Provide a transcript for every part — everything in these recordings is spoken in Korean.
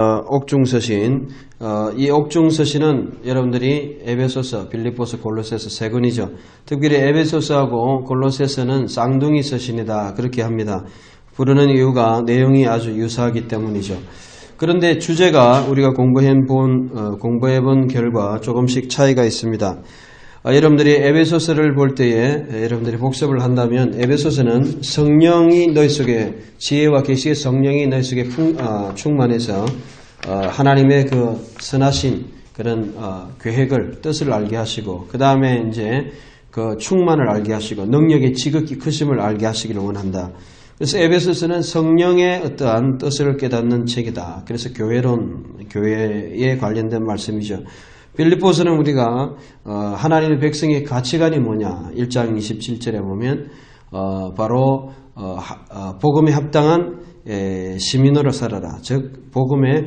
옥중서신, 이 옥중서신은 여러분들이 에베소서, 빌립보서, 골로새서 세 권이죠. 특별히 에베소서하고 골로새서는 쌍둥이 서신이다 그렇게 합니다. 부르는 이유가 내용이 아주 유사하기 때문이죠. 그런데 주제가 우리가 공부해본 결과 조금씩 차이가 있습니다. 여러분들이 에베소서를 볼 때에 여러분들이 복습을 한다면 에베소서는 성령이 너희 속에 지혜와 계시의 성령이 너희 속에 충만해서 하나님의 그 선하신 그런 계획을 뜻을 알게 하시고 그 다음에 이제 그 충만을 알게 하시고 능력의 지극히 크심을 알게 하시기를 원한다. 그래서 에베소서는 성령의 어떠한 뜻을 깨닫는 책이다. 그래서 교회에 관련된 말씀이죠. 빌립보서는 우리가 하나님의 백성의 가치관이 뭐냐 1장 27절에 보면 바로 복음에 합당한 시민으로 살아라. 즉 복음의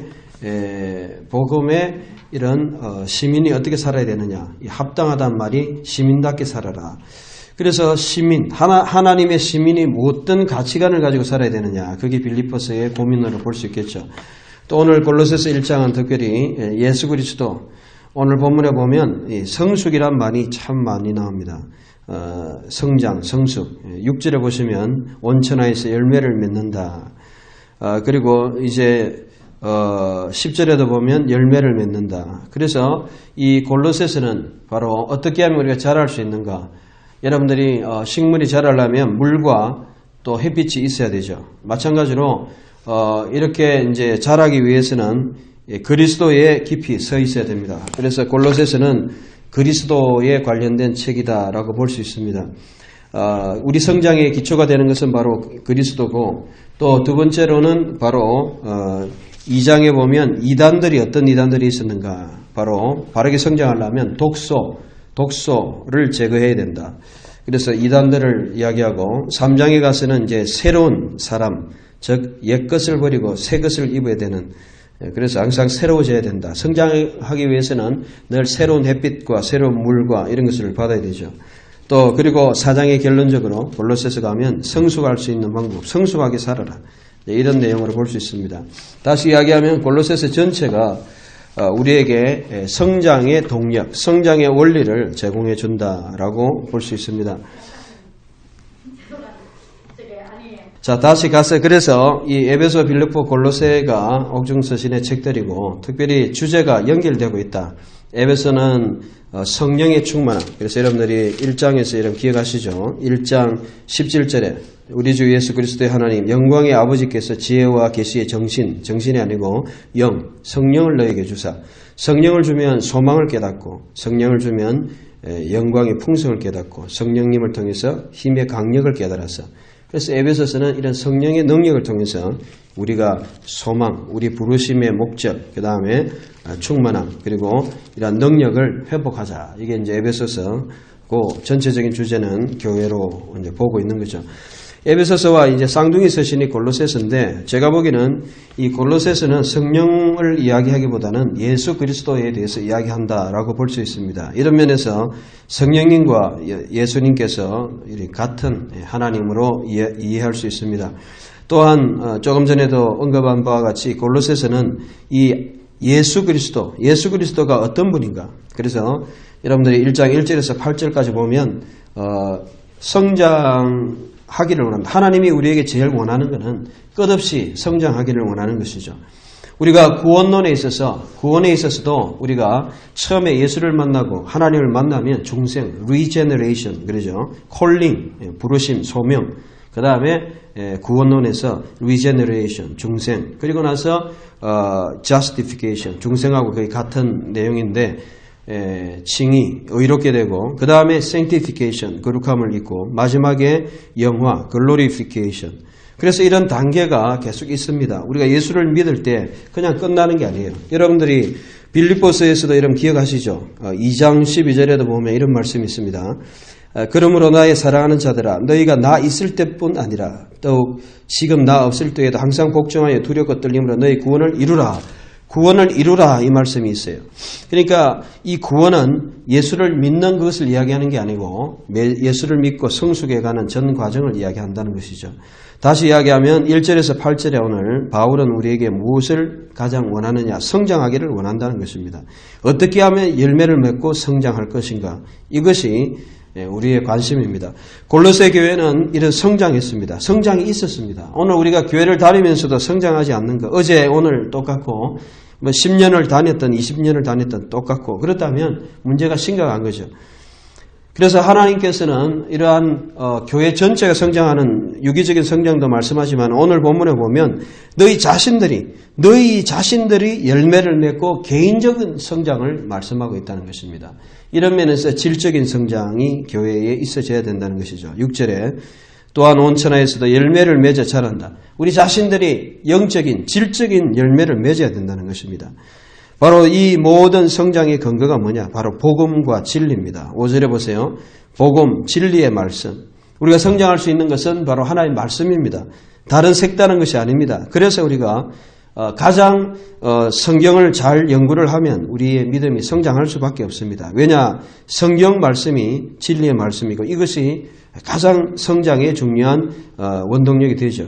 이런 시민이 어떻게 살아야 되느냐. 합당하다는 말이 시민답게 살아라. 그래서 시민, 하나님의 시민이 어떤 가치관을 가지고 살아야 되느냐. 그게 빌립보서의 고민으로 볼 수 있겠죠. 또 오늘 골로새서 1장은 특별히 예수 그리스도 오늘 본문에 보면 성숙이란 말이 참 많이 나옵니다. 성장, 성숙. 6절에 보시면 온천하에서 열매를 맺는다. 그리고 이제 10절에도 보면 열매를 맺는다. 그래서 이 골로새서는 바로 어떻게 하면 우리가 자랄 수 있는가. 여러분들이 식물이 자라려면 물과 또 햇빛이 있어야 되죠. 마찬가지로 이렇게 이제 자라기 위해서는 그리스도에 깊이 서 있어야 됩니다. 그래서 골로새서는 그리스도에 관련된 책이다라고 볼 수 있습니다. 우리 성장의 기초가 되는 것은 바로 그리스도고 또 두 번째로는 바로 2장에 보면 이단들이 어떤 이단들이 있었는가. 바로 바르게 성장하려면 독소를 제거해야 된다. 그래서 이단들을 이야기하고 3장에 가서는 이제 새로운 사람, 즉 옛것을 버리고 새것을 입어야 되는 그래서 항상 새로워져야 된다. 성장하기 위해서는 늘 새로운 햇빛과 새로운 물과 이런 것을 받아야 되죠. 또 그리고 4장의 결론적으로 골로새서 가면 성숙할 수 있는 방법, 성숙하게 살아라. 이런 내용으로 볼 수 있습니다. 다시 이야기하면 골로새서 전체가 우리에게 성장의 동력, 성장의 원리를 제공해 준다라고 볼 수 있습니다. 자, 다시 가서 그래서 이 에베소, 빌립보, 골로새가 옥중서신의 책들이고 특별히 주제가 연결되고 있다. 에베소는 성령의 충만함. 그래서 여러분들이 1장에서 이런 기억하시죠. 1장 17절에 우리 주 예수 그리스도의 하나님 영광의 아버지께서 지혜와 계시의 정신이 아니고 성령을 너에게 주사 성령을 주면 소망을 깨닫고 성령을 주면 영광의 풍성을 깨닫고 성령님을 통해서 힘의 강력을 깨달아서 그래서 에베소서는 이런 성령의 능력을 통해서 우리가 소망, 우리 부르심의 목적, 그 다음에 충만함, 그리고 이런 능력을 회복하자. 이게 이제 에베소서고 전체적인 주제는 교회로 이제 보고 있는 거죠. 에베소서와 이제 쌍둥이 서신이 골로새서인데 제가 보기에는 이 골로새서는 성령을 이야기하기보다는 예수 그리스도에 대해서 이야기한다라고 볼 수 있습니다. 이런 면에서 성령님과 예수님께서 같은 하나님으로 이해할 수 있습니다. 또한 조금 전에도 언급한 바와 같이 골로새서는 이 예수 그리스도가 어떤 분인가. 그래서 여러분들이 1장 1절에서 8절까지 보면 성장하기를 원합니다. 하나님이 우리에게 제일 원하는 것은 끝없이 성장하기를 원하는 것이죠. 우리가 구원에 있어서도 우리가 처음에 예수를 만나고 하나님을 만나면 중생, regeneration, 그러죠. calling, 부르심, 소명. 그 다음에 구원론에서 regeneration, 중생. 그리고 나서 justification, 중생하고 거의 같은 내용인데 칭의, 의롭게 되고 그 다음에 sanctification, 거룩함을 입고 마지막에 영화, glorification. 그래서 이런 단계가 계속 있습니다. 우리가 예수를 믿을 때 그냥 끝나는 게 아니에요. 여러분들이 빌립보서에서도 이런 기억하시죠? 2장 12절에도 보면 이런 말씀이 있습니다. 그러므로 나의 사랑하는 자들아 너희가 나 있을 때뿐 아니라 더욱 지금 나 없을 때에도 항상 복종하여 두렵고 떨림으로 너희 구원을 이루라. 구원을 이루라 이 말씀이 있어요. 그러니까 이 구원은 예수를 믿는 것을 이야기하는 게 아니고 예수를 믿고 성숙해 가는 전 과정을 이야기한다는 것이죠. 다시 이야기하면 1절에서 8절에 오늘 바울은 우리에게 무엇을 가장 원하느냐? 성장하기를 원한다는 것입니다. 어떻게 하면 열매를 맺고 성장할 것인가? 이것이 우리의 관심입니다. 골로새 교회는 이런 성장했습니다. 성장이 있었습니다. 오늘 우리가 교회를 다니면서도 성장하지 않는 것, 어제 오늘 똑같고 10년을 다녔던 20년을 다녔던 똑같고 그렇다면 문제가 심각한 거죠. 그래서 하나님께서는 이러한 교회 전체가 성장하는 유기적인 성장도 말씀하지만 오늘 본문에 보면 너희 자신들이 열매를 맺고 개인적인 성장을 말씀하고 있다는 것입니다. 이런 면에서 질적인 성장이 교회에 있어져야 된다는 것이죠. 6절에 또한 온 천하에서도 열매를 맺어 자란다. 우리 자신들이 영적인 질적인 열매를 맺어야 된다는 것입니다. 바로 이 모든 성장의 근거가 뭐냐? 바로 복음과 진리입니다. 5절에 보세요. 복음, 진리의 말씀. 우리가 성장할 수 있는 것은 바로 하나의 말씀입니다. 다른 색다른 것이 아닙니다. 그래서 우리가 가장 성경을 잘 연구를 하면 우리의 믿음이 성장할 수밖에 없습니다. 왜냐? 성경 말씀이 진리의 말씀이고 이것이 가장 성장에 중요한 원동력이 되죠.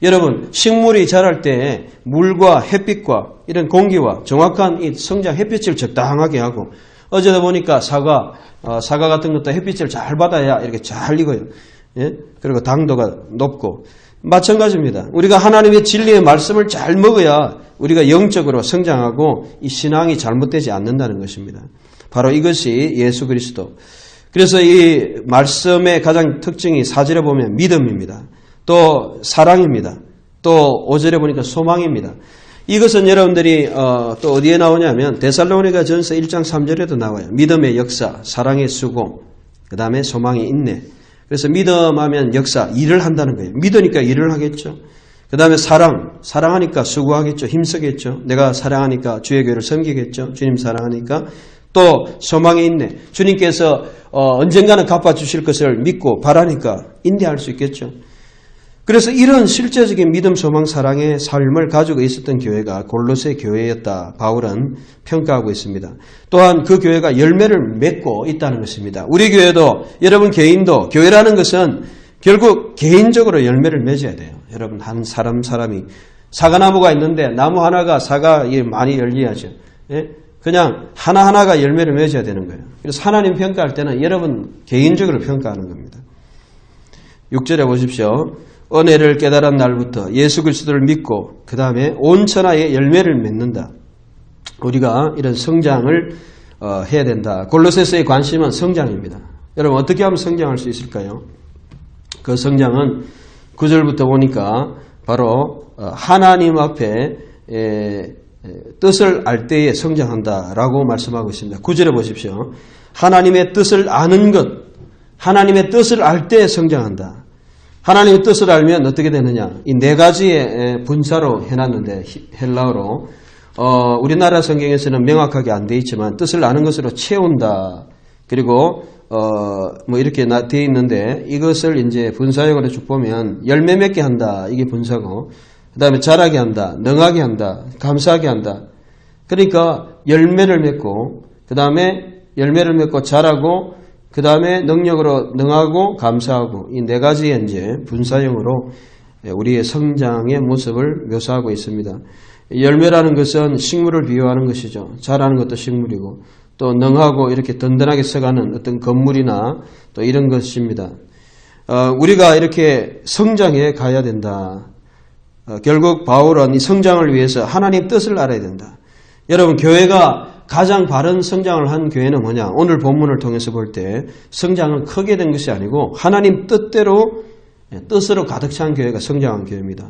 여러분, 식물이 자랄 때 물과 햇빛과 이런 공기와 정확한 이 성장 햇빛을 적당하게 하고 어제도 보니까 사과 같은 것도 햇빛을 잘 받아야 이렇게 잘 익어요. 예? 그리고 당도가 높고 마찬가지입니다. 우리가 하나님의 진리의 말씀을 잘 먹어야 우리가 영적으로 성장하고 이 신앙이 잘못되지 않는다는 것입니다. 바로 이것이 예수 그리스도. 그래서 이 말씀의 가장 특징이 4절에 보면 믿음입니다. 또 사랑입니다. 또 5절에 보니까 소망입니다. 이것은 여러분들이 또 어디에 나오냐면 데살로니가 전서 1장 3절에도 나와요. 믿음의 역사, 사랑의 수고, 그 다음에 소망의 인내. 그래서 믿음하면 역사, 일을 한다는 거예요. 믿으니까 일을 하겠죠. 그 다음에 사랑하니까 수고하겠죠. 힘쓰겠죠. 내가 사랑하니까 주의 교회를 섬기겠죠. 주님 사랑하니까. 또 소망의 인내. 주님께서 언젠가는 갚아주실 것을 믿고 바라니까 인내할 수 있겠죠. 그래서 이런 실제적인 믿음, 소망, 사랑의 삶을 가지고 있었던 교회가 골로새 교회였다. 바울은 평가하고 있습니다. 또한 그 교회가 열매를 맺고 있다는 것입니다. 우리 교회도 여러분 개인도 교회라는 것은 결국 개인적으로 열매를 맺어야 돼요. 여러분 한 사람이 사과나무가 있는데 나무 하나가 사과 많이 열려야죠. 예? 그냥 하나하나가 열매를 맺어야 되는 거예요. 그래서 하나님 평가할 때는 여러분 개인적으로 평가하는 겁니다. 6절에 보십시오. 은혜를 깨달은 날부터 예수 그리스도를 믿고 그 다음에 온 천하에 열매를 맺는다. 우리가 이런 성장을 해야 된다. 골로새서의 관심은 성장입니다. 여러분 어떻게 하면 성장할 수 있을까요? 그 성장은 9절부터 보니까 바로 하나님 앞에 뜻을 알 때에 성장한다라고 말씀하고 있습니다. 9절에 보십시오. 하나님의 뜻을 아는 것, 하나님의 뜻을 알 때에 성장한다. 하나님의 뜻을 알면 어떻게 되느냐? 이 네 가지의 분사로 해놨는데 헬라어로 우리나라 성경에서는 명확하게 안 되어 있지만 뜻을 아는 것으로 채운다. 그리고 뭐 이렇게 되어 있는데 이것을 이제 분사형으로 쭉 보면 열매 맺게 한다. 이게 분사고 그 다음에 자라게 한다. 능하게 한다. 감사하게 한다. 그러니까 열매를 맺고 그 다음에 열매를 맺고 자라고 그 다음에 능력으로 능하고 감사하고 이 네 가지의 이제 분사형으로 우리의 성장의 모습을 묘사하고 있습니다. 열매라는 것은 식물을 비유하는 것이죠. 자라는 것도 식물이고 또 능하고 이렇게 든든하게 서가는 어떤 건물이나 또 이런 것입니다. 우리가 이렇게 성장해 가야 된다. 결국 바울은 이 성장을 위해서 하나님 뜻을 알아야 된다. 여러분 교회가 가장 바른 성장을 한 교회는 뭐냐? 오늘 본문을 통해서 볼 때 성장은 크게 된 것이 아니고 하나님 뜻으로 가득 찬 교회가 성장한 교회입니다.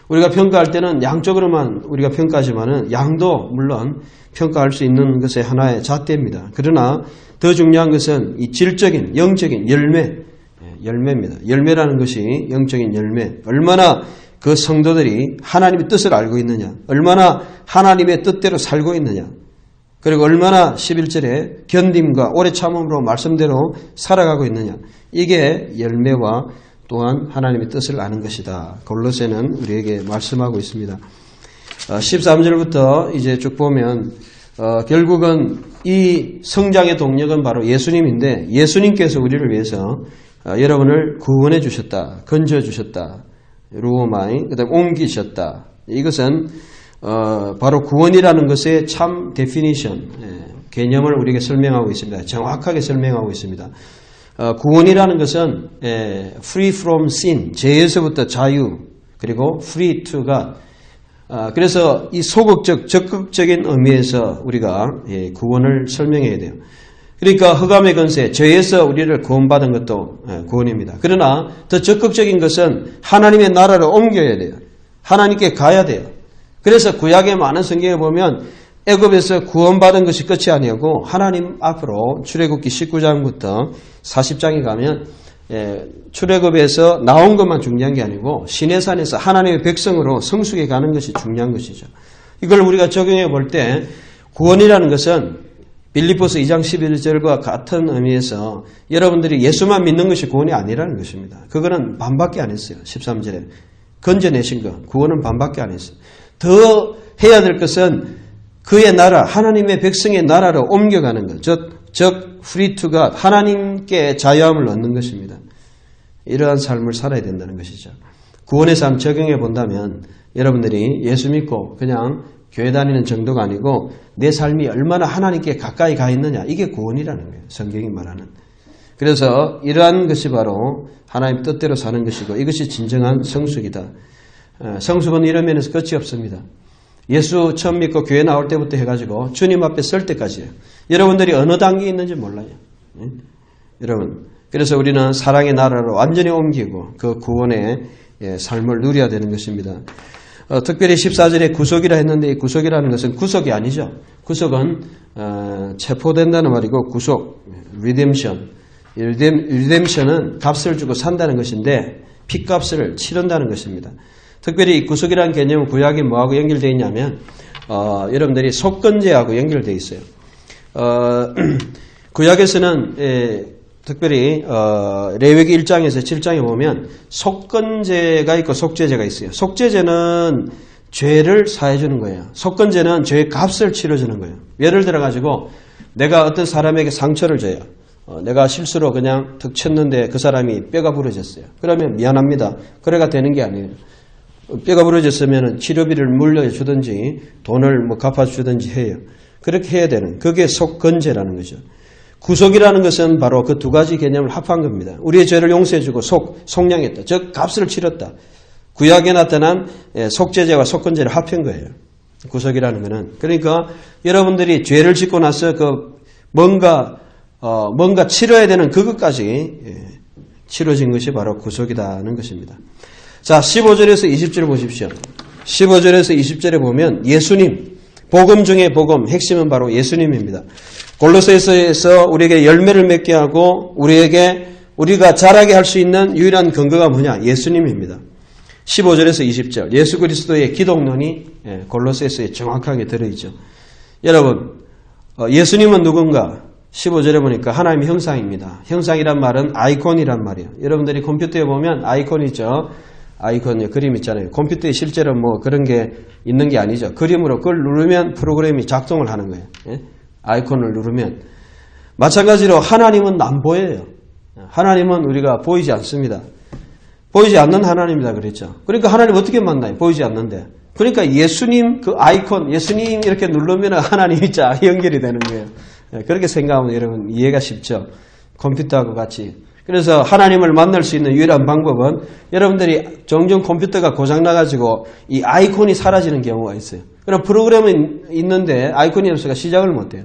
우리가 평가할 때는 양쪽으로만 우리가 평가하지만은 양도 물론 평가할 수 있는 것의 하나의 잣대입니다. 그러나 더 중요한 것은 이 질적인 영적인 열매입니다. 열매라는 것이 영적인 열매. 얼마나 그 성도들이 하나님의 뜻을 알고 있느냐, 얼마나 하나님의 뜻대로 살고 있느냐, 그리고 얼마나 11절에 견딤과 오래 참음으로 말씀대로 살아가고 있느냐. 이게 열매와 또한 하나님의 뜻을 아는 것이다. 골로새는 우리에게 말씀하고 있습니다. 13절부터 이제 쭉 보면 결국은 이 성장의 동력은 바로 예수님인데 예수님께서 우리를 위해서 여러분을 구원해 주셨다. 건져 주셨다. 루오마이 그다음 옮기셨다. 이것은 바로 구원이라는 것의 참 데피니션 개념을 우리에게 설명하고 있습니다. 정확하게 설명하고 있습니다. 구원이라는 것은 free from sin 죄에서부터 자유 그리고 free to God 그래서 이 소극적 적극적인 의미에서 우리가 구원을 설명해야 돼요. 그러니까 흑암의 권세 죄에서 우리를 구원받은 것도 구원입니다. 그러나 더 적극적인 것은 하나님의 나라를 옮겨야 돼요. 하나님께 가야 돼요. 그래서 구약의 많은 성경에 보면 애굽에서 구원받은 것이 끝이 아니고 하나님 앞으로 출애굽기 19장부터 40장에 가면 출애굽에서 나온 것만 중요한 게 아니고 시내산에서 하나님의 백성으로 성숙해 가는 것이 중요한 것이죠. 이걸 우리가 적용해 볼 때 구원이라는 것은 빌립보서 2장 11절과 같은 의미에서 여러분들이 예수만 믿는 것이 구원이 아니라는 것입니다. 그거는 반밖에 안 했어요. 13절에 건져내신 것 구원은 반밖에 안 했어요. 더 해야 될 것은 그의 나라 하나님의 백성의 나라로 옮겨가는 것 즉 free to God 하나님께 자유함을 얻는 것입니다. 이러한 삶을 살아야 된다는 것이죠. 구원의 삶 적용해 본다면 여러분들이 예수 믿고 그냥 교회 다니는 정도가 아니고 내 삶이 얼마나 하나님께 가까이 가 있느냐 이게 구원이라는 거예요. 성경이 말하는. 그래서 이러한 것이 바로 하나님 뜻대로 사는 것이고 이것이 진정한 성숙이다. 성숙은 이런 면에서 끝이 없습니다. 예수 처음 믿고 교회 나올 때부터 해가지고 주님 앞에 설 때까지예요. 여러분들이 어느 단계에 있는지 몰라요. 여러분 그래서 우리는 사랑의 나라로 완전히 옮기고 그 구원의 삶을 누려야 되는 것입니다. 특별히 14절에 구속이라 했는데 이 구속이라는 것은 구속이 아니죠. 구속은 체포된다는 말이고 구속, 리뎀션. 리뎀션은 값을 주고 산다는 것인데 핏값을 치른다는 것입니다. 특별히 이 구속이라는 개념은 구약이 뭐하고 연결되어 있냐면 여러분들이 속건제하고 연결되어 있어요. 구약에서는 특별히 레위기 1장에서 7장에 보면 속건제가 있고 속죄제가 있어요. 속죄제는 죄를 사해 주는 거예요. 속건제는 죄의 값을 치러주는 거예요. 예를 들어 가지고 내가 어떤 사람에게 상처를 줘요. 내가 실수로 그냥 툭 쳤는데 그 사람이 뼈가 부러졌어요. 그러면 미안합니다. 그래가 되는 게 아니에요. 뼈가 부러졌으면 치료비를 물려주든지 돈을 갚아주든지 해요. 그렇게 해야 되는 그게 속건제라는 거죠. 구속이라는 것은 바로 그 두 가지 개념을 합한 겁니다. 우리의 죄를 용서해주고 속량했다. 즉 값을 치렀다. 구약에 나타난 속죄제와 속건제를 합한 거예요. 구속이라는 것은. 그러니까 여러분들이 죄를 짓고 나서 뭔가 치러야 되는 그것까지 치러진 것이 바로 구속이라는 것입니다. 자, 15절에서 20절 보십시오. 15절에서 20절에 보면 예수님, 복음 중에 복음, 핵심은 바로 예수님입니다. 골로새서에서 우리에게 열매를 맺게 하고 우리가 자라게 할 수 있는 유일한 근거가 뭐냐? 예수님입니다. 15절에서 20절 예수 그리스도의 기독론이 골로새서에 정확하게 들어있죠. 여러분 예수님은 누군가? 15절에 보니까 하나님의 형상입니다. 형상이란 말은 아이콘이란 말이에요. 여러분들이 컴퓨터에 보면 아이콘 있죠. 아이콘 그림 있잖아요. 컴퓨터에 실제로 그런 게 있는 게 아니죠. 그림으로 그걸 누르면 프로그램이 작동을 하는 거예요. 아이콘을 누르면 마찬가지로 하나님은 안 보여요. 하나님은 우리가 보이지 않습니다. 보이지 않는 하나님이다 그랬죠. 그러니까 하나님 어떻게 만나요? 보이지 않는데. 그러니까 예수님 그 아이콘 예수님 이렇게 누르면 하나님이 쫙 연결이 되는 거예요. 그렇게 생각하면 여러분 이해가 쉽죠. 컴퓨터하고 같이. 그래서 하나님을 만날 수 있는 유일한 방법은 여러분들이 종종 컴퓨터가 고장나가지고 이 아이콘이 사라지는 경우가 있어요. 그럼 프로그램은 있는데 아이콘이 없으니까 시작을 못해요.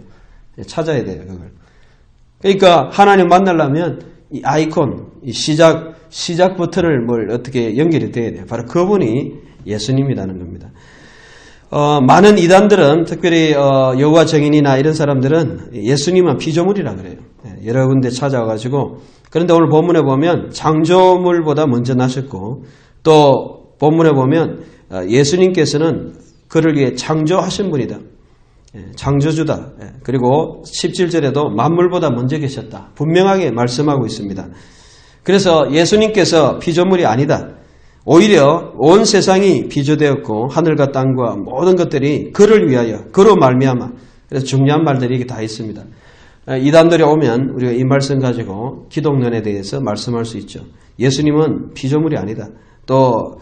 찾아야 돼요, 그걸. 그러니까 하나님 만나려면 이 아이콘, 이 시작 버튼을 어떻게 연결이 돼야 돼요. 바로 그분이 예수님이라는 겁니다. 많은 이단들은 특별히 여호와 증인이나 이런 사람들은 예수님은 피조물이라 그래요. 여러 군데 찾아와가지고 그런데 오늘 본문에 보면 창조물보다 먼저 나셨고 또 본문에 보면 예수님께서는 그를 위해 창조하신 분이다. 창조주다. 그리고 17절에도 만물보다 먼저 계셨다. 분명하게 말씀하고 있습니다. 그래서 예수님께서 피조물이 아니다. 오히려 온 세상이 비조되었고 하늘과 땅과 모든 것들이 그를 위하여 그로 말미암아. 그래서 중요한 말들이 이게 다 있습니다. 이단들이 오면 우리가 이 말씀 가지고 기독론에 대해서 말씀할 수 있죠. 예수님은 피조물이 아니다. 또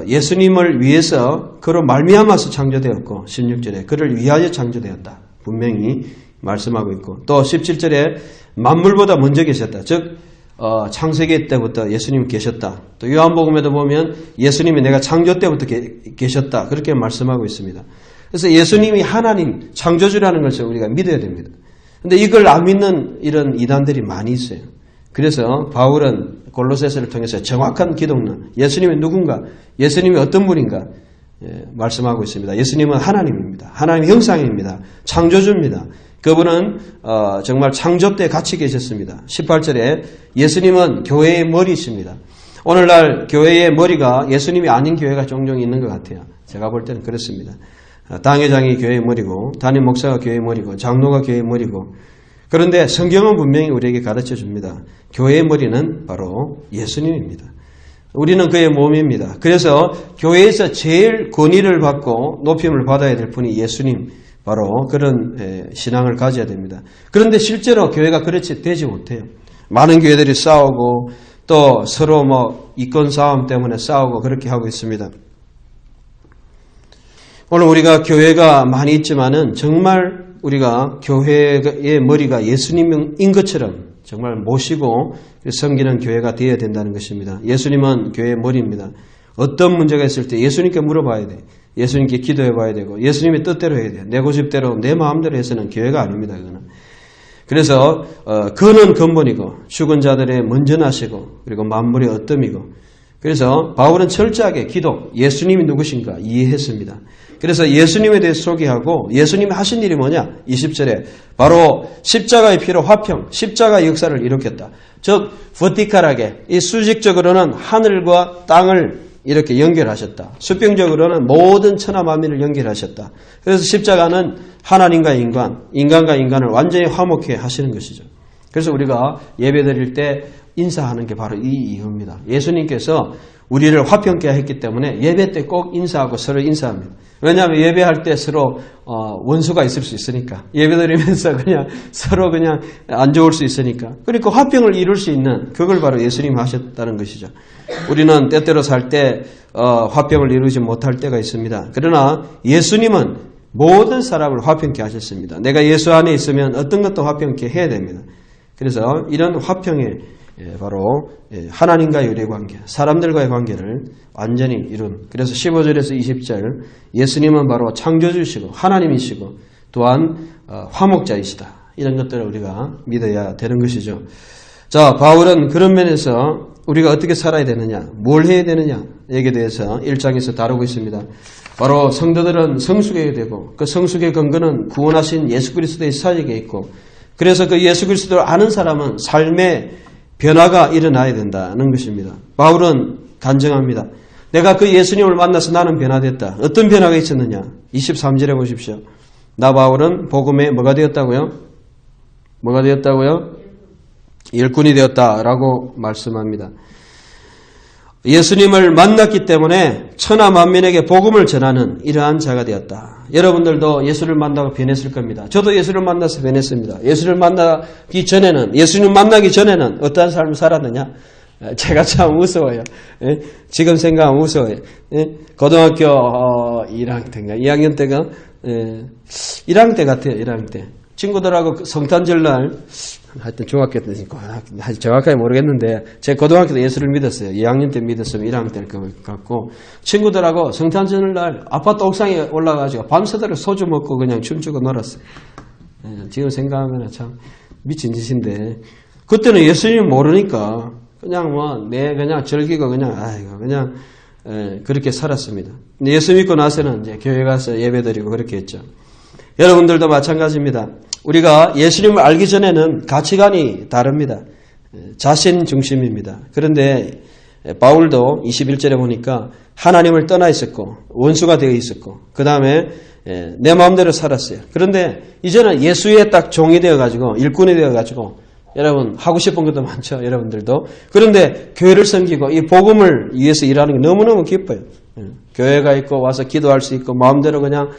예수님을 위해서 그로 말미암아서 창조되었고 16절에 그를 위하여 창조되었다. 분명히 말씀하고 있고 또 17절에 만물보다 먼저 계셨다. 즉 창세기 때부터 예수님 계셨다. 또 요한복음에도 보면 예수님이 내가 창조 때부터 계셨다. 그렇게 말씀하고 있습니다. 그래서 예수님이 하나님 창조주라는 것을 우리가 믿어야 됩니다. 근데 이걸 안 믿는 이런 이단들이 많이 있어요. 그래서 바울은 골로새서를 통해서 정확한 기독론, 예수님이 누군가, 예수님이 어떤 분인가 말씀하고 있습니다. 예수님은 하나님입니다. 하나님의 형상입니다. 창조주입니다. 그분은 정말 창조 때 같이 계셨습니다. 18절에 예수님은 교회의 머리이십니다. 오늘날 교회의 머리가 예수님이 아닌 교회가 종종 있는 것 같아요. 제가 볼 때는 그렇습니다. 당회장이 교회의 머리고 담임 목사가 교회의 머리고 장로가 교회의 머리고 그런데 성경은 분명히 우리에게 가르쳐 줍니다. 교회의 머리는 바로 예수님입니다. 우리는 그의 몸입니다. 그래서 교회에서 제일 권위를 받고 높임을 받아야 될 분이 예수님 바로 그런 신앙을 가져야 됩니다. 그런데 실제로 교회가 그렇지 되지 못해요. 많은 교회들이 싸우고 또 서로 이권 싸움 때문에 싸우고 그렇게 하고 있습니다. 오늘 우리가 교회가 많이 있지만은 정말 우리가 교회의 머리가 예수님인 것처럼 정말 모시고 섬기는 교회가 되어야 된다는 것입니다. 예수님은 교회의 머리입니다. 어떤 문제가 있을 때 예수님께 물어봐야 돼. 예수님께 기도해 봐야 되고 예수님의 뜻대로 해야 돼요. 내 고집대로 내 마음대로 해서는 교회가 아닙니다. 그거는. 그래서 그는 근본이고 죽은 자들의 먼저 나시고 그리고 만물의 어뜸이고 그래서 바울은 철저하게 기독, 예수님이 누구신가 이해했습니다. 그래서 예수님에 대해 소개하고 예수님이 하신 일이 뭐냐? 20절에 바로 십자가의 피로 화평, 십자가의 역사를 일으켰다. 즉 버티컬하게 이 수직적으로는 하늘과 땅을 이렇게 연결하셨다. 수평적으로는 모든 천하 만민을 연결하셨다. 그래서 십자가는 하나님과 인간, 인간과 인간을 완전히 화목해 하시는 것이죠. 그래서 우리가 예배 드릴 때 인사하는 게 바로 이 이유입니다. 예수님께서 우리를 화평케 했기 때문에 예배 때 꼭 인사하고 서로 인사합니다. 왜냐하면 예배할 때 서로 원수가 있을 수 있으니까 예배 드리면서 그냥 서로 그냥 안 좋을 수 있으니까 그러니까 화평을 이룰 수 있는 그걸 바로 예수님이 하셨다는 것이죠. 우리는 때때로 살 때 화평을 이루지 못할 때가 있습니다. 그러나 예수님은 모든 사람을 화평케 하셨습니다. 내가 예수 안에 있으면 어떤 것도 화평케 해야 됩니다. 그래서 이런 화평의 바로 하나님과의 의뢰 관계, 사람들과의 관계를 완전히 이룬. 그래서 15절에서 20절 예수님은 바로 창조주시고 하나님이시고 또한 화목자이시다. 이런 것들을 우리가 믿어야 되는 것이죠. 자, 바울은 그런 면에서 우리가 어떻게 살아야 되느냐, 뭘 해야 되느냐 여기에 대해서 1장에서 다루고 있습니다. 바로 성도들은 성숙해야 되고 그 성숙의 근거는 구원하신 예수 그리스도의 사역에 있고 그래서 그 예수 그리스도를 아는 사람은 삶의 변화가 일어나야 된다는 것입니다. 바울은 간증합니다. 내가 그 예수님을 만나서 나는 변화됐다. 어떤 변화가 있었느냐? 23절에 보십시오. 나 바울은 복음에 뭐가 되었다고요? 뭐가 되었다고요? 일꾼이 되었다라고 말씀합니다. 예수님을 만났기 때문에 천하 만민에게 복음을 전하는 이러한 자가 되었다. 여러분들도 예수를 만나고 변했을 겁니다. 저도 예수를 만나서 변했습니다. 예수를 만나기 전에는 예수님 만나기 전에는 어떠한 삶을 살았느냐? 제가 참 무서워요. 예? 지금 생각하면 무서워요. 예? 고등학교 1학년 때인가 2학년 때가 1학년 때 같아요. 1학년 때. 친구들하고 성탄절날 하여튼 중학교 때니까 정확하게 모르겠는데 제 고등학교 때 예수를 믿었어요. 2학년 때 믿었으면 1학년 때 같고 친구들하고 성탄절날 아파트 옥상에 올라가가지고 밤새도록 소주 먹고 그냥 춤추고 놀았어요. 지금 생각하면 참 미친 짓인데 그때는 예수님 모르니까 그냥 그냥 즐기고 그냥 그렇게 살았습니다. 근데 예수 믿고 나서는 이제 교회 가서 예배드리고 그렇게 했죠. 여러분들도 마찬가지입니다. 우리가 예수님을 알기 전에는 가치관이 다릅니다. 자신 중심입니다. 그런데 바울도 21절에 보니까 하나님을 떠나 있었고 원수가 되어 있었고 그 다음에 내 마음대로 살았어요. 그런데 이제는 예수의 딱 종이 되어가지고 일꾼이 되어가지고 여러분 하고 싶은 것도 많죠. 여러분들도. 그런데 교회를 섬기고 이 복음을 위해서 일하는 게 너무너무 기뻐요. 교회가 있고 와서 기도할 수 있고 마음대로 그냥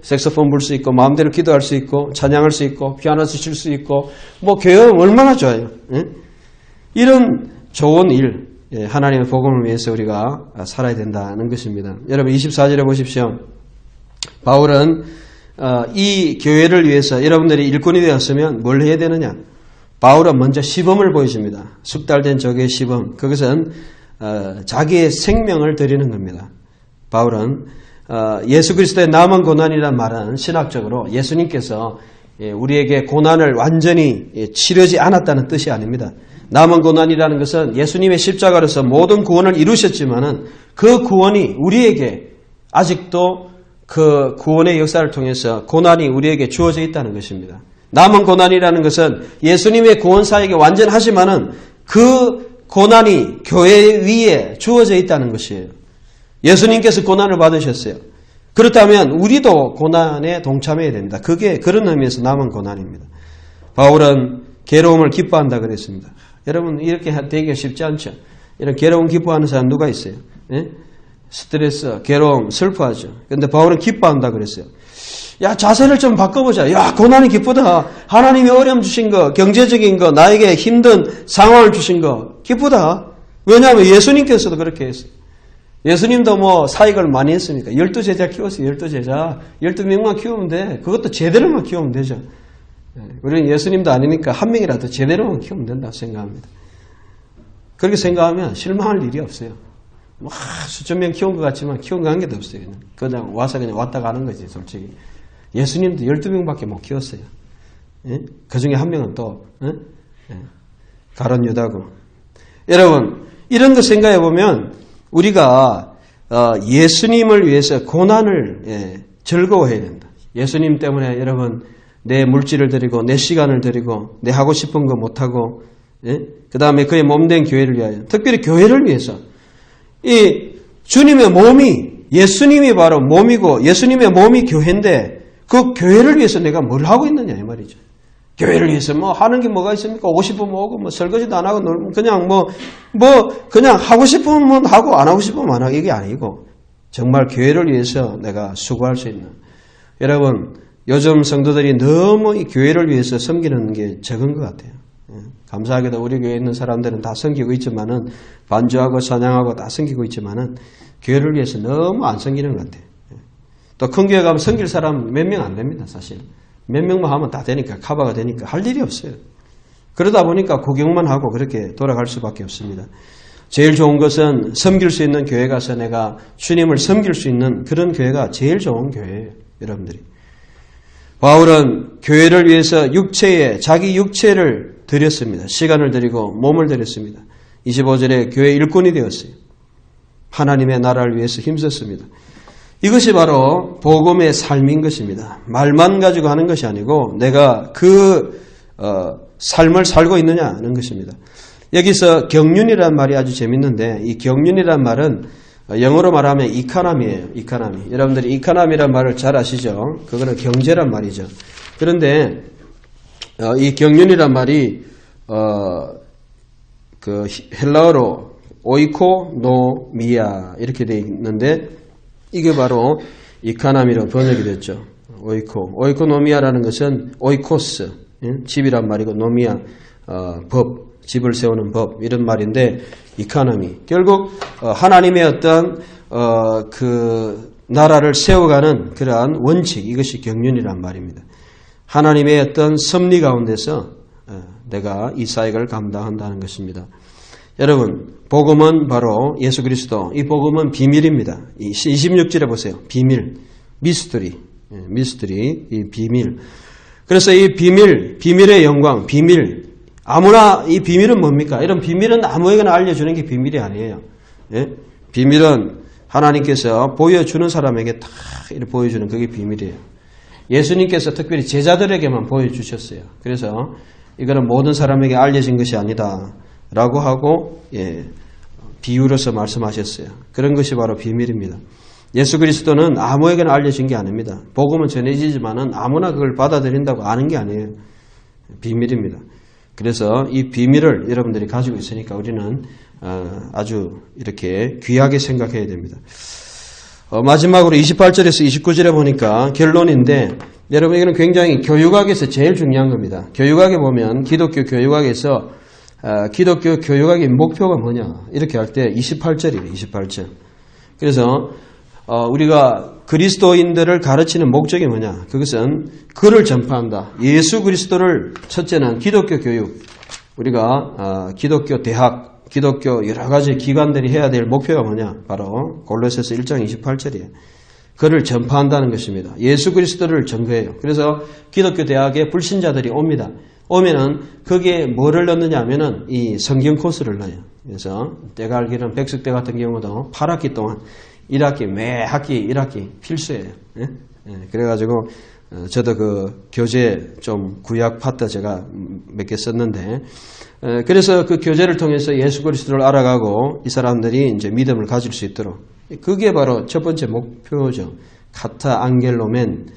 색소폰 불 수 있고 마음대로 기도할 수 있고 찬양할 수 있고 피아노 칠 수 있고 뭐 교회가 얼마나 좋아요. 이런 좋은 일 하나님의 복음을 위해서 우리가 살아야 된다는 것입니다. 여러분 24절에 보십시오. 바울은 이 교회를 위해서 여러분들이 일꾼이 되었으면 뭘 해야 되느냐. 바울은 먼저 시범을 보여줍니다. 숙달된 적의 시범. 그것은 자기의 생명을 드리는 겁니다. 바울은 예수 그리스도의 남은 고난이란 말은 신학적으로 예수님께서 우리에게 고난을 완전히 치르지 않았다는 뜻이 아닙니다. 남은 고난이라는 것은 예수님의 십자가로서 모든 구원을 이루셨지만은 그 구원이 우리에게 아직도 그 구원의 역사를 통해서 고난이 우리에게 주어져 있다는 것입니다. 남은 고난이라는 것은 예수님의 구원 사역이 완전하지만은 그 고난이 교회 위에 주어져 있다는 것이에요. 예수님께서 고난을 받으셨어요. 그렇다면 우리도 고난에 동참해야 됩니다. 그게 그런 의미에서 남은 고난입니다. 바울은 괴로움을 기뻐한다 그랬습니다. 여러분 이렇게 되기가 쉽지 않죠. 이런 괴로움 기뻐하는 사람 누가 있어요? 스트레스, 괴로움, 슬퍼하죠. 그런데 바울은 기뻐한다 그랬어요. 야, 자세를 좀 바꿔보자. 야, 고난이 기쁘다. 하나님이 어려움 주신 거, 경제적인 거, 나에게 힘든 상황을 주신 거, 기쁘다. 왜냐하면 예수님께서도 그렇게 했어요. 예수님도 뭐 사역을 많이 했으니까 12제자 키웠어요. 12제자. 12명만 키우면 돼. 그것도 제대로만 키우면 되죠. 우리는 예수님도 아니니까 한 명이라도 제대로만 키우면 된다고 생각합니다. 그렇게 생각하면 실망할 일이 없어요. 뭐 수천 명 키운 것 같지만 키운 거 한 개도 없어요. 그냥 와서 그냥 왔다 가는 거지 솔직히. 예수님도 12명밖에 못 키웠어요. 그 중에 한 명은 또 가룟 유다고. 여러분 이런 거 생각해 보면 우리가 예수님을 위해서 고난을 즐거워해야 된다. 예수님 때문에 여러분 내 물질을 드리고 내 시간을 드리고 내 하고 싶은 거 못하고 그 다음에 그의 몸된 교회를 위하여 특별히 교회를 위해서 이 주님의 몸이 예수님이 바로 몸이고 예수님의 몸이 교회인데 그 교회를 위해서 내가 뭘 하고 있느냐 이 말이죠. 교회를 위해서 뭐 하는 게 뭐가 있습니까? 오고 싶으면 오고 뭐 설거지도 안 하고 놀면 그냥 그냥 하고 싶으면 하고 안 하고 싶으면 안 하고 이게 아니고 정말 교회를 위해서 내가 수고할 수 있는. 여러분 요즘 성도들이 너무 이 교회를 위해서 섬기는 게 적은 것 같아요. 감사하게도 우리 교회에 있는 사람들은 다 섬기고 있지만은 반주하고 찬양하고 다 섬기고 있지만은 교회를 위해서 너무 안 섬기는 것 같아요. 또 큰 교회 가면 섬길 사람 몇 명 안 됩니다, 사실. 몇 명만 하면 다 되니까, 커버가 되니까 할 일이 없어요. 그러다 보니까 구경만 하고 그렇게 돌아갈 수밖에 없습니다. 제일 좋은 것은 섬길 수 있는 교회 가서 내가 주님을 섬길 수 있는 그런 교회가 제일 좋은 교회예요, 여러분들이. 바울은 교회를 위해서 자기 육체를 드렸습니다. 시간을 드리고 몸을 드렸습니다. 25절에 교회 일꾼이 되었어요. 하나님의 나라를 위해서 힘썼습니다. 이것이 바로 복음의 삶인 것입니다. 말만 가지고 하는 것이 아니고 내가 그 삶을 살고 있느냐는 것입니다. 여기서 경륜이라는 말이 아주 재밌는데 이 경륜이라는 말은 영어로 말하면 이카나미예요. 이카나미. 여러분들이 이카나미라는 말을 잘 아시죠? 그거는 경제란 말이죠. 그런데 이 경륜이란 말이 그 헬라어로 오이코노미아 이렇게 되어 있는데 이게 바로 이카나미로 번역이 됐죠. 오이코노미아라는 것은 오이코스, 집이란 말이고 노미아, 법, 집을 세우는 법 이런 말인데 이카나미 결국 하나님의 어떤 그 나라를 세워가는 그러한 원칙 이것이 경륜이란 말입니다. 하나님의 어떤 섭리 가운데서 내가 이 사역을 감당한다는 것입니다. 여러분 복음은 바로 예수 그리스도 이 복음은 비밀입니다. 26절에 보세요. 비밀, 미스터리, 이 비밀. 그래서 이 비밀의 영광, 비밀 아무나 이 비밀은 뭡니까? 이런 비밀은 아무에게나 알려주는 게 비밀이 아니에요. 비밀은 하나님께서 보여주는 사람에게 다 이렇게 보여주는 그게 비밀이에요. 예수님께서 특별히 제자들에게만 보여주셨어요. 그래서 이거는 모든 사람에게 알려진 것이 아니다 라고 하고 비유로서 말씀하셨어요. 그런 것이 바로 비밀입니다. 예수 그리스도는 아무에게나 알려진 게 아닙니다. 복음은 전해지지만은 아무나 그걸 받아들인다고 아는 게 아니에요. 비밀입니다. 그래서 이 비밀을 여러분들이 가지고 있으니까 우리는 아주 이렇게 귀하게 생각해야 됩니다. 마지막으로 28절에서 29절에 보니까 결론인데 여러분 이거는 굉장히 교육학에서 제일 중요한 겁니다. 교육학에 보면 기독교 교육학에서 기독교 교육학의 목표가 뭐냐 이렇게 할 때 28절이에요. 28절. 그래서 우리가 그리스도인들을 가르치는 목적이 뭐냐? 그것은 그를 전파한다. 예수 그리스도를 첫째는 기독교 교육, 우리가 기독교 대학, 기독교 여러 가지 기관들이 해야 될 목표가 뭐냐? 바로 골로새서 1장 28절이에요. 그를 전파한다는 것입니다. 예수 그리스도를 전거해요. 그래서 기독교 대학에 불신자들이 옵니다. 오면은 거기에 뭐를 넣느냐 하면은 이 성경 코스를 넣어요. 그래서 내가 알기로는 백석대 같은 경우도 8학기 동안 1학기, 매 학기 1학기 필수예요. 예? 그래가지고 저도 그 교재 좀 구약 파트 제가 몇 개 썼는데 그래서 그 교재를 통해서 예수 그리스도를 알아가고 이 사람들이 이제 믿음을 가질 수 있도록 그게 바로 첫 번째 목표죠. 카타 안겔로멘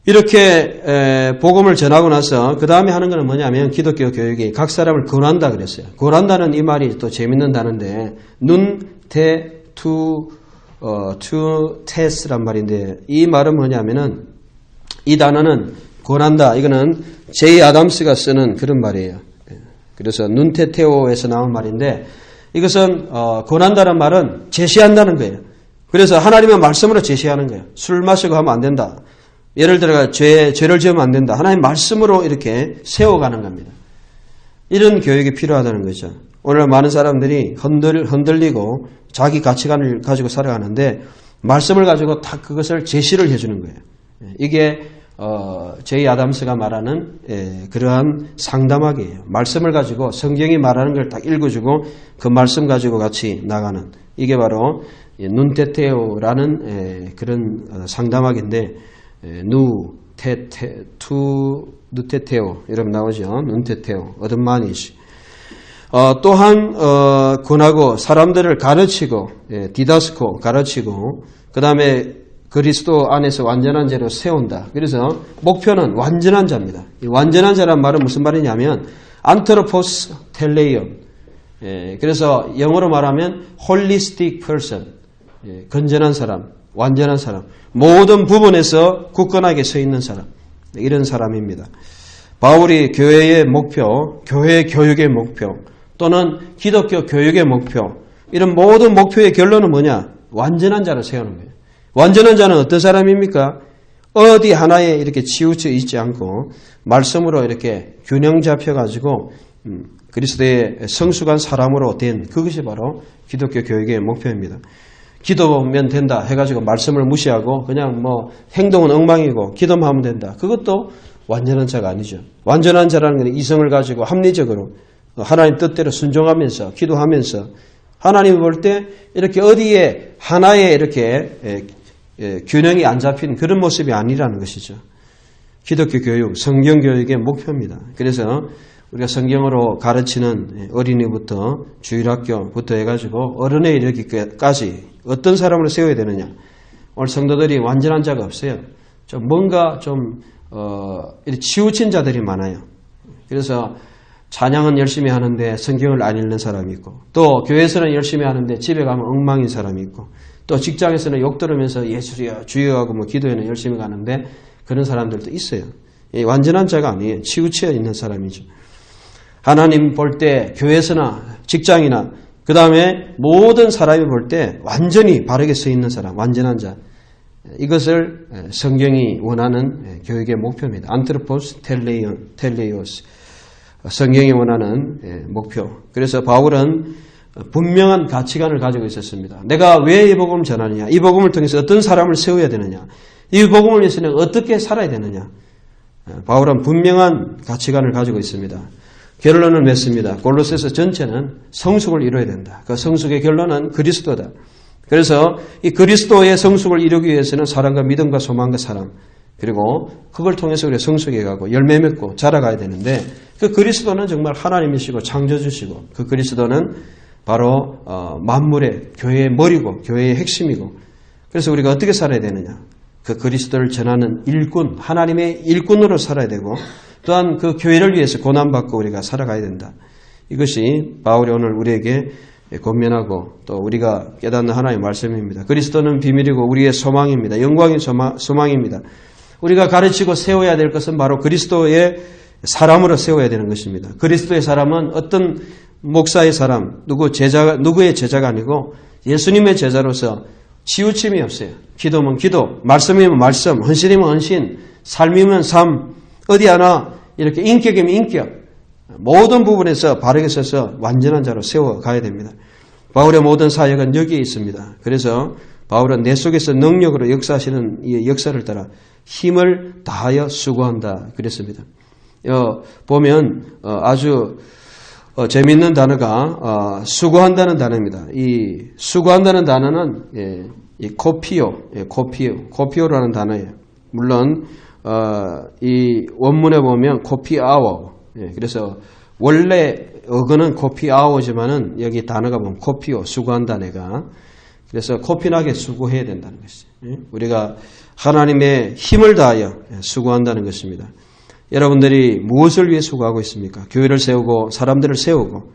이렇게 복음을 전하고 나서 그 다음에 하는 것은 뭐냐면 기독교 교육이 각 사람을 권한다 그랬어요. 권한다는 이 말이 또 재밌는 단어인데 투 테스란 말인데 이 말은 뭐냐면은 이 단어는 권한다. 이거는 제이 아담스가 쓰는 그런 말이에요. 그래서 눈테테오에서 나온 말인데 이것은 권한다는 말은 제시한다는 거예요. 그래서 하나님의 말씀으로 제시하는 거예요. 술 마시고 하면 안 된다. 예를 들어 죄를 지으면 안 된다. 하나님의 말씀으로 이렇게 세워가는 겁니다. 이런 교육이 필요하다는 거죠. 오늘 많은 사람들이 흔들리고 자기 가치관을 가지고 살아가는데 말씀을 가지고 다 그것을 제시를 해주는 거예요. 이게 제이 아담스가 말하는 그러한 상담학이에요. 말씀을 가지고 성경이 말하는 걸 딱 읽어주고 그 말씀 가지고 같이 나가는 이게 바로 눈테테오라는 그런 상담학인데 누테테오 이러면 나오죠. 눈테테오 어둠만이시. 또한 권하고 사람들을 가르치고 디다스코 가르치고 그 다음에 그리스도 안에서 완전한 자로 세운다. 그래서 목표는 완전한 자입니다. 이 완전한 자란 말은 무슨 말이냐면 안트로포스 텔레이온. 그래서 영어로 말하면 holistic person. 건전한 사람, 완전한 사람. 모든 부분에서 굳건하게 서 있는 사람. 이런 사람입니다. 바울이 교회의 목표, 교회 교육의 목표 또는 기독교 교육의 목표 이런 모든 목표의 결론은 뭐냐? 완전한 자를 세우는 거예요. 완전한 자는 어떤 사람입니까? 어디 하나에 이렇게 치우쳐 있지 않고 말씀으로 이렇게 균형 잡혀가지고 그리스도의 성숙한 사람으로 된 그것이 바로 기독교 교육의 목표입니다. 기도면 된다 해가지고 말씀을 무시하고 그냥 뭐 행동은 엉망이고 기도만 하면 된다. 그것도 완전한 자가 아니죠. 완전한 자라는 건 이성을 가지고 합리적으로 하나님 뜻대로 순종하면서 기도하면서 하나님 볼 때 이렇게 어디에 하나에 이렇게 균형이 안 잡힌 그런 모습이 아니라는 것이죠. 기독교 교육, 성경 교육의 목표입니다. 그래서 우리가 성경으로 가르치는 어린이부터 주일학교부터 해가지고 어른에 이르기까지 어떤 사람으로 세워야 되느냐. 오늘 성도들이 완전한 자가 없어요. 좀 뭔가 좀 치우친 자들이 많아요. 그래서 찬양은 열심히 하는데 성경을 안 읽는 사람이 있고 또 교회에서는 열심히 하는데 집에 가면 엉망인 사람이 있고 또 직장에서는 욕 들으면서 예수야 주여하고 뭐 기도회는 열심히 가는데 그런 사람들도 있어요. 완전한 자가 아니에요. 치우쳐 있는 사람이죠. 하나님 볼 때 교회에서나 직장이나 그 다음에 모든 사람이 볼 때 완전히 바르게 서 있는 사람, 완전한 자. 이것을 성경이 원하는 교육의 목표입니다. 안트로포스 텔레이오스. 성경이 원하는 목표. 그래서 바울은 분명한 가치관을 가지고 있었습니다. 내가 왜 이 복음을 전하느냐? 이 복음을 통해서 어떤 사람을 세워야 되느냐? 이 복음을 위해서는 어떻게 살아야 되느냐? 바울은 분명한 가치관을 가지고 있습니다. 결론을 맺습니다. 골로새서 전체는 성숙을 이루어야 된다. 그 성숙의 결론은 그리스도다. 그래서 이 그리스도의 성숙을 이루기 위해서는 사랑과 믿음과 소망과 사랑 그리고 그걸 통해서 우리가 성숙해 가고 열매 맺고 자라가야 되는데 그 그리스도는 정말 하나님이시고 창조주시고 그 그리스도는 바로 만물의 교회의 머리고 교회의 핵심이고 그래서 우리가 어떻게 살아야 되느냐. 그 그리스도를 전하는 일꾼, 하나님의 일꾼으로 살아야 되고 또한 그 교회를 위해서 고난받고 우리가 살아가야 된다. 이것이 바울이 오늘 우리에게 권면하고 또 우리가 깨닫는 하나님의 말씀입니다. 그리스도는 비밀이고 우리의 소망입니다. 영광의 소망입니다. 우리가 가르치고 세워야 될 것은 바로 그리스도의 사람으로 세워야 되는 것입니다. 그리스도의 사람은 어떤 목사의 사람, 누구의 제자가 아니고 예수님의 제자로서 치우침이 없어요. 기도면 기도, 말씀이면 말씀, 헌신이면 헌신, 삶이면 삶, 어디 하나 이렇게 인격이면 인격, 모든 부분에서 바르게 서서 완전한 자로 세워가야 됩니다. 바울의 모든 사역은 여기에 있습니다. 그래서 바울은 내 속에서 능력으로 역사하시는 이 역사를 따라 힘을 다하여 수고한다 그랬습니다. 보면 아주 재미있는 단어가 수고한다는 단어입니다. 이 수고한다는 단어는 이 코피오라는 단어예요. 물론 이 원문에 보면 코피아워. 그래서 원래 어근은 코피아워지만은 여기 단어가 보면 코피오 수고한다 내가. 그래서 코피나게 수고해야 된다는 것이죠. 우리가 하나님의 힘을 다하여 수고한다는 것입니다. 여러분들이 무엇을 위해 수고하고 있습니까? 교회를 세우고 사람들을 세우고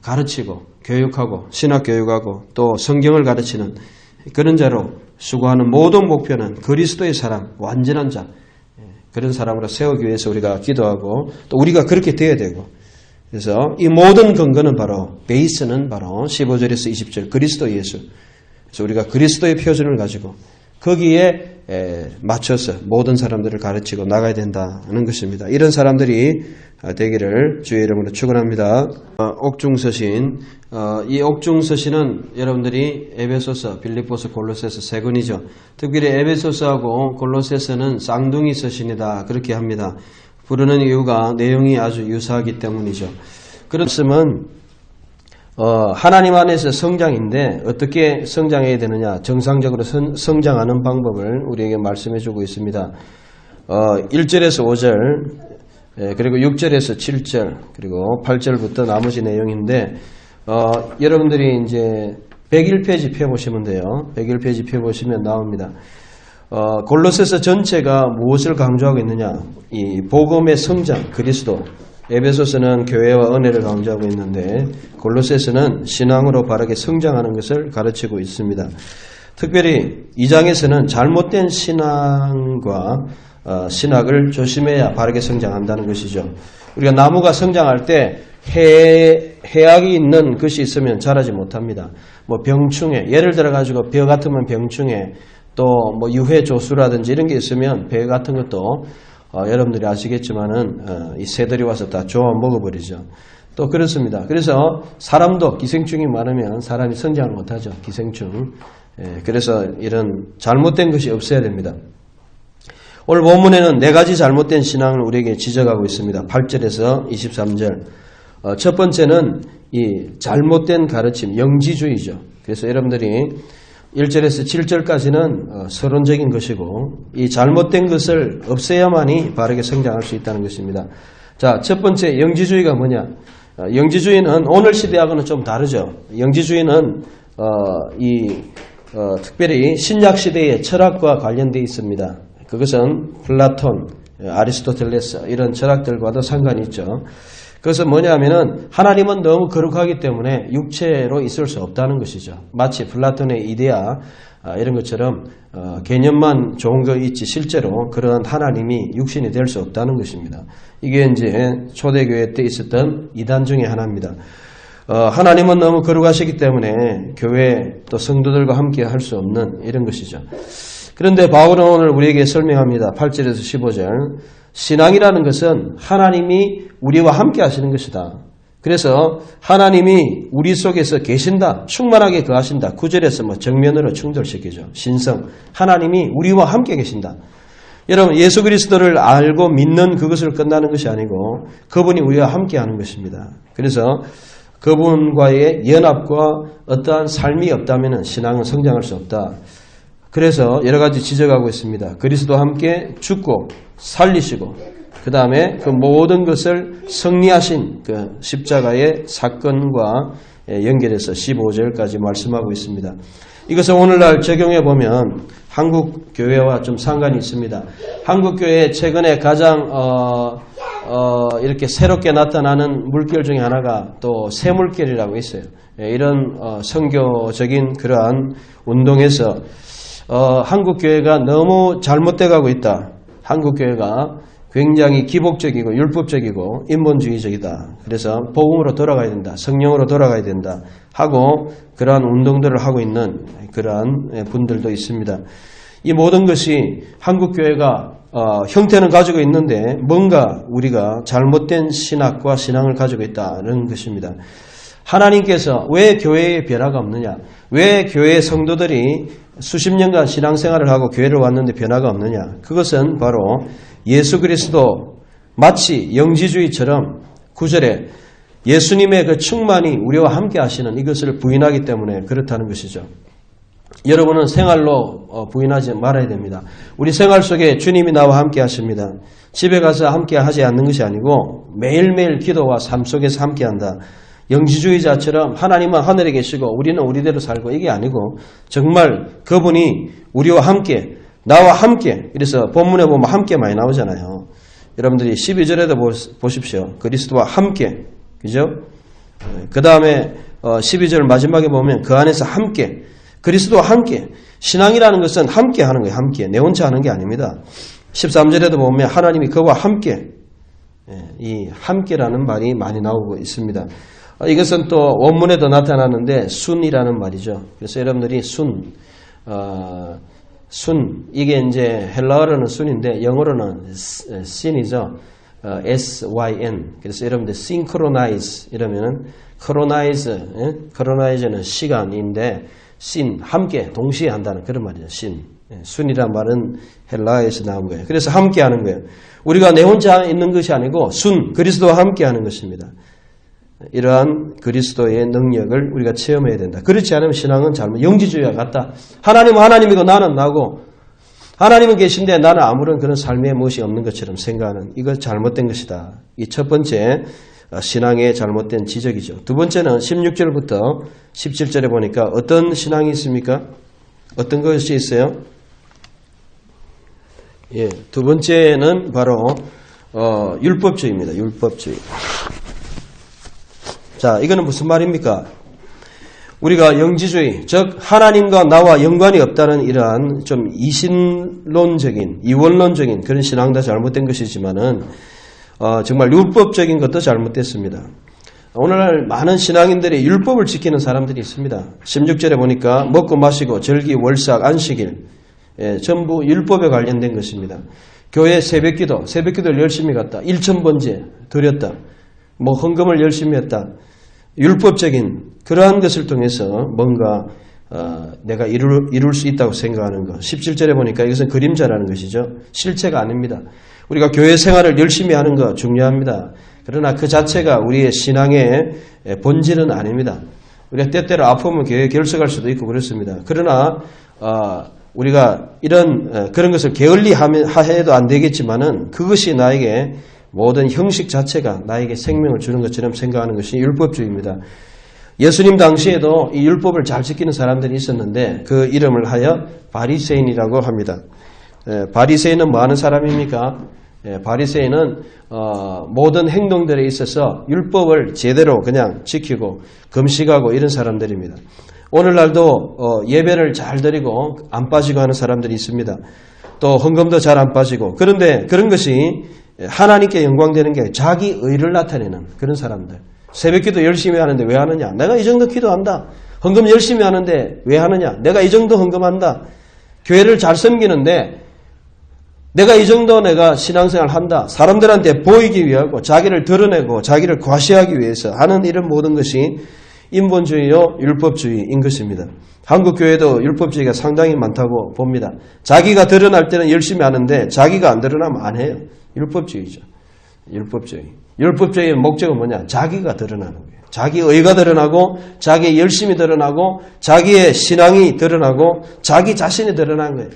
가르치고 교육하고 신학교육하고 또 성경을 가르치는 그런 자로 수고하는 모든 목표는 그리스도의 사람, 완전한 자, 그런 사람으로 세우기 위해서 우리가 기도하고 또 우리가 그렇게 되어야 되고, 그래서 이 모든 근거는 바로 베이스는 바로 15절에서 20절 그리스도 예수. 그래서 우리가 그리스도의 표준을 가지고 거기에 맞춰서 모든 사람들을 가르치고 나가야 된다는 것입니다. 이런 사람들이 되기를 주의 이름으로 축원합니다. 옥중서신, 이 옥중서신은 여러분들이 에베소서, 빌립보서, 골로새서 세 권이죠. 특별히 에베소서하고 골로새서는 쌍둥이 서신이다 그렇게 합니다. 부르는 이유가 내용이 아주 유사하기 때문이죠. 그런 말씀은 하나님 안에서 성장인데 어떻게 성장해야 되느냐, 정상적으로 성장하는 방법을 우리에게 말씀해 주고 있습니다. 1절에서 5절, 그리고 6절에서 7절, 그리고 8절부터 나머지 내용인데, 여러분들이 이제 101페이지 펴보시면 돼요. 101페이지 펴보시면 나옵니다. 골로새서 전체가 무엇을 강조하고 있느냐, 이 복음의 성장, 그리스도. 에베소서는 교회와 은혜를 강조하고 있는데 골로새서는 신앙으로 바르게 성장하는 것을 가르치고 있습니다. 특별히 2장에서는 잘못된 신앙과 신학을 조심해야 바르게 성장한다는 것이죠. 우리가 나무가 성장할 때 해악이 있는 것이 있으면 자라지 못합니다. 뭐 병충해, 예를 들어 가지고 벼 같으면 병충해, 또 뭐 유해조수라든지 이런 게 있으면 배 같은 것도 여러분들이 아시겠지만은 이 새들이 와서 다 쪼아 먹어버리죠. 또 그렇습니다. 그래서 사람도 기생충이 많으면 사람이 성장을 못하죠. 기생충. 그래서 이런 잘못된 것이 없어야 됩니다. 오늘 본문에는 네 가지 잘못된 신앙을 우리에게 지적하고 있습니다. 8절에서 23절. 첫 번째는 이 잘못된 가르침, 영지주의죠. 그래서 여러분들이 1절에서 7절까지는 서론적인 것이고 이 잘못된 것을 없애야만이 바르게 성장할 수 있다는 것입니다. 자, 첫 번째 영지주의가 뭐냐? 영지주의는 오늘 시대하고는 좀 다르죠. 영지주의는 특별히 신약 시대의 철학과 관련되어 있습니다. 그것은 플라톤, 아리스토텔레스 이런 철학들과도 상관이 있죠. 그것은 뭐냐면은 하나님은 너무 거룩하기 때문에 육체로 있을 수 없다는 것이죠. 마치 플라톤의 이데아 이런 것처럼 개념만 좋은 거 있지 실제로 그런 하나님이 육신이 될 수 없다는 것입니다. 이게 이제 초대교회 때 있었던 이단 중에 하나입니다. 하나님은 너무 거룩하시기 때문에 교회 또 성도들과 함께 할 수 없는 이런 것이죠. 그런데 바울은 오늘 우리에게 설명합니다. 8절에서 15절. 신앙이라는 것은 하나님이 우리와 함께 하시는 것이다. 그래서 하나님이 우리 속에서 계신다. 충만하게 거하신다. 9절에서 뭐 정면으로 충돌시키죠. 신성. 하나님이 우리와 함께 계신다. 여러분, 예수 그리스도를 알고 믿는 그것을 끝나는 것이 아니고 그분이 우리와 함께 하는 것입니다. 그래서 그분과의 연합과 어떠한 삶이 없다면 신앙은 성장할 수 없다. 그래서 여러 가지 지적하고 있습니다. 그리스도와 함께 죽고 살리시고 그 다음에 그 모든 것을 승리하신 그 십자가의 사건과 연결해서 15절까지 말씀하고 있습니다. 이것을 오늘날 적용해 보면 한국 교회와 좀 상관이 있습니다. 한국 교회 최근에 가장 이렇게 새롭게 나타나는 물결 중에 하나가 또 새물결이라고 있어요. 이런 선교적인 그러한 운동에서 한국교회가 너무 잘못돼 가고 있다. 한국교회가 굉장히 기복적이고 율법적이고 인본주의적이다. 그래서 복음으로 돌아가야 된다. 성령으로 돌아가야 된다. 하고 그러한 운동들을 하고 있는 그러한 분들도 있습니다. 이 모든 것이 한국교회가 형태는 가지고 있는데 뭔가 우리가 잘못된 신학과 신앙을 가지고 있다는 것입니다. 하나님께서 왜 교회에 변화가 없느냐? 왜 교회 성도들이 수십 년간 신앙생활을 하고 교회를 왔는데 변화가 없느냐? 그것은 바로 예수 그리스도 마치 영지주의처럼 9절에 예수님의 그 충만이 우리와 함께 하시는 이것을 부인하기 때문에 그렇다는 것이죠. 여러분은 생활로 부인하지 말아야 됩니다. 우리 생활 속에 주님이 나와 함께 하십니다. 집에 가서 함께 하지 않는 것이 아니고 매일매일 기도와 삶 속에서 함께 한다. 영지주의자처럼 하나님은 하늘에 계시고 우리는 우리대로 살고 이게 아니고 정말 그분이 우리와 함께 나와 함께 그래서 본문에 보면 함께 많이 나오잖아요. 여러분들이 12절에도 보십시오. 그리스도와 함께 그죠? 그 다음에 12절 마지막에 보면 그 안에서 함께 그리스도와 함께 신앙이라는 것은 함께 하는 거예요. 함께 내 혼자 하는 게 아닙니다. 13절에도 보면 하나님이 그와 함께 이 함께라는 말이 많이 나오고 있습니다. 이것은 또 원문에도 나타나는데 순이라는 말이죠. 그래서 여러분들이 순 이게 이제 헬라어로는 순인데 영어로는 sin이죠. SYN. 그래서 여러분들 synchronize 이러면은 chronoize는 시간인데 sin 함께 동시에 한다는 그런 말이죠. sin. 순이란 말은 헬라어에서 나온 거예요. 그래서 함께 하는 거예요. 우리가 내 혼자 있는 것이 아니고 순 그리스도와 함께 하는 것입니다. 이러한 그리스도의 능력을 우리가 체험해야 된다. 그렇지 않으면 신앙은 잘못 영지주의와 같다. 하나님은 하나님이고 나는 나고 하나님은 계신데 나는 아무런 그런 삶의 무엇이 없는 것처럼 생각하는 이거 잘못된 것이다. 이 첫 번째 신앙의 잘못된 지적이죠. 두 번째는 16절부터 17절에 보니까 어떤 신앙이 있습니까? 어떤 것이 있어요? 예, 두 번째는 바로 율법주의입니다. 율법주의. 자, 이거는 무슨 말입니까? 우리가 영지주의, 즉 하나님과 나와 연관이 없다는 이러한 좀 이신론적인, 이원론적인 그런 신앙도 잘못된 것이지만은 정말 율법적인 것도 잘못됐습니다. 오늘날 많은 신앙인들이 율법을 지키는 사람들이 있습니다. 16절에 보니까 먹고 마시고 절기, 월삭, 안식일 전부 율법에 관련된 것입니다. 교회 새벽기도를 열심히 갔다. 1000번째 드렸다. 뭐 헌금을 열심히 했다. 율법적인 그러한 것을 통해서 뭔가 내가 이룰 수 있다고 생각하는 것. 17절에 보니까 이것은 그림자라는 것이죠. 실체가 아닙니다. 우리가 교회 생활을 열심히 하는 것 중요합니다. 그러나 그 자체가 우리의 신앙의 본질은 아닙니다. 우리가 때때로 아프면 교회에 결석할 수도 있고 그렇습니다. 그러나 우리가 그런 것을 게을리 해도 안 되겠지만은 그것이 나에게 모든 형식 자체가 나에게 생명을 주는 것처럼 생각하는 것이 율법주의입니다. 예수님 당시에도 이 율법을 잘 지키는 사람들이 있었는데 그 이름을 하여 바리새인이라고 합니다. 바리새인은 뭐 하는 사람입니까? 바리새인은 모든 행동들에 있어서 율법을 제대로 그냥 지키고 금식하고 이런 사람들입니다. 오늘날도 예배를 잘 드리고 안 빠지고 하는 사람들이 있습니다. 또 헌금도 잘 안 빠지고 그런데 그런 것이 하나님께 영광되는 게 자기 의를 나타내는 그런 사람들. 새벽기도 열심히 하는데 왜 하느냐? 내가 이 정도 기도한다. 헌금 열심히 하는데 왜 하느냐? 내가 이 정도 헌금한다. 교회를 잘 섬기는데 내가 이 정도 내가 신앙생활 한다. 사람들한테 보이기 위하고 자기를 드러내고 자기를 과시하기 위해서 하는 이런 모든 것이 인본주의요 율법주의인 것입니다. 한국교회도 율법주의가 상당히 많다고 봅니다. 자기가 드러날 때는 열심히 하는데 자기가 안 드러나면 안 해요. 율법주의죠. 율법주의. 율법주의의 목적은 뭐냐? 자기가 드러나는 거예요. 자기 의가 드러나고 자기의 열심이 드러나고 자기의 신앙이 드러나고 자기 자신이 드러나는 거예요.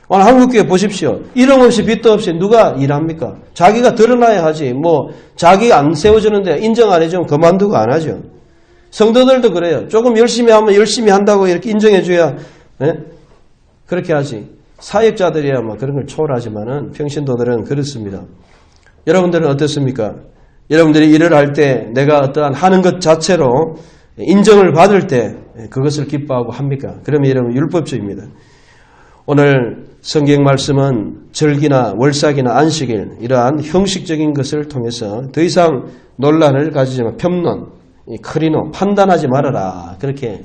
오늘 한국교회 보십시오. 이름 없이 빚도 없이 누가 일합니까? 자기가 드러나야 하지. 뭐 자기가 안 세워주는데 인정 안 해주면 그만두고 안 하죠. 성도들도 그래요. 조금 열심히 하면 열심히 한다고 이렇게 인정해줘야 그렇게 하지. 사역자들이야 뭐 그런 걸 초월하지만은 평신도들은 그렇습니다. 여러분들은 어떻습니까? 여러분들이 일을 할 때 내가 어떠한 하는 것 자체로 인정을 받을 때 그것을 기뻐하고 합니까? 그러면 여러분 율법주의입니다. 오늘 성경 말씀은 절기나 월삭이나 안식일 이러한 형식적인 것을 통해서 더 이상 논란을 가지지 마. 평론, 크리노, 판단하지 말아라. 그렇게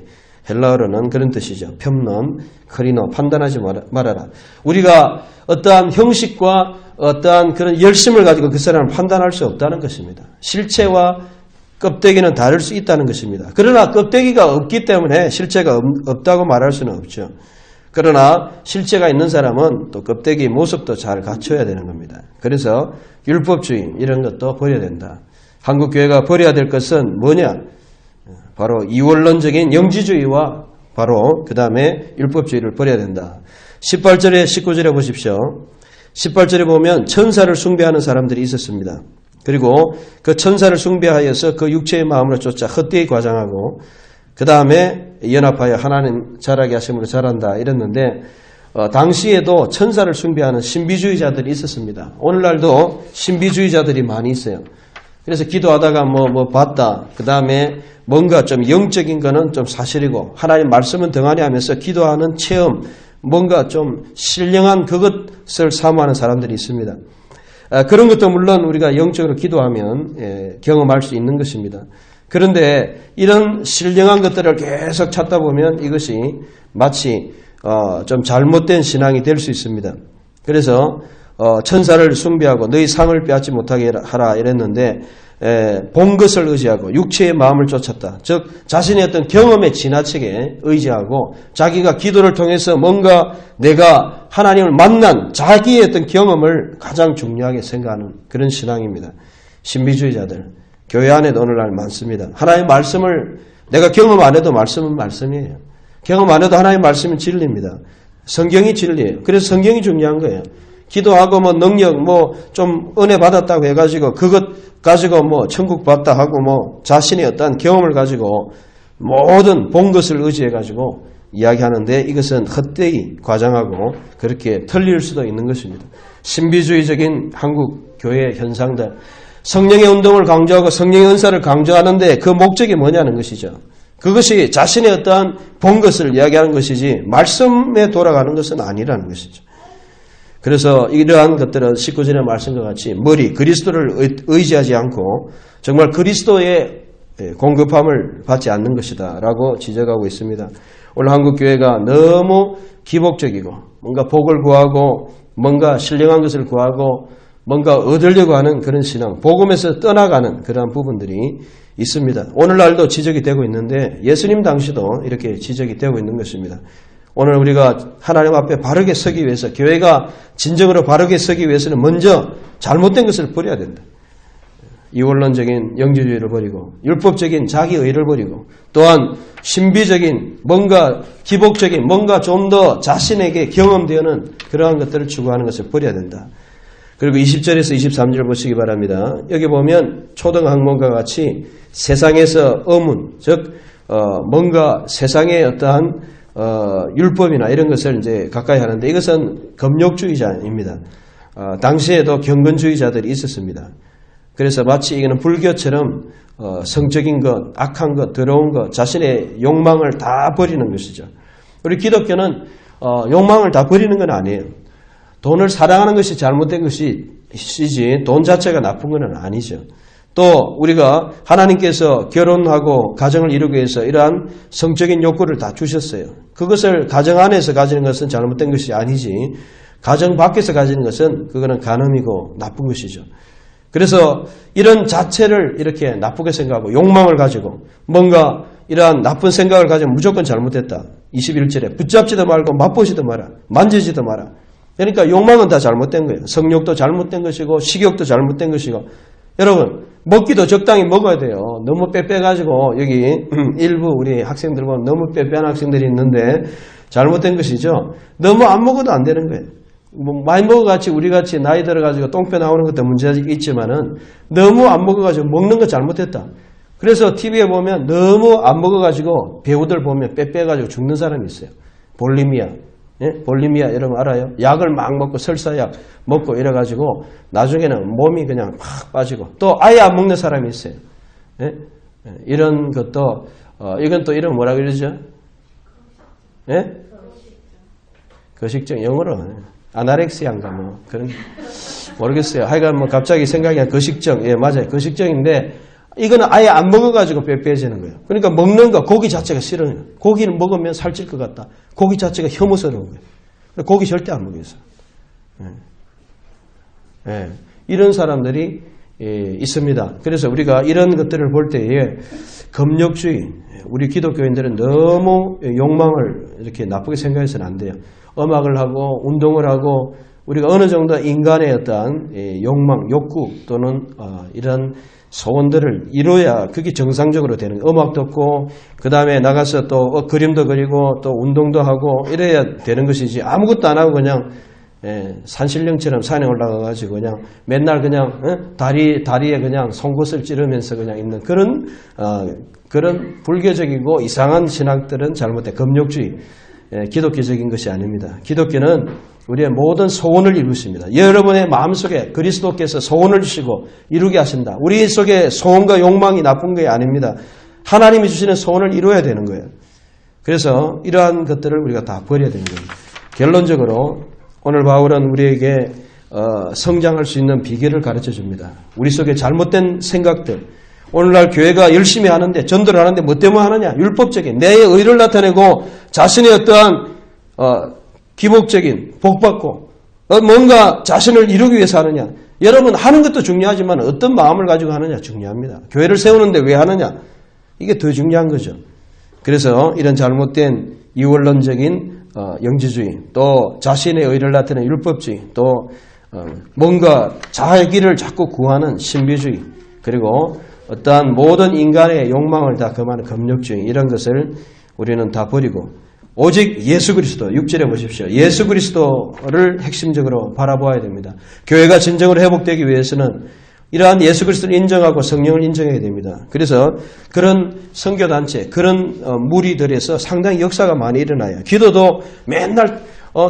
헬라어로는 그런 뜻이죠. 평론, 크리노, 판단하지 말아라. 우리가 어떠한 형식과 어떠한 그런 열심을 가지고 그 사람을 판단할 수 없다는 것입니다. 실체와 껍데기는 다를 수 있다는 것입니다. 그러나 껍데기가 없기 때문에 실체가 없다고 말할 수는 없죠. 그러나 실체가 있는 사람은 또 껍데기 모습도 잘 갖춰야 되는 겁니다. 그래서 율법주의 이런 것도 버려야 된다. 한국 교회가 버려야 될 것은 뭐냐? 바로 이원론적인 영지주의와 바로 그 다음에 율법주의를 버려야 된다. 18절에 19절에 보십시오. 18절에 보면 천사를 숭배하는 사람들이 있었습니다. 그리고 그 천사를 숭배하여서 그 육체의 마음으로 쫓아 헛되이 과장하고 그 다음에 연합하여 하나님 잘하게 하심으로 잘한다 이랬는데 당시에도 천사를 숭배하는 신비주의자들이 있었습니다. 오늘날도 신비주의자들이 많이 있어요. 그래서 기도하다가 뭐 봤다. 그 다음에 뭔가 좀 영적인 거는 좀 사실이고 하나님 말씀은 덩하니 하면서 기도하는 체험 뭔가 좀 신령한 그것을 사모하는 사람들이 있습니다. 그런 것도 물론 우리가 영적으로 기도하면 경험할 수 있는 것입니다. 그런데 이런 신령한 것들을 계속 찾다 보면 이것이 마치 좀 잘못된 신앙이 될 수 있습니다. 그래서 천사를 숭배하고 너희 상을 빼앗지 못하게 하라 이랬는데 본 것을 의지하고 육체의 마음을 쫓았다. 즉 자신의 어떤 경험에 지나치게 의지하고 자기가 기도를 통해서 뭔가 내가 하나님을 만난 자기의 어떤 경험을 가장 중요하게 생각하는 그런 신앙입니다. 신비주의자들 교회 안에도 오늘날 많습니다. 하나님의 말씀을 내가 경험 안 해도 말씀은 말씀이에요. 경험 안 해도 하나님의 말씀은 진리입니다. 성경이 진리예요. 그래서 성경이 중요한 거예요. 기도하고 뭐 능력 뭐 좀 은혜 받았다고 해가지고 그것 가지고 뭐 천국 받다 하고 뭐 자신의 어떤 경험을 가지고 모든 본 것을 의지해가지고 이야기하는데 이것은 헛되이 과장하고 그렇게 틀릴 수도 있는 것입니다. 신비주의적인 한국 교회 현상들 성령의 운동을 강조하고 성령의 은사를 강조하는데 그 목적이 뭐냐는 것이죠. 그것이 자신의 어떠한 본 것을 이야기하는 것이지 말씀에 돌아가는 것은 아니라는 것이죠. 그래서 이러한 것들은 19절의 말씀과 같이 머리 그리스도를 의지하지 않고 정말 그리스도의 공급함을 받지 않는 것이다 라고 지적하고 있습니다. 오늘 한국교회가 너무 기복적이고 뭔가 복을 구하고 뭔가 신령한 것을 구하고 뭔가 얻으려고 하는 그런 신앙, 복음에서 떠나가는 그러한 부분들이 있습니다. 오늘날도 지적이 되고 있는데 예수님 당시도 이렇게 지적이 되고 있는 것입니다. 오늘 우리가 하나님 앞에 바르게 서기 위해서 교회가 진정으로 바르게 서기 위해서는 먼저 잘못된 것을 버려야 된다. 이원론적인 영지주의를 버리고 율법적인 자기의를 버리고 또한 신비적인 뭔가 기복적인 뭔가 좀 더 자신에게 경험되는 그러한 것들을 추구하는 것을 버려야 된다. 그리고 20절에서 23절 보시기 바랍니다. 여기 보면 초등학문과 같이 세상에서 어문, 즉 뭔가 세상의 어떠한 율법이나 이런 것을 이제 가까이 하는데 이것은 금욕주의자입니다. 당시에도 경건주의자들이 있었습니다. 그래서 마치 이거는 불교처럼 성적인 것, 악한 것, 더러운 것, 자신의 욕망을 다 버리는 것이죠. 우리 기독교는 욕망을 다 버리는 건 아니에요. 돈을 사랑하는 것이 잘못된 것이지 돈 자체가 나쁜 건 아니죠. 또 우리가 하나님께서 결혼하고 가정을 이루기 위해서 이러한 성적인 욕구를 다 주셨어요. 그것을 가정 안에서 가지는 것은 잘못된 것이 아니지 가정 밖에서 가지는 것은 그거는 간음이고 나쁜 것이죠. 그래서 이런 자체를 이렇게 나쁘게 생각하고 욕망을 가지고 뭔가 이러한 나쁜 생각을 가지면 무조건 잘못됐다. 21절에 붙잡지도 말고 맛보지도 마라. 만지지도 마라. 그러니까 욕망은 다 잘못된 거예요. 성욕도 잘못된 것이고 식욕도 잘못된 것이고 여러분 먹기도 적당히 먹어야 돼요. 너무 빼빼가지고 여기 일부 우리 학생들 보면 너무 빼빼한 학생들이 있는데 잘못된 것이죠. 너무 안 먹어도 안 되는 거예요. 뭐 많이 먹어같이 우리같이 나이 들어가지고 똥배 나오는 것도 문제가 있지만은 너무 안 먹어가지고 먹는 거 잘못했다. 그래서 TV에 보면 너무 안 먹어가지고 배우들 보면 빼빼가지고 죽는 사람이 있어요. 볼리미아. 예? 볼리미아 여러분 알아요? 약을 막 먹고 설사약 먹고 이래가지고 나중에는 몸이 그냥 팍 빠지고 또 아예 안 먹는 사람이 있어요. 예? 이런 것도 이건 또 이름 뭐라 그러죠? 예? 거식증 영어로 아나렉시아인가 뭐 그런 모르겠어요. 하여간 뭐 갑자기 생각이 난 거식증. 예, 맞아요. 거식증인데 이거는 아예 안 먹어가지고 빼빼지는 거예요. 그러니까 먹는 거 고기 자체가 싫어요. 고기를 먹으면 살찔 것 같다. 고기 자체가 혐오스러운 거예요. 고기 절대 안 먹겠어요. 예. 예. 이런 사람들이 있습니다. 그래서 우리가 이런 것들을 볼 때에 금욕주의, 우리 기독교인들은 너무 욕망을 이렇게 나쁘게 생각해서는 안 돼요. 음악을 하고 운동을 하고 우리가 어느 정도 인간의 어떤 욕망, 욕구 또는 이런 소원들을 이루어야 그게 정상적으로 되는 거예요. 음악도 없고 그 다음에 나가서 또 그림도 그리고 또 운동도 하고 이래야 되는 것이지 아무것도 안 하고 그냥 산신령처럼 산에 올라가가지고 그냥 맨날 그냥 다리에 그냥 송곳을 찌르면서 그냥 있는 그런 불교적이고 이상한 신학들은 잘못된 금욕주의, 기독교적인 것이 아닙니다. 기독교는 우리의 모든 소원을 이루십니다. 여러분의 마음속에 그리스도께서 소원을 주시고 이루게 하신다. 우리 속에 소원과 욕망이 나쁜 게 아닙니다. 하나님이 주시는 소원을 이루어야 되는 거예요. 그래서 이러한 것들을 우리가 다 버려야 되는 거예요. 결론적으로 오늘 바울은 우리에게 성장할 수 있는 비결을 가르쳐 줍니다. 우리 속에 잘못된 생각들, 오늘날 교회가 열심히 하는데 전도를 하는데 뭐 때문에 하느냐? 율법적인 내 의를 나타내고 자신의 어떠한 기복적인 복받고 뭔가 자신을 이루기 위해서 하느냐. 여러분 하는 것도 중요하지만 어떤 마음을 가지고 하느냐 중요합니다. 교회를 세우는데 왜 하느냐. 이게 더 중요한 거죠. 그래서 이런 잘못된 이원론적인 영지주의 또 자신의 의를 나타내는 율법주의 또 뭔가 자기를 자꾸 구하는 신비주의 그리고 어떠한 모든 인간의 욕망을 다 금하는 금욕주의 이런 것을 우리는 다 버리고 오직 예수 그리스도 6절에 보십시오. 예수 그리스도를 핵심적으로 바라보아야 됩니다. 교회가 진정으로 회복되기 위해서는 이러한 예수 그리스도를 인정하고 성령을 인정해야 됩니다. 그래서 그런 선교단체, 그런 무리들에서 상당히 역사가 많이 일어나요. 기도도 맨날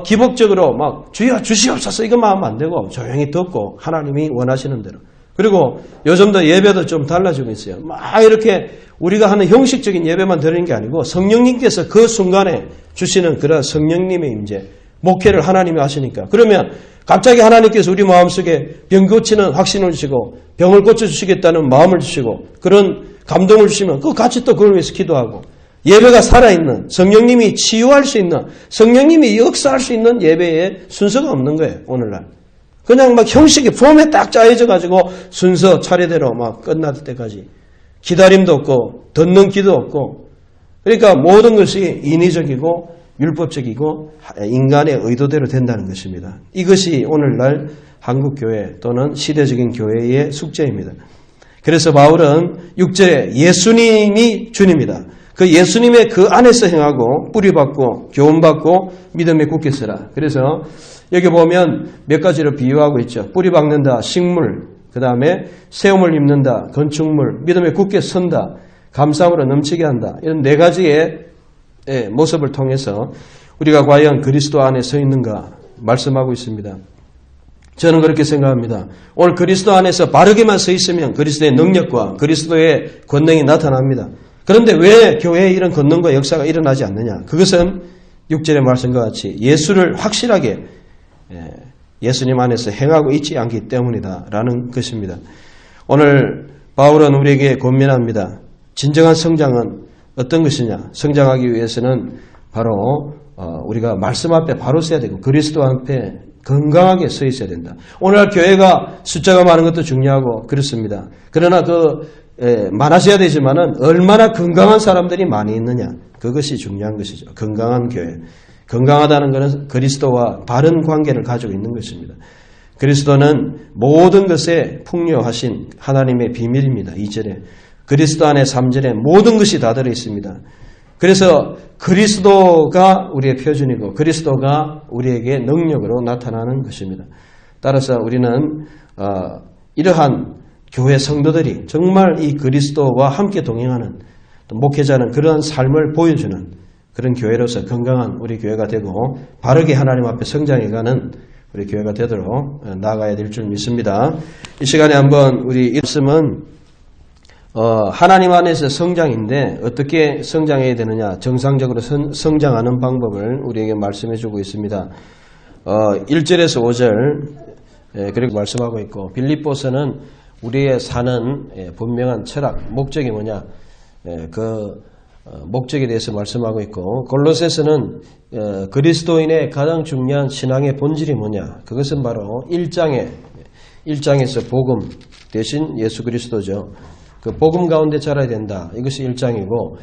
기복적으로 막 주여 주시옵소서 이것만 하면 안 되고 조용히 듣고 하나님이 원하시는 대로. 그리고 요즘도 예배도 좀 달라지고 있어요. 막 이렇게 우리가 하는 형식적인 예배만 드리는 게 아니고 성령님께서 그 순간에 주시는 그런 성령님의 임재, 목회를 하나님이 하시니까. 그러면 갑자기 하나님께서 우리 마음속에 병 고치는 확신을 주시고 병을 고쳐주시겠다는 마음을 주시고 그런 감동을 주시면 그 같이 또 그걸 위해서 기도하고 예배가 살아있는 성령님이 치유할 수 있는 성령님이 역사할 수 있는 예배에 순서가 없는 거예요. 오늘날. 그냥 막 형식이 폼에 딱 짜여져 가지고 순서 차례대로 막 끝날 때까지 기다림도 없고 듣는 기도 없고 그러니까 모든 것이 인위적이고 율법적이고 인간의 의도대로 된다는 것입니다. 이것이 오늘날 한국교회 또는 시대적인 교회의 숙제입니다. 그래서 바울은 6절에 예수님이 주님이다. 그 예수님의 그 안에서 행하고 뿌리받고 교훈받고 믿음에 굳게 서라. 그래서 여기 보면 몇 가지로 비유하고 있죠. 뿌리 박는다, 식물, 그 다음에 세움을 입는다, 건축물, 믿음에 굳게 선다, 감사함으로 넘치게 한다. 이런 네 가지의 모습을 통해서 우리가 과연 그리스도 안에 서 있는가 말씀하고 있습니다. 저는 그렇게 생각합니다. 오늘 그리스도 안에서 바르게만 서 있으면 그리스도의 능력과 그리스도의 권능이 나타납니다. 그런데 왜 교회에 이런 권능과 역사가 일어나지 않느냐? 그것은 6절의 말씀과 같이 예수를 확실하게 예수님 안에서 행하고 있지 않기 때문이다라는 것입니다. 오늘 바울은 우리에게 권면합니다. 진정한 성장은 어떤 것이냐? 성장하기 위해서는 바로 우리가 말씀 앞에 바로 서야 되고 그리스도 앞에 건강하게 서 있어야 된다. 오늘날 교회가 숫자가 많은 것도 중요하고 그렇습니다. 그러나 많아져야 되지만은 얼마나 건강한 사람들이 많이 있느냐 그것이 중요한 것이죠. 건강한 교회. 건강하다는 것은 그리스도와 바른 관계를 가지고 있는 것입니다. 그리스도는 모든 것에 풍요하신 하나님의 비밀입니다. 2절에 그리스도 안에 3절에 모든 것이 다 들어있습니다. 그래서 그리스도가 우리의 표준이고 그리스도가 우리에게 능력으로 나타나는 것입니다. 따라서 우리는 이러한 교회 성도들이 정말 이 그리스도와 함께 동행하는 목회자는 그러한 삶을 보여주는 그런 교회로서 건강한 우리 교회가 되고 바르게 하나님 앞에 성장해가는 우리 교회가 되도록 나아가야 될 줄 믿습니다. 이 시간에 한번 우리 말씀은 하나님 안에서 성장인데 어떻게 성장해야 되느냐, 정상적으로 성장하는 방법을 우리에게 말씀해 주고 있습니다. 1절에서 5절 그리고 말씀하고 있고, 빌립보서는 우리의 사는 분명한 철학, 목적이 뭐냐, 그 목적에 대해서 말씀하고 있고, 골로새서는 그리스도인의 가장 중요한 신앙의 본질이 뭐냐, 그것은 바로 1장에서 복음 대신 예수 그리스도죠. 그 복음 가운데 자라야 된다. 이것이 1장이고,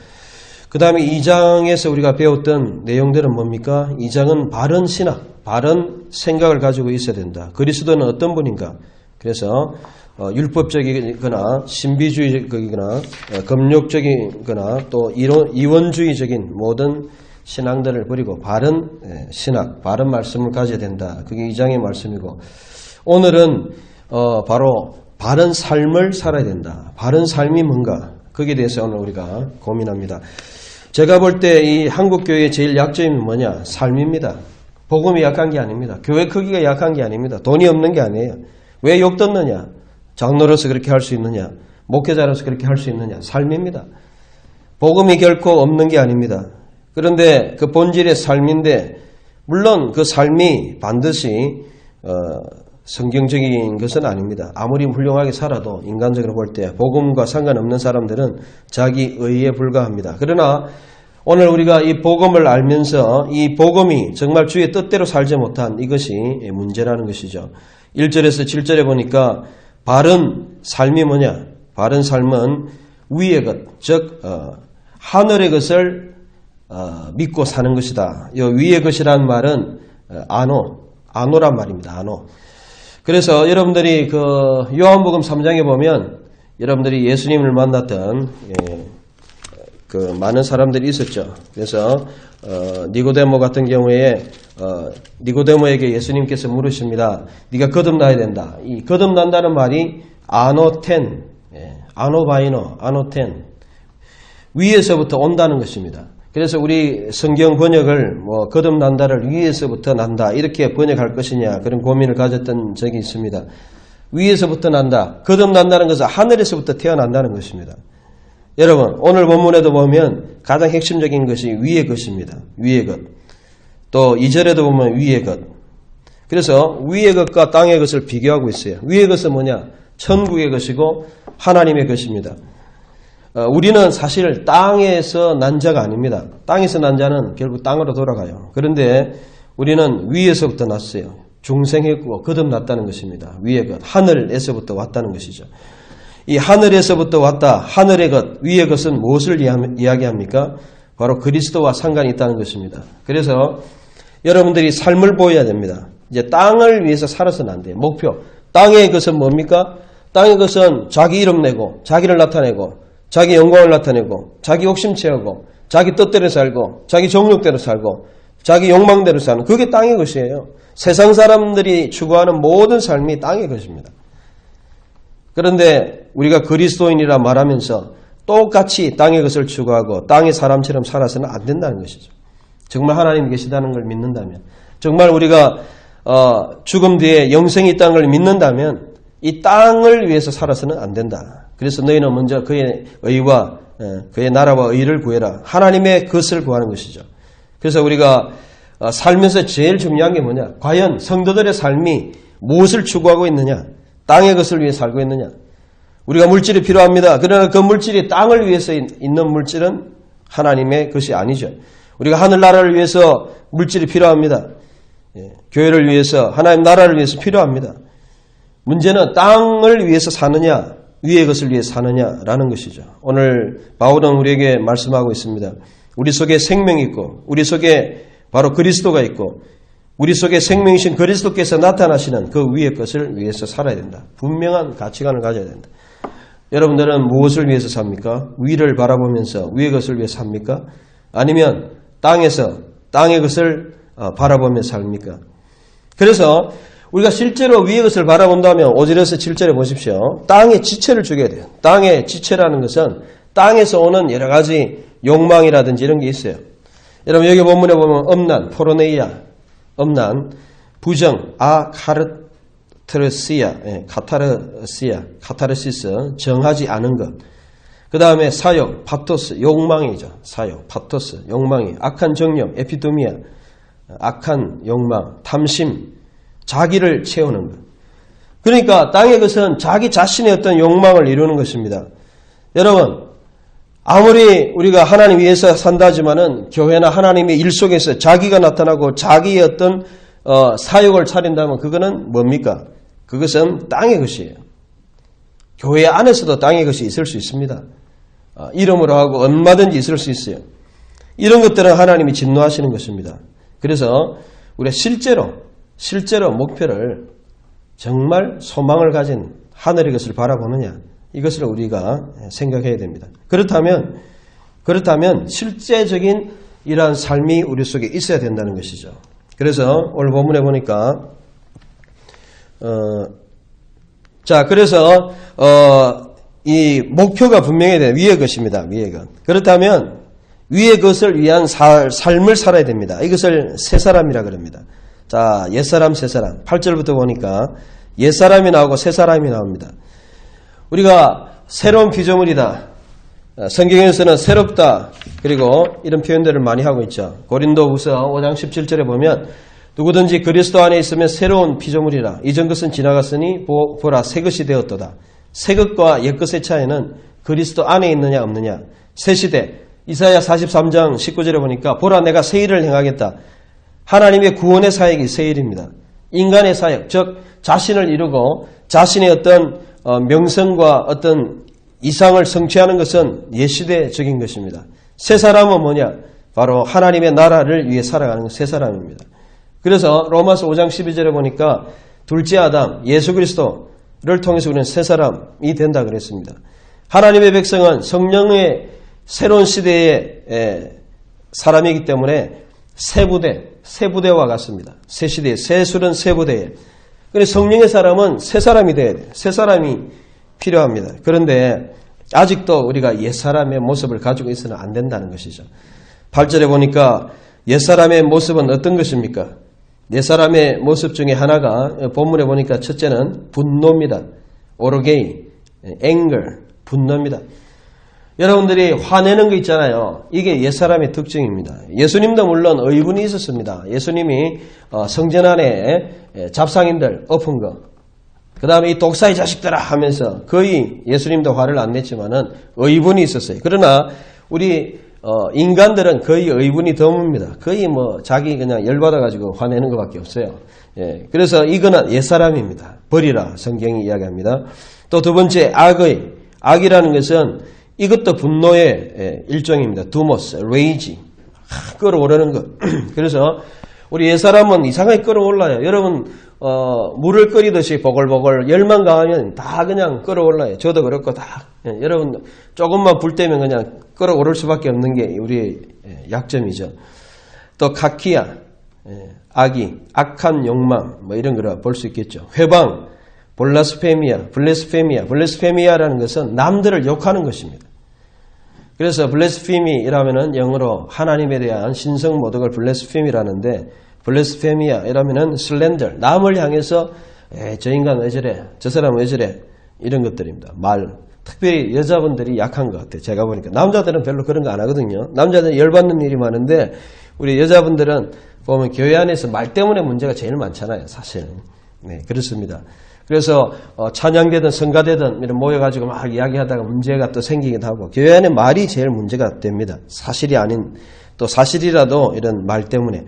그 다음에 2장에서 우리가 배웠던 내용들은 뭡니까? 2장은 바른 신학, 바른 생각을 가지고 있어야 된다. 그리스도는 어떤 분인가? 그래서 율법적이거나 신비주의적이거나 금욕적이거나 또 이원주의적인 모든 신앙들을 버리고 바른 신학, 바른 말씀을 가져야 된다. 그게 2장의 말씀이고, 오늘은 바로 바른 삶을 살아야 된다. 바른 삶이 뭔가? 거기에 대해서 오늘 우리가 고민합니다. 제가 볼 때 이 한국교회의 제일 약점이 뭐냐? 삶입니다. 복음이 약한 게 아닙니다. 교회 크기가 약한 게 아닙니다. 돈이 없는 게 아니에요. 왜 욕 듣느냐? 장로로서 그렇게 할 수 있느냐? 목회자로서 그렇게 할 수 있느냐? 삶입니다. 복음이 결코 없는 게 아닙니다. 그런데 그 본질의 삶인데, 물론 그 삶이 반드시 성경적인 것은 아닙니다. 아무리 훌륭하게 살아도 인간적으로 볼 때 복음과 상관없는 사람들은 자기 의에 불과합니다. 그러나 오늘 우리가 이 복음을 알면서 이 복음이 정말 주의 뜻대로 살지 못한 이것이 문제라는 것이죠. 1절에서 7절에 보니까 바른 삶이 뭐냐? 바른 삶은 위의 것, 즉 하늘의 것을 믿고 사는 것이다. 이 위의 것이라는 말은 아노란 말입니다. 아노. 그래서 여러분들이 그 요한복음 3장에 보면 여러분들이 예수님을 만났던 그 많은 사람들이 있었죠. 그래서 니고데모 같은 경우에 니고데모에게 예수님께서 물으십니다. 네가 거듭나야 된다. 이 거듭난다는 말이 아노텐, 아노바이노, 아노텐, 위에서부터 온다는 것입니다. 그래서 우리 성경 번역을 거듭난다를 위에서부터 난다 이렇게 번역할 것이냐, 그런 고민을 가졌던 적이 있습니다. 위에서부터 난다, 거듭난다는 것은 하늘에서부터 태어난다는 것입니다. 여러분, 오늘 본문에도 보면 가장 핵심적인 것이 위의 것입니다. 위의 것. 또 2절에도 보면 위의 것. 그래서 위의 것과 땅의 것을 비교하고 있어요. 위의 것은 뭐냐? 천국의 것이고 하나님의 것입니다. 우리는 사실 땅에서 난 자가 아닙니다. 땅에서 난 자는 결국 땅으로 돌아가요. 그런데 우리는 위에서부터 났어요. 중생했고 거듭났다는 것입니다. 위의 것, 하늘에서부터 왔다는 것이죠. 이 하늘에서부터 왔다, 하늘의 것, 위의 것은 무엇을 이야기합니까? 바로 그리스도와 상관이 있다는 것입니다. 그래서 여러분들이 삶을 보여야 됩니다. 이제 땅을 위해서 살아서는 안 돼요. 목표. 땅의 것은 뭡니까? 땅의 것은 자기 이름 내고, 자기를 나타내고, 자기 영광을 나타내고, 자기 욕심 채우고, 자기 뜻대로 살고, 자기 정욕대로 살고, 자기 욕망대로 사는, 그게 땅의 것이에요. 세상 사람들이 추구하는 모든 삶이 땅의 것입니다. 그런데 우리가 그리스도인이라 말하면서 똑같이 땅의 것을 추구하고 땅의 사람처럼 살아서는 안 된다는 것이죠. 정말 하나님이 계시다는 걸 믿는다면, 정말 우리가 죽음 뒤에 영생이 있다는 걸 믿는다면 이 땅을 위해서 살아서는 안 된다. 그래서 너희는 먼저 그의 의와 그의 나라와 의를 구해라. 하나님의 것을 구하는 것이죠. 그래서 우리가 살면서 제일 중요한 게 뭐냐? 과연 성도들의 삶이 무엇을 추구하고 있느냐? 땅의 것을 위해 살고 있느냐? 우리가 물질이 필요합니다. 그러나 그 물질이 땅을 위해서 있는 물질은 하나님의 것이 아니죠. 우리가 하늘나라를 위해서 물질이 필요합니다. 교회를 위해서, 하나님 나라를 위해서 필요합니다. 문제는 땅을 위해서 사느냐, 위의 것을 위해 사느냐라는 것이죠. 오늘 바울은 우리에게 말씀하고 있습니다. 우리 속에 생명이 있고, 우리 속에 바로 그리스도가 있고, 우리 속에 생명이신 그리스도께서 나타나시는 그 위의 것을 위해서 살아야 된다. 분명한 가치관을 가져야 된다. 여러분들은 무엇을 위해서 삽니까? 위를 바라보면서 위의 것을 위해 삽니까? 아니면 땅에서 땅의 것을 바라보며 삽니까? 그래서 우리가 실제로 위의 것을 바라본다면 5절에서 7절에 보십시오. 땅에 지체를 주게 돼요. 땅의 지체라는 것은 땅에서 오는 여러 가지 욕망이라든지 이런 게 있어요. 여러분 여기 본문에 보면 엄난, 포르네이아, 엄난, 부정, 카르트르시아, 카타르시스, 정하지 않은 것. 그 다음에 사욕, 파토스, 욕망이죠. 사욕, 파토스, 욕망이. 악한 정욕, 에피도미아, 악한 욕망, 탐심, 자기를 채우는 것. 그러니까 땅의 것은 자기 자신의 어떤 욕망을 이루는 것입니다. 여러분, 아무리 우리가 하나님 위해서 산다지만은 교회나 하나님의 일 속에서 자기가 나타나고 자기의 어떤 사욕을 차린다면 그거는 뭡니까? 그것은 땅의 것이에요. 교회 안에서도 땅의 것이 있을 수 있습니다. 이름으로 하고 얼마든지 있을 수 있어요. 이런 것들은 하나님이 진노하시는 것입니다. 그래서 우리가 실제로 목표를 정말 소망을 가진 하늘의 것을 바라보느냐, 이것을 우리가 생각해야 됩니다. 그렇다면 실제적인 이러한 삶이 우리 속에 있어야 된다는 것이죠. 그래서 오늘 본문에 보니까 그래서 이 목표가 분명해야 돼요. 위의 것입니다. 위의 것. 그렇다면 위의 것을 위한 삶을 살아야 됩니다. 이것을 새 사람이라 그럽니다. 자, 옛사람, 새사람. 8절부터 보니까 옛사람이 나오고 새사람이 나옵니다. 우리가 새로운 피조물이다. 성경에서는 새롭다. 그리고 이런 표현들을 많이 하고 있죠. 고린도후서 5장 17절에 보면 누구든지 그리스도 안에 있으면 새로운 피조물이라. 이전 것은 지나갔으니 보라 새 것이 되었도다. 새 것과 옛 것의 차이는 그리스도 안에 있느냐 없느냐. 새 시대. 이사야 43장 19절에 보니까 보라 내가 새 일을 행하겠다. 하나님의 구원의 사역이 새 일입니다. 인간의 사역, 즉 자신을 이루고 자신의 어떤 명성과 어떤 이상을 성취하는 것은 옛시대적인 것입니다. 새 사람은 뭐냐? 바로 하나님의 나라를 위해 살아가는 새 사람입니다. 그래서 로마서 5장 12절에 보니까 둘째 아담, 예수 그리스도를 통해서 우리는 새 사람이 된다 그랬습니다. 하나님의 백성은 성령의 새로운 시대의 사람이기 때문에 새 부대와 같습니다. 새 시대에, 새 술은 새 부대에. 그래서 성령의 사람은 새 사람이 돼야 돼요. 새 사람이 필요합니다. 그런데 아직도 우리가 옛사람의 모습을 가지고 있어는 안 된다는 것이죠. 8절에 보니까 옛사람의 모습은 어떤 것입니까? 옛사람의 모습 중에 하나가 본문에 보니까 첫째는 분노입니다. 오르게이, anger, 분노입니다. 여러분들이 화내는 거 있잖아요. 이게 옛사람의 특징입니다. 예수님도 물론 의분이 있었습니다. 예수님이 성전 안에 잡상인들 엎은 거, 그 다음에 이 독사의 자식들아 하면서 거의 예수님도 화를 안 냈지만은 의분이 있었어요. 그러나 우리 인간들은 거의 의분이 드뭅니다. 거의 자기 그냥 열받아가지고 화내는 것밖에 없어요. 예, 그래서 이거는 옛사람입니다. 버리라 성경이 이야기합니다. 또 두 번째 악이라는 것은 이것도 분노의 일종입니다. 두모스, 레이지, 끌어오르는 것. 그래서 우리 옛사람은 이상하게 끌어올라요. 여러분 물을 끓이듯이 보글보글 열만 가하면 다 그냥 끌어올라요. 저도 그렇고 다. 여러분 조금만 불 때면 그냥 끌어오를 수밖에 없는 게 우리의 약점이죠. 또 카키아, 악한 욕망 이런 거라 볼 수 있겠죠. 회방, 블레스페미아라는 것은 남들을 욕하는 것입니다. 그래서 블레스페미라면은 영어로 하나님에 대한 신성 모독을 블레스페미라는데 블레스페미아라면은 슬렌더, 남을 향해서 저 인간 왜 저래, 저 사람 왜 저래 이런 것들입니다. 특별히 여자분들이 약한 것 같아요. 제가 보니까 남자들은 별로 그런 거 안 하거든요. 남자들은 열받는 일이 많은데 우리 여자분들은 보면 교회 안에서 말 때문에 문제가 제일 많잖아요. 사실. 네, 그렇습니다. 그래서 찬양되든 성가되든 이런 모여가지고 막 이야기하다가 문제가 또 생기기도 하고 교회 안에 말이 제일 문제가 됩니다. 사실이 아닌 또 사실이라도 이런 말 때문에.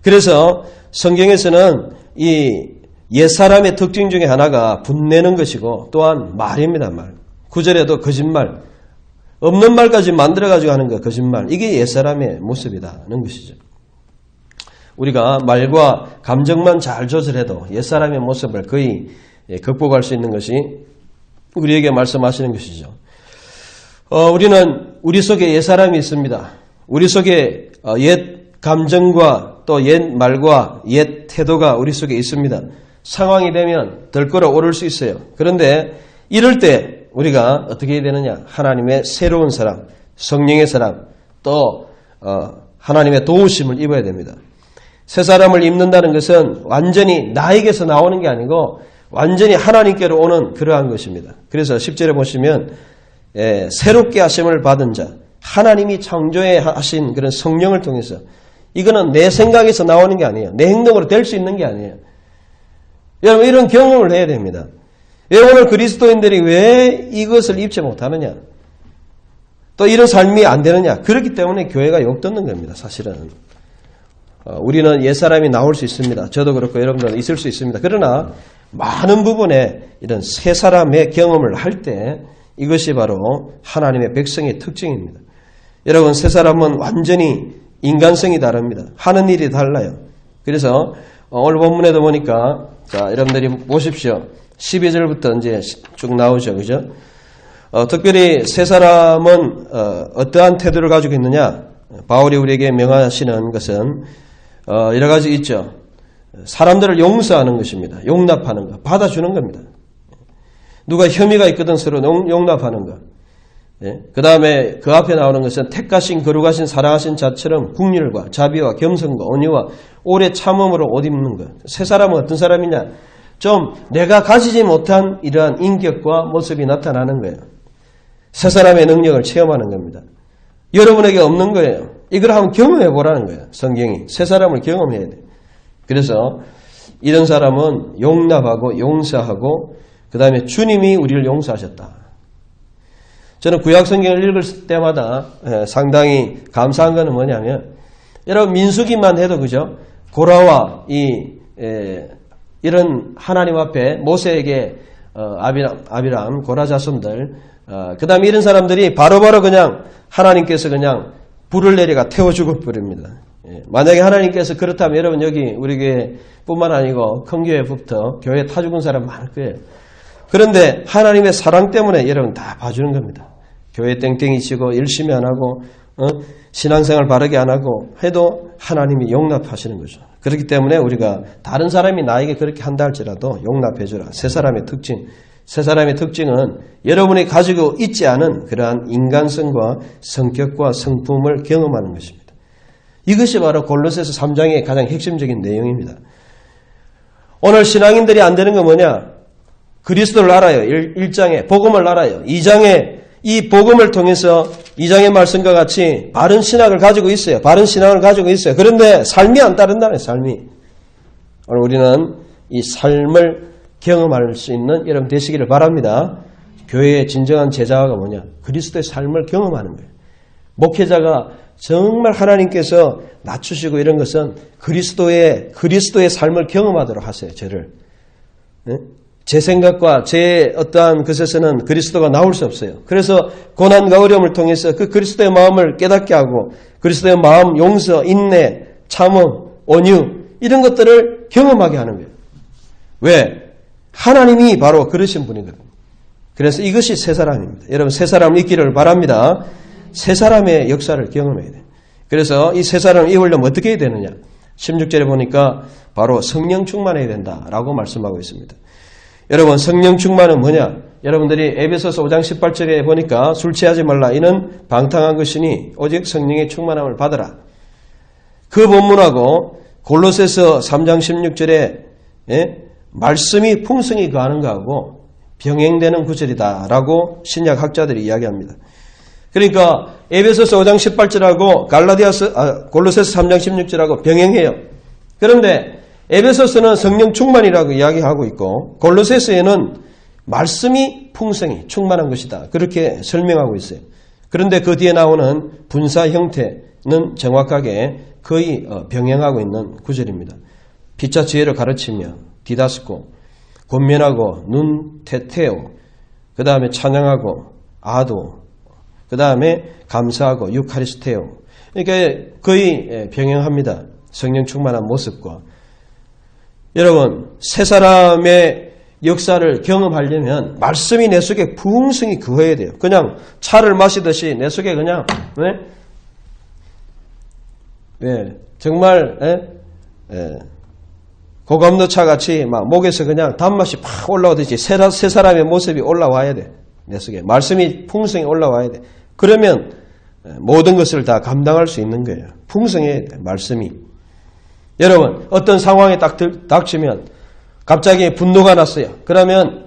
그래서 성경에서는 이 옛사람의 특징 중에 하나가 분내는 것이고 또한 말입니다. 말. 9절에도 거짓말. 없는 말까지 만들어가지고 하는 거 거짓말. 이게 옛사람의 모습이라는 것이죠. 우리가 말과 감정만 잘 조절해도 옛사람의 모습을 거의 극복할 수 있는 것이 우리에게 말씀하시는 것이죠. 우리는 우리 속에 옛사람이 있습니다. 우리 속에 옛 감정과 또 옛 말과 옛 태도가 우리 속에 있습니다. 상황이 되면 덜끌어 오를 수 있어요. 그런데 이럴 때 우리가 어떻게 해야 되느냐? 하나님의 새로운 사람, 성령의 사람, 또 하나님의 도우심을 입어야 됩니다. 새 사람을 입는다는 것은 완전히 나에게서 나오는 게 아니고 완전히 하나님께로 오는 그러한 것입니다. 그래서 10절에 보시면 새롭게 하심을 받은 자, 하나님이 창조해 하신 그런 성령을 통해서, 이거는 내 생각에서 나오는 게 아니에요. 내 행동으로 될 수 있는 게 아니에요. 여러분, 이런 경험을 해야 됩니다. 오늘 그리스도인들이 왜 이것을 입지 못하느냐, 또 이런 삶이 안 되느냐, 그렇기 때문에 교회가 욕듣는 겁니다. 사실은 우리는 옛사람이 나올 수 있습니다. 저도 그렇고 여러분들은 있을 수 있습니다. 그러나 많은 부분에 이런 새 사람의 경험을 할 때 이것이 바로 하나님의 백성의 특징입니다. 여러분, 새 사람은 완전히 인간성이 다릅니다. 하는 일이 달라요. 그래서 오늘 본문에도 보니까, 자, 여러분들이 보십시오. 12절부터 이제 쭉 나오죠. 그죠? 특별히 새 사람은 어떠한 태도를 가지고 있느냐? 바울이 우리에게 명하시는 것은 여러 가지 있죠. 사람들을 용서하는 것입니다. 용납하는 것, 받아주는 겁니다. 누가 혐의가 있거든 서로 용납하는 것. 그 다음에 그 앞에 나오는 것은 택하신 거룩하신 사랑하신 자처럼 국률과 자비와 겸손과 온유와 오래 참음으로 옷 입는 것. 새 사람은 어떤 사람이냐? 좀 내가 가지지 못한 이러한 인격과 모습이 나타나는 거예요. 새 사람의 능력을 체험하는 겁니다. 여러분에게 없는 거예요. 이걸 한번 경험해 보라는 거예요. 성경이 새 사람을 경험해야 돼요. 그래서 이런 사람은 용납하고 용서하고, 그 다음에 주님이 우리를 용서하셨다. 저는 구약 성경을 읽을 때마다 상당히 감사한 것은 뭐냐면, 여러분 민수기만 해도 그죠? 고라와 이런 하나님 앞에 모세에게 아비람 고라 자손들, 그 다음에 이런 사람들이 바로바로 그냥 하나님께서 그냥 불을 내려가 태워 죽어버립니다. 만약에 하나님께서 그렇다면 여러분 여기 우리 교회뿐만 아니고 큰 교회부터 교회 타 죽은 사람 많을 거예요. 그런데 하나님의 사랑 때문에 여러분 다 봐주는 겁니다. 교회 땡땡이 치고 열심히 안 하고 신앙생활 바르게 안 하고 해도 하나님이 용납하시는 거죠. 그렇기 때문에 우리가 다른 사람이 나에게 그렇게 한다 할지라도 용납해주라. 새 사람의 특징. 새 사람의 특징은 여러분이 가지고 있지 않은 그러한 인간성과 성격과 성품을 경험하는 것입니다. 이것이 바로 골로새서 3장의 가장 핵심적인 내용입니다. 오늘 신앙인들이 안 되는 건 뭐냐? 그리스도를 알아요. 1장에 복음을 알아요. 2장에 이 복음을 통해서 2장의 말씀과 같이 바른 신학을 가지고 있어요. 바른 신앙을 가지고 있어요. 그런데 삶이 안 따른다는 삶이. 오늘 우리는 이 삶을 경험할 수 있는 여러분 되시기를 바랍니다. 교회의 진정한 제자가 뭐냐? 그리스도의 삶을 경험하는 거예요. 목회자가 정말 하나님께서 낮추시고 이런 것은 그리스도의 삶을 경험하도록 하세요. 저를. 제 생각과 제 어떠한 것에서는 그리스도가 나올 수 없어요. 그래서 고난과 어려움을 통해서 그 그리스도의 마음을 깨닫게 하고 그리스도의 마음, 용서, 인내, 참음, 온유 이런 것들을 경험하게 하는 거예요. 왜? 하나님이 바로 그러신 분이거든요. 그래서 이것이 새 사람입니다. 여러분 새 사람을 입기를 바랍니다. 새 사람의 역사를 경험해야 돼요. 그래서 이 새 사람을 입으려면 어떻게 해야 되느냐? 16절에 보니까 바로 성령 충만해야 된다라고 말씀하고 있습니다. 여러분 성령 충만은 뭐냐? 여러분들이 에베소서 5장 18절에 보니까 술 취하지 말라. 이는 방탕한 것이니 오직 성령의 충만함을 받으라. 그 본문하고 골로새서 3장 16절에 말씀이 풍성히 거하는 것하고 병행되는 구절이다라고 신약 학자들이 이야기합니다. 그러니까 에베소서 5장 18절하고 골로새서 3장 16절하고 병행해요. 그런데 에베소서는 성령 충만이라고 이야기하고 있고 골로새서에는 말씀이 풍성히 충만한 것이다. 그렇게 설명하고 있어요. 그런데 그 뒤에 나오는 분사 형태는 정확하게 거의 병행하고 있는 구절입니다. 피차 지혜를 가르치며 디다스코, 권면하고 눈 테테오, 그 다음에 찬양하고 아도, 그 다음에 감사하고 유카리스테오. 그러니까 거의 병행합니다. 성령 충만한 모습과. 여러분 새 사람의 역사를 경험하려면 말씀이 내 속에 풍성히 거해야 돼요. 그냥 차를 마시듯이 내 속에 그냥 정말 고감도차 같이 막 목에서 그냥 단맛이 팍 올라오듯이 새 사람의 모습이 올라와야 돼. 내 속에 말씀이 풍성히 올라와야 돼. 그러면 모든 것을 다 감당할 수 있는 거예요. 풍성해야 돼요. 말씀이. 여러분 어떤 상황에 딱 닥치면 갑자기 분노가 났어요. 그러면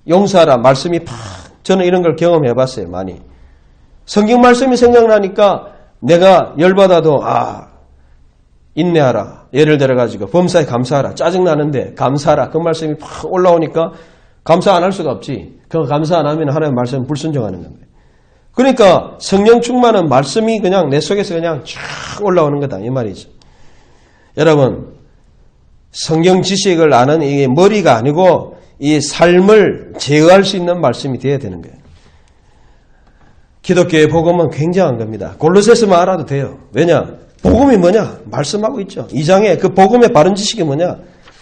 용서하라 말씀이 팍 저는 이런 걸 경험해 봤어요. 많이. 성경 말씀이 생각나니까 내가 열받아도 인내하라. 예를 들어가지고 범사에 감사하라. 짜증나는데 감사하라. 그 말씀이 팍 올라오니까 감사 안 할 수가 없지. 그 감사 안 하면 하나님의 말씀 불순종하는 겁니다. 그러니까 성령 충만은 말씀이 그냥 내 속에서 그냥 쫙 올라오는 거다. 이 말이죠. 여러분 성경 지식을 아는 이게 머리가 아니고 이 삶을 제어할 수 있는 말씀이 되어야 되는 거예요. 기독교의 복음은 굉장한 겁니다. 골로새서만 알아도 돼요. 왜냐? 복음이 뭐냐? 말씀하고 있죠. 2장에 그 복음의 바른 지식이 뭐냐?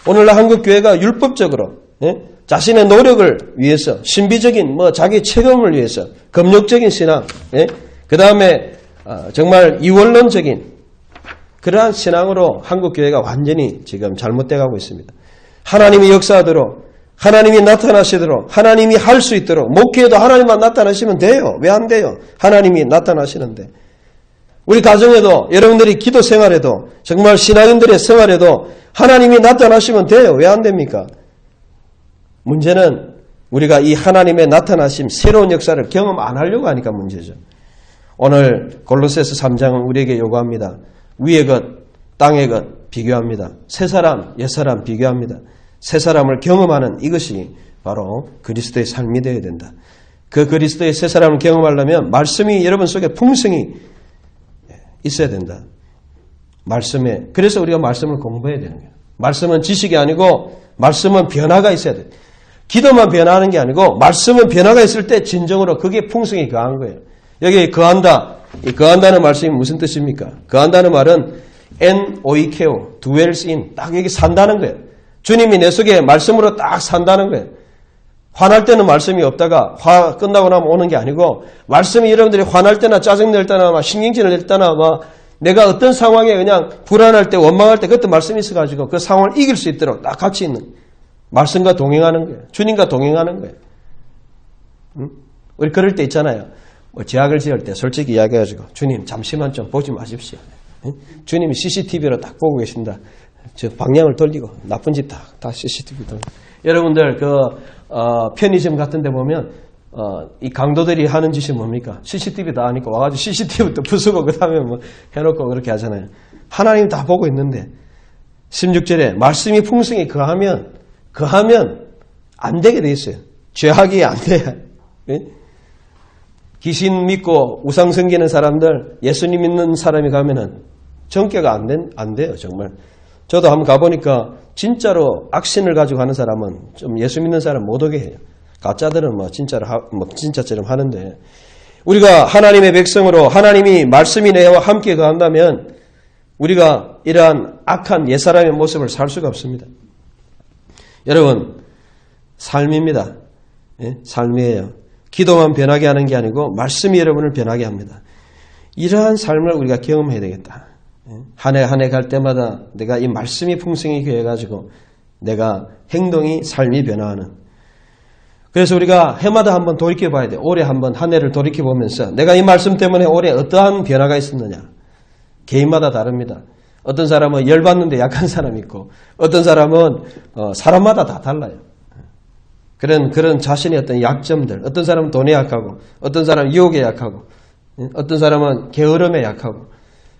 오늘날 한국교회가 율법적으로 자신의 노력을 위해서 신비적인 자기 체험을 위해서 금욕적인 신앙 그 다음에 정말 이원론적인 그러한 신앙으로 한국교회가 완전히 지금 잘못돼 가고 있습니다. 하나님이 역사하도록 하나님이 나타나시도록 하나님이 할 수 있도록 목회에도 하나님만 나타나시면 돼요. 왜 안 돼요? 하나님이 나타나시는데 우리 가정에도 여러분들이 기도 생활에도 정말 신앙인들의 생활에도 하나님이 나타나시면 돼요. 왜 안 됩니까? 문제는 우리가 이 하나님의 나타나심 새로운 역사를 경험 안 하려고 하니까 문제죠. 오늘 골로새서 3장은 우리에게 요구합니다. 위의 것, 땅의 것 비교합니다. 새 사람, 옛 사람 비교합니다. 새 사람을 경험하는 이것이 바로 그리스도의 삶이 되어야 된다. 그 그리스도의 새 사람을 경험하려면 말씀이 여러분 속에 풍성히 있어야 된다. 말씀에 그래서 우리가 말씀을 공부해야 되는 거예요. 말씀은 지식이 아니고 말씀은 변화가 있어야 돼요. 기도만 변화하는 게 아니고 말씀은 변화가 있을 때 진정으로 그게 풍성히 거한 거예요. 여기 거한다. 이 거한다는 말씀이 무슨 뜻입니까? 거한다는 말은 en oikeo, dwells in 딱 여기 산다는 거예요. 주님이 내 속에 말씀으로 딱 산다는 거예요. 화날 때는 말씀이 없다가 화 끝나고 나면 오는 게 아니고 말씀이 여러분들이 화날 때나 짜증낼 때나 막 신경질을 낼 때나 막 내가 어떤 상황에 그냥 불안할 때 원망할 때 그때 말씀이 있어가지고 그 상황을 이길 수 있도록 딱 같이 있는 말씀과 동행하는 거예요. 주님과 동행하는 거예요. 우리 그럴 때 있잖아요. 제약을 지을 때 솔직히 이야기해가지고 주님 잠시만 좀 보지 마십시오. 주님이 CCTV로 딱 보고 계신다. 저 방향을 돌리고 나쁜 짓 다 CCTV 돌리고. 여러분들 편의점 같은 데 보면 이 강도들이 하는 짓이 뭡니까? CCTV 다 하니까 와가지고 CCTV도 부수고 그 다음에 해놓고 그렇게 하잖아요. 하나님 다 보고 있는데 16절에 말씀이 풍성히 거하면 안 되게 돼 있어요. 죄악이 안 돼요. 귀신 믿고 우상 섬기는 사람들, 예수님 믿는 사람이 가면은 정죄가 안 돼요, 정말. 저도 한번 가보니까 진짜로 악신을 가지고 하는 사람은 좀 예수 믿는 사람 못 오게 해요. 가짜들은 진짜처럼 하는데 우리가 하나님의 백성으로 하나님이 말씀이 내와 함께 거한다면 우리가 이러한 악한 옛사람의 모습을 살 수가 없습니다. 여러분, 삶입니다. 삶이에요. 기도만 변하게 하는 게 아니고 말씀이 여러분을 변하게 합니다. 이러한 삶을 우리가 경험해야 되겠다. 한 해 갈 때마다 내가 이 말씀이 풍성히 해가지고 내가 행동이 삶이 변화하는. 그래서 우리가 해마다 한번 돌이켜봐야 돼. 올해 한번 한 해를 돌이켜보면서 내가 이 말씀 때문에 올해 어떠한 변화가 있었느냐. 개인마다 다릅니다. 어떤 사람은 열받는데 약한 사람이 있고 어떤 사람은 사람마다 다 달라요. 그런 자신의 어떤 약점들, 어떤 사람은 돈에 약하고, 어떤 사람은 유혹에 약하고, 어떤 사람은 게으름에 약하고,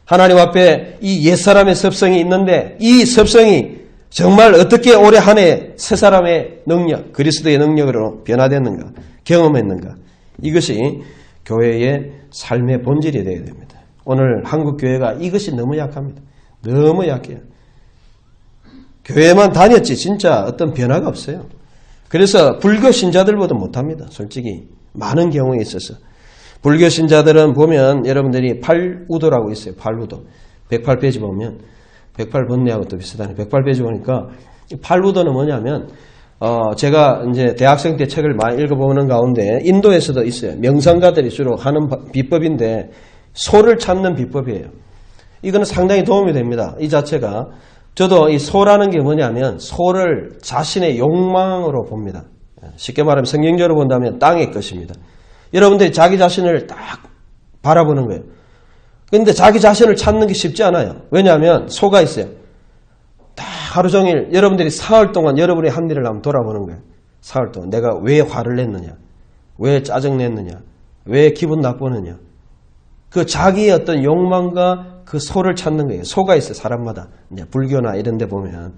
하나님 앞에 이 옛사람의 습성이 있는데, 이 습성이 정말 어떻게 올해 한 해 새 사람의 능력, 그리스도의 능력으로 변화됐는가, 경험했는가, 이것이 교회의 삶의 본질이 되어야 됩니다. 오늘 한국교회가 이것이 너무 약합니다. 너무 약해요. 교회만 다녔지, 진짜 어떤 변화가 없어요. 그래서 불교 신자들보다 못합니다. 솔직히 많은 경우에 있어서. 불교 신자들은 보면 여러분들이 팔우도라고 있어요. 팔우도. 108페이지 보면 108번뇌하고 또 비슷하네. 108페이지 보니까 팔우도는 뭐냐면 제가 이제 대학생 때 책을 많이 읽어보는 가운데 인도에서도 있어요. 명상가들이 주로 하는 비법인데 소를 찾는 비법이에요. 이거는 상당히 도움이 됩니다. 이 자체가. 저도 이 소라는 게 뭐냐면 소를 자신의 욕망으로 봅니다. 쉽게 말하면 성경적으로 본다면 땅의 것입니다. 여러분들이 자기 자신을 딱 바라보는 거예요. 근데 자기 자신을 찾는 게 쉽지 않아요. 왜냐하면 소가 있어요. 다 하루 종일 여러분들이 사흘 동안 여러분의 한 일을 한번 돌아보는 거예요. 사흘 동안 내가 왜 화를 냈느냐, 왜 짜증냈느냐, 왜 기분 나쁘느냐. 그 자기의 어떤 욕망과 그 소를 찾는 거예요. 소가 있어요. 사람마다. 이제 불교나 이런 데 보면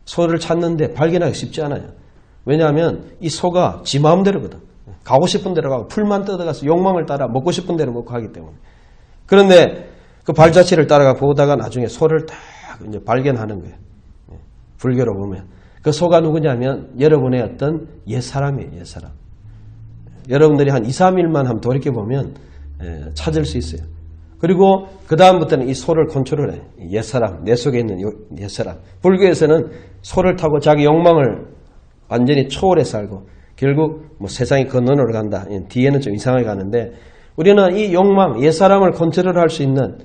소를 찾는데 발견하기 쉽지 않아요. 왜냐하면 이 소가 지 마음대로거든. 가고 싶은 데로 가고 풀만 뜯어가서 욕망을 따라 먹고 싶은 대로 먹고 하기 때문에. 그런데 그 발자취를 따라가 보다가 나중에 소를 딱 이제 발견하는 거예요. 불교로 보면. 그 소가 누구냐면 여러분의 어떤 옛사람이에요. 옛사람. 여러분들이 한 2, 3일만 한번 돌이켜보면 찾을 수 있어요. 그리고 그 다음부터는 이 소를 컨트롤해. 옛사람, 내 속에 있는 옛사람. 불교에서는 소를 타고 자기 욕망을 완전히 초월해 살고 결국 뭐 세상이 건너로 간다. 뒤에는 좀 이상하게 가는데 우리는 이 욕망, 옛사람을 컨트롤할 수 있는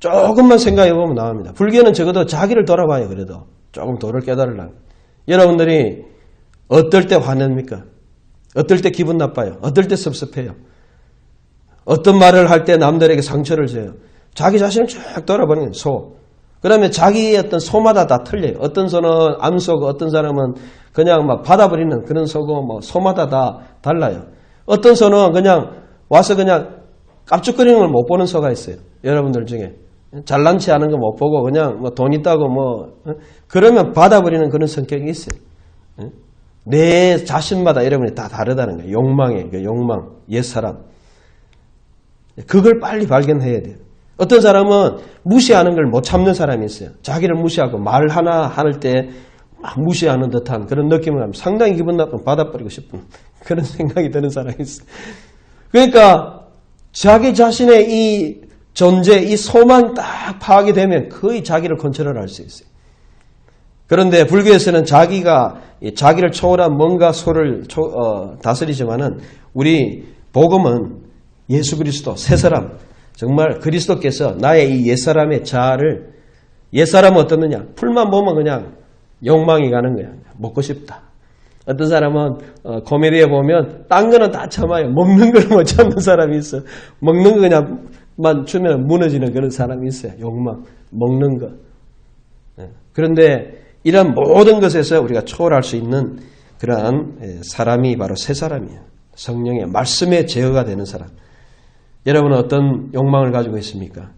조금만 생각해 보면 나옵니다. 불교는 적어도 자기를 돌아봐요. 그래도 조금 도를 깨달으려고. 여러분들이 어떨 때 화냅니까? 어떨 때 기분 나빠요? 어떨 때 섭섭해요? 어떤 말을 할 때 남들에게 상처를 줘요? 자기 자신을 쭉 돌아보는 거예요. 소. 그 다음에 자기의 어떤 소마다 다 틀려요. 어떤 소는 암소고 어떤 사람은 그냥 막 받아버리는 그런 소고 뭐 소마다 다 달라요. 어떤 소는 그냥 와서 그냥 깝죽거리는 걸 못 보는 소가 있어요. 여러분들 중에. 잘난 체 하는 거 못 보고 그냥 뭐 돈 있다고 뭐 그러면 받아버리는 그런 성격이 있어요. 내 자신마다 여러분이 다 다르다는 거예요. 욕망의 그 욕망, 옛사람. 그걸 빨리 발견해야 돼요. 어떤 사람은 무시하는 걸 못 참는 사람이 있어요. 자기를 무시하고 말 하나 할 때 막 무시하는 듯한 그런 느낌을 하면 상당히 기분 나쁘면 받아버리고 싶은 그런 생각이 드는 사람이 있어요. 그러니까 자기 자신의 이 존재, 이 소만 딱 파악이 되면 거의 자기를 컨트롤할 수 있어요. 그런데 불교에서는 자기를 초월한 뭔가 소를 다스리지만은 우리 복음은 예수 그리스도, 새 사람, 정말 그리스도께서 나의 이 옛사람의 자아를, 옛사람은 어떻느냐? 풀만 보면 그냥 욕망이 가는 거야. 먹고 싶다. 어떤 사람은 코미디에 보면 딴 거는 다 참아요. 먹는 걸 못 참는 사람이 있어. 먹는 거 그냥만 주면 무너지는 그런 사람이 있어요. 욕망, 먹는 거. 그런데 이런 모든 것에서 우리가 초월할 수 있는 그러한 사람이 바로 새 사람이에요. 성령의 말씀의 제어가 되는 사람. 여러분은 어떤 욕망을 가지고 있습니까?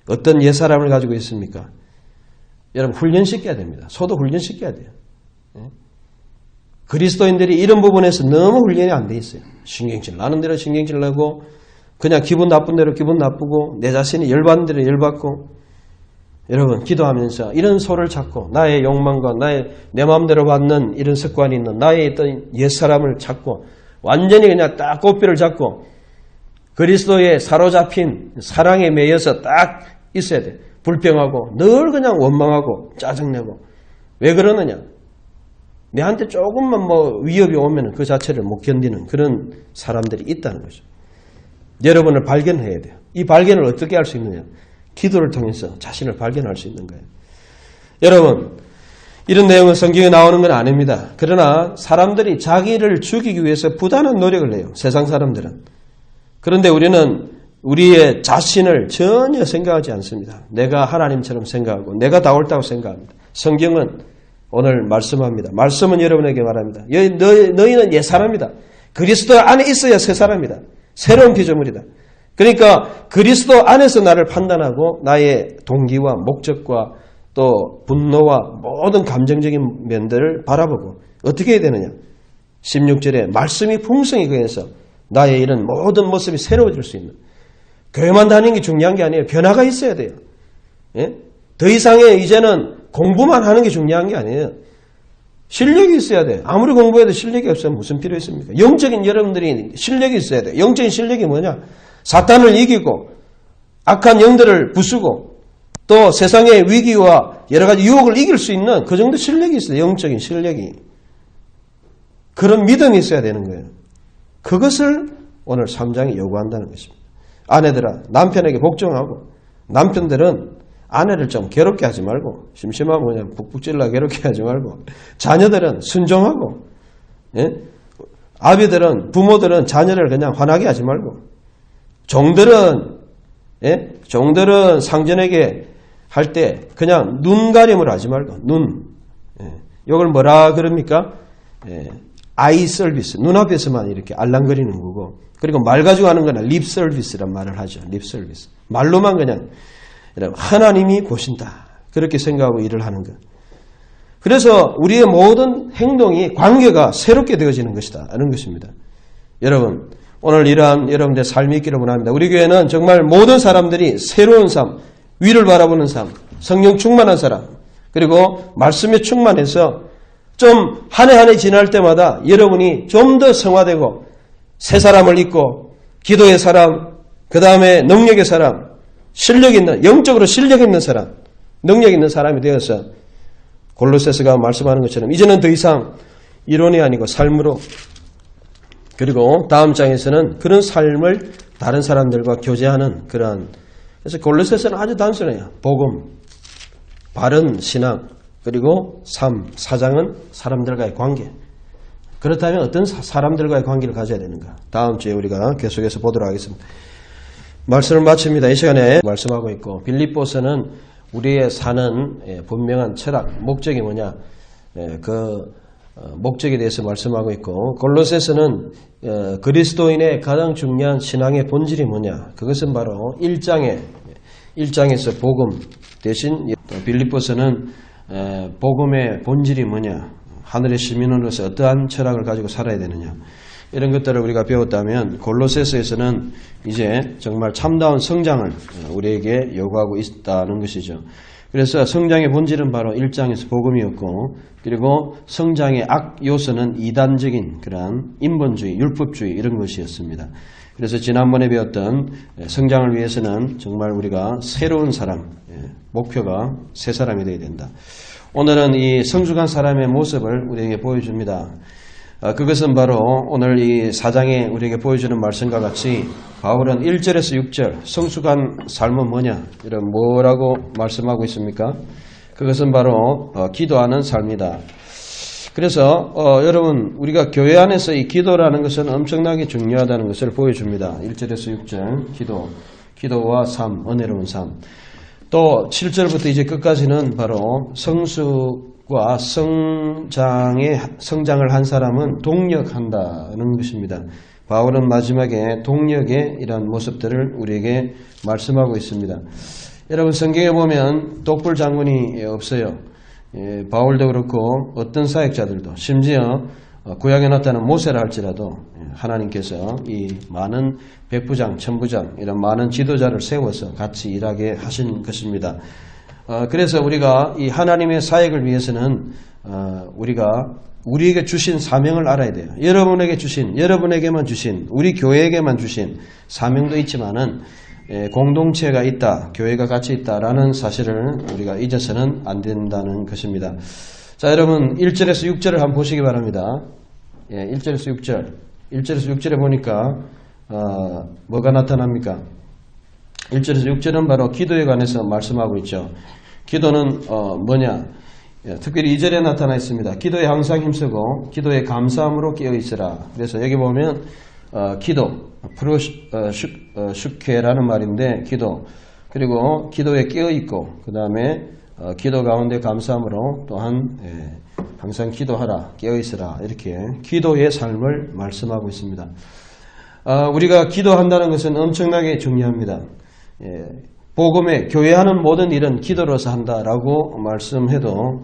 어떤 옛사람을 가지고 있습니까? 여러분 훈련시켜야 됩니다. 소도 훈련시켜야 돼요. 그리스도인들이 이런 부분에서 너무 훈련이 안 돼 있어요. 신경질 나는 대로 신경질 나고 그냥 기분 나쁜 대로 기분 나쁘고 내 자신이 열받는 대로 열받고 여러분 기도하면서 이런 소를 찾고 나의 욕망과 내 마음대로 받는 이런 습관이 있는 나의 어떤 옛사람을 찾고 완전히 그냥 딱 꽃비를 잡고 그리스도의 사로잡힌 사랑에 매여서 딱 있어야 돼. 불평하고 늘 그냥 원망하고 짜증내고 왜 그러느냐? 내한테 조금만 뭐 위협이 오면 그 자체를 못 견디는 그런 사람들이 있다는 거죠. 여러분을 발견해야 돼요. 이 발견을 어떻게 할 수 있느냐? 기도를 통해서 자신을 발견할 수 있는 거예요. 여러분, 이런 내용은 성경에 나오는 건 아닙니다. 그러나 사람들이 자기를 죽이기 위해서 부단한 노력을 해요. 세상 사람들은. 그런데 우리는 우리의 자신을 전혀 생각하지 않습니다. 내가 하나님처럼 생각하고 내가 다 옳다고 생각합니다. 성경은 오늘 말씀합니다. 말씀은 여러분에게 말합니다. 너희는 옛사람이다. 그리스도 안에 있어야 새 사람이다. 새로운 피조물이다. 그러니까 그리스도 안에서 나를 판단하고 나의 동기와 목적과 또 분노와 모든 감정적인 면들을 바라보고 어떻게 해야 되느냐. 16절에 말씀이 풍성히 그해서 나의 이런 모든 모습이 새로워질 수 있는 교회만 다니는 게 중요한 게 아니에요. 변화가 있어야 돼요. 예? 더 이상의 이제는 공부만 하는 게 중요한 게 아니에요. 실력이 있어야 돼요. 아무리 공부해도 실력이 없으면 무슨 필요 있습니까? 영적인 여러분들이 실력이 있어야 돼요. 영적인 실력이 뭐냐? 사탄을 이기고 악한 영들을 부수고 또 세상의 위기와 여러 가지 유혹을 이길 수 있는 그 정도 실력이 있어요. 영적인 실력이. 그런 믿음이 있어야 되는 거예요. 그것을 오늘 3장이 요구한다는 것입니다. 아내들아 남편에게 복종하고 남편들은 아내를 좀 괴롭게 하지 말고 심심하면 그냥 북북 찔러 괴롭게 하지 말고 자녀들은 순종하고 아비들은 부모들은 자녀를 그냥 화나게 하지 말고 종들은 예? 종들은 상전에게 할 때 그냥 눈 가림을 하지 말고 눈. 예. 이걸 뭐라 그럽니까? 예. 아이 서비스. 눈앞에서만 이렇게 알랑거리는 거고. 그리고 말 가지고 하는 거는 립 서비스란 말을 하죠. 립 서비스. 말로만 그냥 하나님이 보신다. 그렇게 생각하고 일을 하는 것. 그래서 우리의 모든 행동이 관계가 새롭게 되어지는 것이다. 하는 것입니다. 여러분, 오늘 이러한 여러분들의 삶이 있기를 원합니다. 우리 교회는 정말 모든 사람들이 새로운 삶, 위를 바라보는 삶, 성령 충만한 사람, 그리고 말씀에 충만해서 좀 한 해 한 해 지날 때마다 여러분이 좀 더 성화되고 새 사람을 잊고 기도의 사람, 그 다음에 능력의 사람, 실력 있는, 영적으로 실력 있는 사람, 능력 있는 사람이 되어서 골로새서가 말씀하는 것처럼 이제는 더 이상 이론이 아니고 삶으로, 그리고 다음 장에서는 그런 삶을 다른 사람들과 교제하는 그러한, 그래서 골로새서는 아주 단순해요. 복음, 바른 신앙, 그리고 삶, 사장은 사람들과의 관계. 그렇다면 어떤 사람들과의 관계를 가져야 되는가? 다음 주에 우리가 계속해서 보도록 하겠습니다. 말씀을 마칩니다. 이 시간에 말씀하고 있고, 빌립보서는 우리의 사는 분명한 철학, 목적이 뭐냐, 그 목적에 대해서 말씀하고 있고, 골로새서는 그리스도인의 가장 중요한 신앙의 본질이 뭐냐, 그것은 바로 1장에서 복음 대신, 빌립보서는 복음의 본질이 뭐냐, 하늘의 시민으로서 어떠한 철학을 가지고 살아야 되느냐, 이런 것들을 우리가 배웠다면 골로새서에서는 이제 정말 참다운 성장을 우리에게 요구하고 있다는 것이죠. 그래서 성장의 본질은 바로 1장에서 복음이었고, 그리고 성장의 악 요소는 이단적인 그러한 인본주의, 율법주의 이런 것이었습니다. 그래서 지난번에 배웠던 성장을 위해서는 정말 우리가 새로운 사람, 목표가 새 사람이 되어야 된다. 오늘은 이 성숙한 사람의 모습을 우리에게 보여줍니다. 그것은 바로 오늘 이 4장에 우리에게 보여주는 말씀과 같이 바울은 1절에서 6절 성숙한 삶은 뭐냐, 이런 뭐라고 말씀하고 있습니까? 그것은 바로 기도하는 삶이다. 그래서 여러분, 우리가 교회 안에서 이 기도라는 것은 엄청나게 중요하다는 것을 보여줍니다. 1절에서 6절 기도와 삶, 은혜로운 삶. 또 7절부터 이제 끝까지는 바로 성숙과 성장을 한 사람은 동력한다는 것입니다. 바울은 마지막에 동력의 이런 모습들을 우리에게 말씀하고 있습니다. 여러분, 성경에 보면 독불 장군이 없어요. 바울도 그렇고 어떤 사역자들도, 심지어 구약에 나타난 모세라 할지라도 하나님께서 이 많은 백부장, 천부장 이런 많은 지도자를 세워서 같이 일하게 하신 것입니다. 그래서 우리가 이 하나님의 사역을 위해서는 우리에게 주신 사명을 알아야 돼요. 여러분에게만 주신, 우리 교회에게만 주신 사명도 있지만은 공동체가 있다, 교회가 같이 있다라는 사실을 우리가 잊어서는 안 된다는 것입니다. 자, 여러분 1절에서 6절을 한번 보시기 바랍니다. 1절에서 6절에 보니까 뭐가 나타납니까? 1절에서 6절은 바로 기도에 관해서 말씀하고 있죠. 기도는 뭐냐? 특별히 2절에 나타나 있습니다. 기도에 항상 힘쓰고 기도에 감사함으로 깨어있으라. 그래서 여기 보면 기도, 슈케라는 말인데 기도, 그리고 기도에 깨어있고 그 다음에 기도 가운데 감사함으로 또한 항상 기도하라, 깨어있으라, 이렇게 기도의 삶을 말씀하고 있습니다. 우리가 기도한다는 것은 엄청나게 중요합니다. 복음에 교회하는 모든 일은 기도로서 한다라고 말씀해도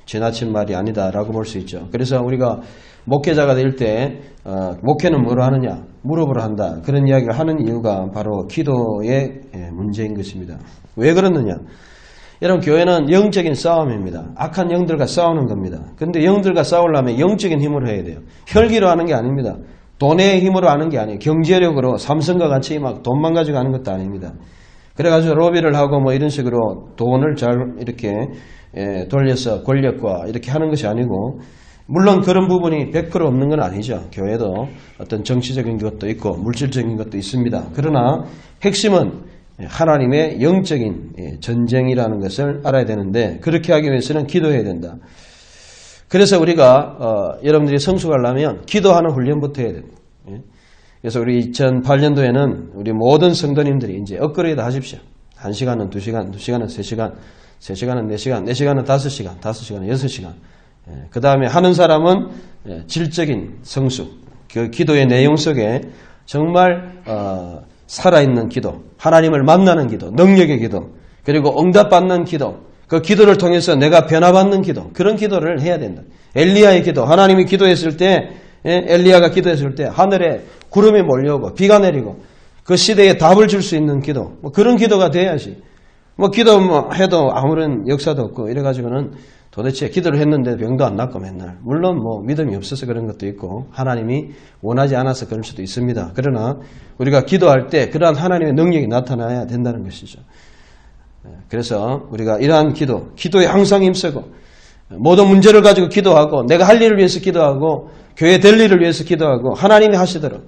지나친 말이 아니다라고 볼 수 있죠. 그래서 우리가 목회자가 될 때 목회는 뭐로 하느냐 물어보러 한다, 그런 이야기를 하는 이유가 바로 기도의 문제인 것입니다. 왜 그러느냐? 여러분, 교회는 영적인 싸움입니다. 악한 영들과 싸우는 겁니다. 그런데 영들과 싸우려면 영적인 힘으로 해야 돼요. 혈기로 하는 게 아닙니다. 돈의 힘으로 하는 게 아니에요. 경제력으로 삼성과 같이 막 돈만 가지고 하는 것도 아닙니다. 그래가지고 로비를 하고 뭐 이런 식으로 돈을 잘 이렇게 돌려서 권력과 이렇게 하는 것이 아니고, 물론 그런 부분이 100% 없는 건 아니죠. 교회도 어떤 정치적인 것도 있고 물질적인 것도 있습니다. 그러나 핵심은 하나님의 영적인 전쟁이라는 것을 알아야 되는데, 그렇게 하기 위해서는 기도해야 된다. 그래서 우리가 여러분들이 성숙하려면 기도하는 훈련부터 해야 됩니다. 그래서 우리 2008년도에는 우리 모든 성도님들이 이제 업그레이드 하십시오. 1시간은 2시간, 2시간은 3시간, 3시간은 4시간, 4시간은 5시간, 5시간은 6시간. 그 다음에 하는 사람은 질적인 성수, 그 기도의 내용 속에 정말 살아있는 기도, 하나님을 만나는 기도, 능력의 기도, 그리고 응답받는 기도, 그 기도를 통해서 내가 변화받는 기도, 그런 기도를 해야 된다. 엘리야의 기도, 하나님이 기도했을 때, 엘리야가 기도했을 때 하늘에 구름이 몰려오고 비가 내리고 그 시대에 답을 줄 수 있는 기도, 뭐 그런 기도가 돼야지. 뭐 기도 해도 아무런 역사도 없고 이래가지고는 도대체 기도를 했는데 병도 안 낫고 맨날. 물론 뭐 믿음이 없어서 그런 것도 있고 하나님이 원하지 않아서 그럴 수도 있습니다. 그러나 우리가 기도할 때 그러한 하나님의 능력이 나타나야 된다는 것이죠. 그래서 우리가 이러한 기도에 항상 힘쓰고 모든 문제를 가지고 기도하고 내가 할 일을 위해서 기도하고 교회 될 일을 위해서 기도하고 하나님이 하시도록.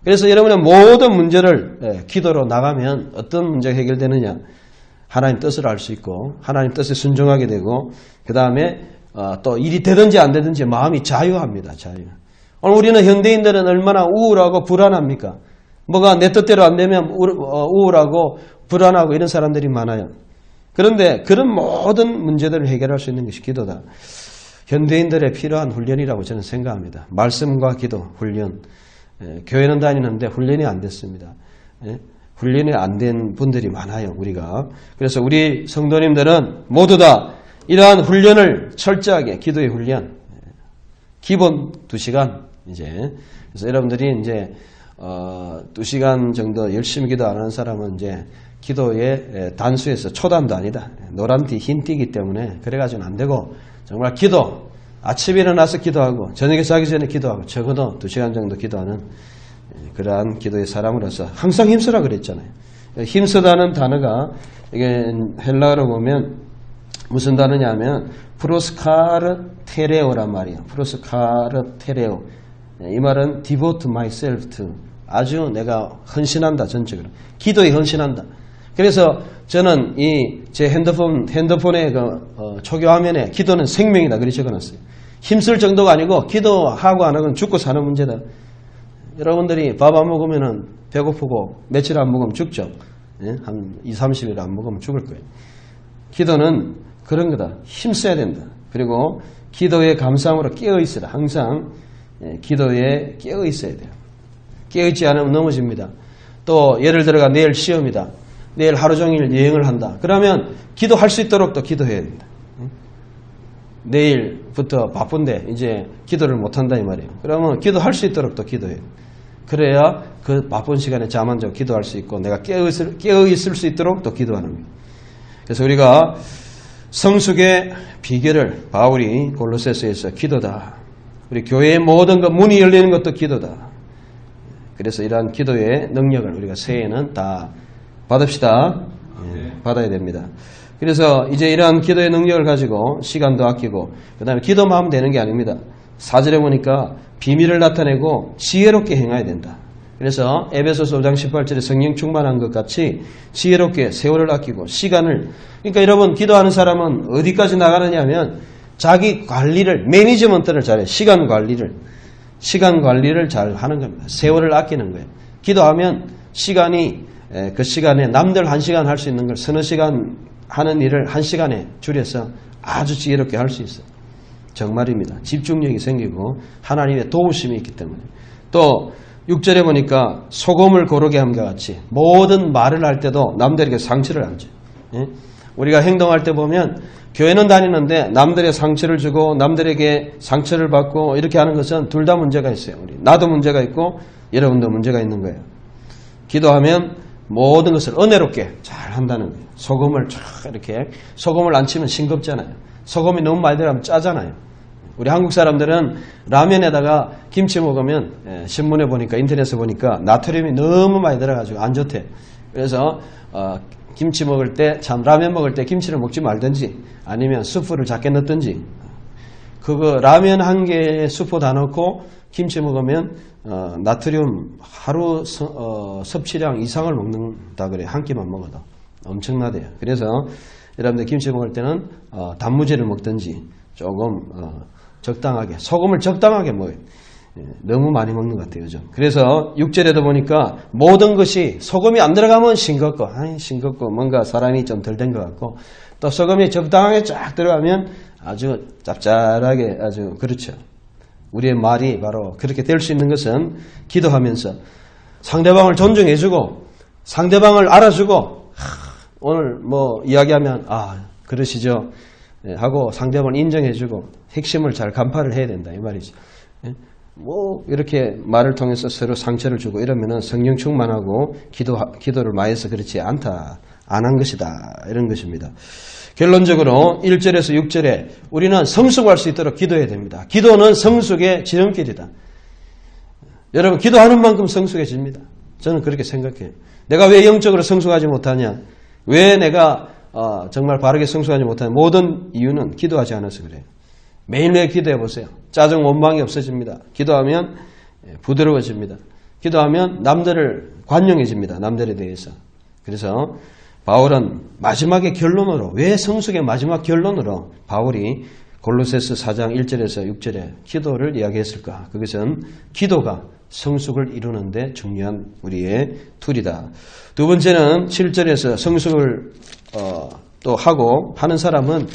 그래서 여러분의 모든 문제를 기도로 나가면 어떤 문제가 해결되느냐. 하나님 뜻을 알 수 있고 하나님 뜻에 순종하게 되고 그 다음에 또 일이 되든지 안 되든지 마음이 자유합니다. 자유. 오늘 우리는 현대인들은 얼마나 우울하고 불안합니까? 뭐가 내 뜻대로 안 되면 우울하고 불안하고 이런 사람들이 많아요. 그런데 그런 모든 문제들을 해결할 수 있는 것이 기도다. 현대인들의 필요한 훈련이라고 저는 생각합니다. 말씀과 기도, 훈련. 교회는 다니는데 훈련이 안 됐습니다. 훈련이 안 된 분들이 많아요, 우리가. 그래서 우리 성도님들은 모두 다 이러한 훈련을 철저하게, 기도의 훈련. 기본 2시간, 이제. 그래서 여러분들이 이제, 2시간 정도 열심히 기도 안 하는 사람은 이제 기도의 단수에서 초단도 아니다. 노란띠, 흰띠이기 때문에 그래가지고는 안 되고, 정말 기도, 아침에 일어나서 기도하고, 저녁에 자기 전에 기도하고, 적어도 2시간 정도 기도하는 그러한 기도의 사람으로서 항상 힘쓰라 그랬잖아요. 힘쓰다는 단어가 이게 헬라어로 보면 무슨 단어냐면 프로스카르테레오란 말이에요. 프로스카르테레오. 이 말은 devote myself to. 아주 내가 헌신한다, 전적으로. 기도에 헌신한다. 그래서 저는 제 핸드폰의 초교 화면에 기도는 생명이다. 그렇게 적어놨어요. 힘쓸 정도가 아니고 기도하고 안 하고는 죽고 사는 문제다. 여러분들이 밥 안 먹으면 배고프고 며칠 안 먹으면 죽죠. 한 2, 30일 안 먹으면 죽을 거예요. 기도는 그런 거다. 힘써야 된다. 그리고 기도의 감상으로 깨어있으라. 항상 기도에 깨어있어야 돼요. 깨어있지 않으면 넘어집니다. 또 예를 들어가 내일 시험이다. 내일 하루 종일 여행을 한다. 그러면 기도할 수 있도록 또 기도해야 된다. 내일부터 바쁜데 이제 기도를 못한다 이 말이에요. 그러면 기도할 수 있도록 또 기도해요. 그래야 그 바쁜 시간에 잠 안 자고 기도할 수 있고 내가 깨어있을 수 있도록 또 기도하는 거예요. 그래서 우리가 성숙의 비결을 바울이 골로새서에서 기도다. 우리 교회의 모든 것 문이 열리는 것도 기도다. 그래서 이러한 기도의 능력을 우리가 새해에는 다 받읍시다. 받아야 됩니다. 그래서 이제 이러한 기도의 능력을 가지고 시간도 아끼고 그 다음에 기도만 하면 되는 게 아닙니다. 4절에 보니까 비밀을 나타내고 지혜롭게 행해야 된다. 그래서 에베소서 5장 18절에 성령 충만한 것 같이 지혜롭게 세월을 아끼고 시간을, 그러니까 여러분 기도하는 사람은 어디까지 나가느냐 하면 자기 관리를, 매니지먼트를 잘해. 시간 관리를 잘 하는 겁니다. 세월을 아끼는 거예요. 기도하면 시간이 그 시간에 남들 1시간 할 수 있는 걸 서너 시간 하는 일을 1시간에 줄여서 아주 지혜롭게 할 수 있어요. 정말입니다. 집중력이 생기고 하나님의 도우심이 있기 때문에. 또 6절에 보니까 소금을 고르게 함과 같이 모든 말을 할 때도 남들에게 상처를 안 줘요. 우리가 행동할 때 보면 교회는 다니는데 남들의 상처를 주고 남들에게 상처를 받고 이렇게 하는 것은 둘 다 문제가 있어요. 나도 문제가 있고 여러분도 문제가 있는 거예요. 기도하면 모든 것을 은혜롭게 잘 한다는 거예요. 소금을 쫙 이렇게, 소금을 안 치면 싱겁잖아요. 소금이 너무 많이 들어가면 짜잖아요. 우리 한국 사람들은 라면에다가 김치 먹으면 신문에 보니까 인터넷에 보니까 나트륨이 너무 많이 들어가지고 안 좋대. 그래서 김치 먹을 때, 참 라면 먹을 때 김치를 먹지 말든지 아니면 수프를 작게 넣든지, 그거 라면 한 개에 수프 다 넣고 김치 먹으면 나트륨 하루 섭취량 이상을 먹는다 그래요. 한 끼만 먹어도 엄청나대요. 그래서 여러분들 김치 먹을 때는 단무지를 먹든지 조금 적당하게, 소금을 적당하게 먹어요. 너무 많이 먹는 것 같아요. 요즘. 그래서 6절에도 보니까 모든 것이 소금이 안 들어가면 싱겁고 싱겁고 뭔가 사람이 좀 덜 된 것 같고 또 소금이 적당하게 쫙 들어가면 아주 짭짤하게 아주 그렇죠. 우리의 말이 바로 그렇게 될 수 있는 것은 기도하면서 상대방을 존중해주고 상대방을 알아주고 오늘 뭐 이야기하면 그러시죠 하고 상대방을 인정해주고 핵심을 잘 간파를 해야 된다 이 말이죠. 뭐 이렇게 말을 통해서 서로 상처를 주고 이러면은 성령 충만하고 기도를 많이 해서 그렇지 않다. 안 한 것이다. 이런 것입니다. 결론적으로 1절에서 6절에 우리는 성숙할 수 있도록 기도해야 됩니다. 기도는 성숙의 지름길이다. 여러분 기도하는 만큼 성숙해집니다. 저는 그렇게 생각해요. 내가 왜 영적으로 성숙하지 못하냐? 왜 내가 정말 바르게 성숙하지 못하냐? 모든 이유는 기도하지 않아서 그래요. 매일매일 기도해 보세요. 짜증 원망이 없어집니다. 기도하면 부드러워집니다. 기도하면 남들을 관용해집니다. 남들에 대해서. 그래서 바울은 마지막의 결론으로 왜 성숙의 마지막 결론으로 바울이 골로새서 4장 1절에서 6절에 기도를 이야기했을까? 그것은 기도가 성숙을 이루는 데 중요한 우리의 툴이다. 두 번째는 7절에서 성숙을 또 하고 하는 사람은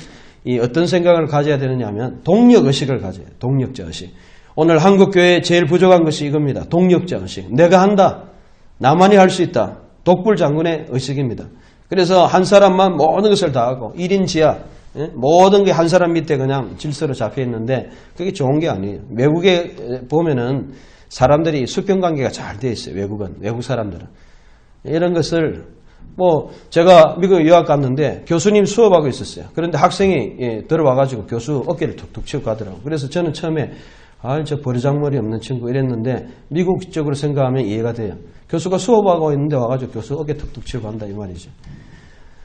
이 어떤 생각을 가져야 되느냐 하면 동력의식을 가져요. 동력자의식. 오늘 한국교회에 제일 부족한 것이 이겁니다. 동력자의식. 내가 한다. 나만이 할 수 있다. 독불장군의 의식입니다. 그래서 한 사람만 모든 것을 다 하고 1인 지하 모든 게 한 사람 밑에 그냥 질서로 잡혀 있는데 그게 좋은 게 아니에요. 외국에 보면은 사람들이 수평관계가 잘 돼 있어요. 외국 사람들은. 이런 것을 뭐 제가 미국에 유학 갔는데 교수님 수업하고 있었어요. 그런데 학생이 들어와가지고 교수 어깨를 툭툭 치고 가더라고요. 그래서 저는 처음에 저 버르장머리 없는 친구 이랬는데 미국적으로 생각하면 이해가 돼요. 교수가 수업하고 있는데 와가지고 교수 어깨 툭툭 치고 간다 이 말이죠.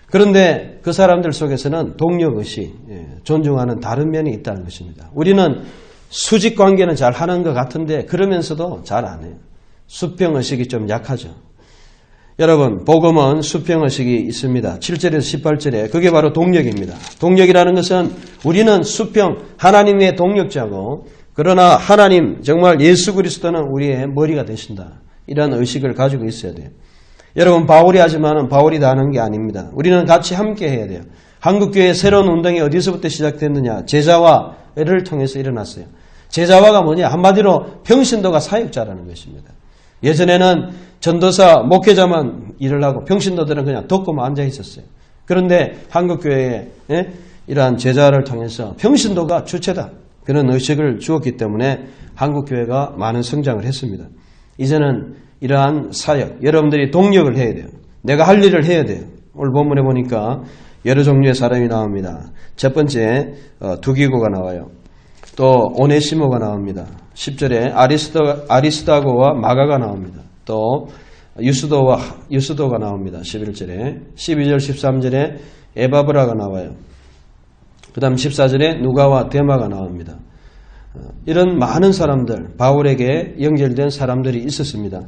그런데 그 사람들 속에서는 동력의식, 존중하는 다른 면이 있다는 것입니다. 우리는 수직관계는 잘 하는 것 같은데 그러면서도 잘 안 해요. 수평의식이 좀 약하죠. 여러분 복음은 수평의식이 있습니다. 7절에서 18절에 그게 바로 동력입니다. 동력이라는 것은 우리는 수평 하나님의 동력자고 그러나 하나님 정말 예수 그리스도는 우리의 머리가 되신다. 이런 의식을 가지고 있어야 돼요. 여러분 바울이 하지만은 바울이 다 하는 게 아닙니다. 우리는 같이 함께 해야 돼요. 한국교회의 새로운 운동이 어디서부터 시작됐느냐. 제자화를 통해서 일어났어요. 제자화가 뭐냐. 한마디로 평신도가 사역자라는 것입니다. 예전에는 전도사, 목회자만 일을 하고 평신도들은 그냥 듣고만 앉아 있었어요. 그런데 한국교회에 이러한 제자를 통해서 평신도가 주체다. 그런 의식을 주었기 때문에 한국교회가 많은 성장을 했습니다. 이제는 이러한 사역, 여러분들이 동력을 해야 돼요. 내가 할 일을 해야 돼요. 오늘 본문에 보니까 여러 종류의 사람이 나옵니다. 첫 번째 두기고가 나와요. 또 오네시모가 나옵니다. 10절에 아리스다고와 마가가 나옵니다. 또 유스도가 나옵니다. 11절에 12절 13절에 에바브라가 나와요. 그 다음 14절에 누가와 데마가 나옵니다. 이런 많은 사람들, 바울에게 연결된 사람들이 있었습니다.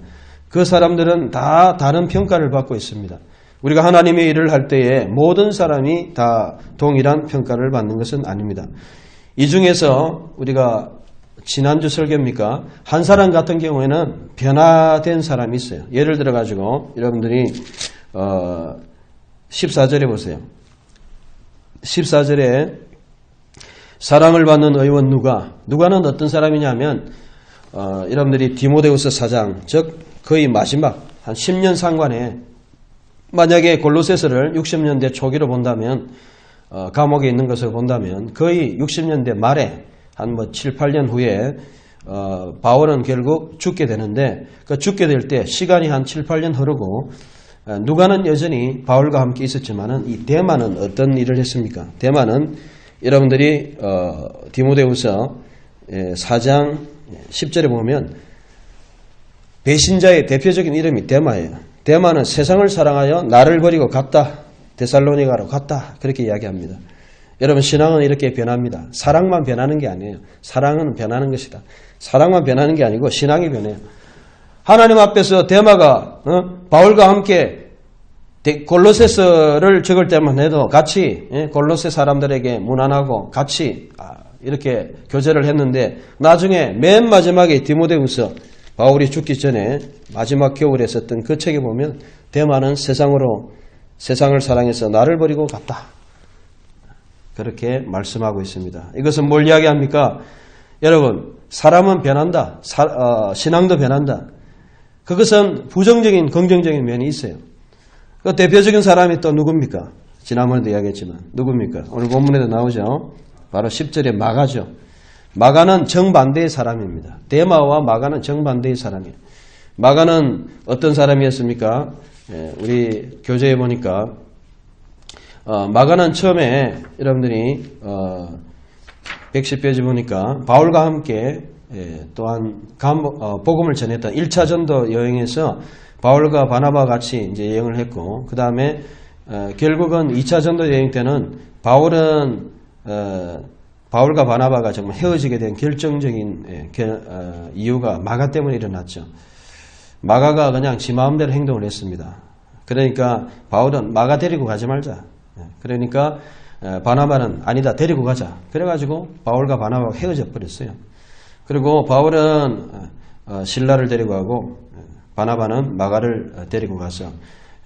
그 사람들은 다 다른 평가를 받고 있습니다. 우리가 하나님의 일을 할 때에 모든 사람이 다 동일한 평가를 받는 것은 아닙니다. 이 중에서 우리가 지난주 설교입니까? 한 사람 같은 경우에는 변화된 사람이 있어요. 예를 들어 가지고 여러분들이 14절에 보세요. 14절에 사랑을 받는 의원 누가는 어떤 사람이냐면 여러분들이 디모데후서 4장 즉 거의 마지막 한 10년 상관에 만약에 골로새서를 60년대 초기로 본다면 감옥에 있는 것을 본다면 거의 60년대 말에 한 7, 8년 후에 바울은 결국 죽게 되는데 그 죽게 될 때 시간이 한 7, 8년 흐르고 누가는 여전히 바울과 함께 있었지만은 이 데마는 어떤 일을 했습니까? 데마는 여러분들이 디모데후서 4장 10절에 보면 배신자의 대표적인 이름이 데마예요. 데마는 세상을 사랑하여 나를 버리고 갔다. 데살로니가로 갔다. 그렇게 이야기합니다. 여러분 신앙은 이렇게 변합니다. 사랑만 변하는 게 아니에요. 사랑은 변하는 것이다. 사랑만 변하는 게 아니고 신앙이 변해요. 하나님 앞에서 데마가 바울과 함께 골로새서를 적을 때만 해도 같이 골로새 사람들에게 문안하고 같이 이렇게 교제를 했는데 나중에 맨 마지막에 디모데후서 바울이 죽기 전에 마지막 겨울에 썼던 그 책에 보면 데마는 세상을 사랑해서 나를 버리고 갔다. 그렇게 말씀하고 있습니다. 이것은 뭘 이야기합니까? 여러분, 사람은 변한다. 신앙도 변한다. 그것은 부정적인 긍정적인 면이 있어요. 그 대표적인 사람이 또 누굽니까? 지난번에도 이야기했지만 누굽니까? 오늘 본문에도 나오죠. 바로 10절에 마가죠. 마가는 정반대의 사람입니다. 데마와 마가는 정반대의 사람이에요. 마가는 어떤 사람이었습니까? 우리 교재에 보니까 마가는 처음에 여러분들이 110페이지 보니까 바울과 함께 또한 복음을 전했던 1차 전도 여행에서 바울과 바나바와 같이 이제 여행을 했고 그 다음에 결국은 2차 전도 여행 때는 바울과 바나바가 정말 헤어지게 된 결정적인 이유가 마가 때문에 일어났죠. 마가가 그냥 지 마음대로 행동을 했습니다. 그러니까 바울은 마가 데리고 가지 말자. 그러니까 바나바는 아니다 데리고 가자. 그래가지고 바울과 바나바가 헤어져 버렸어요. 그리고 바울은 실라를 데리고 가고 바나바는 마가를 데리고 가서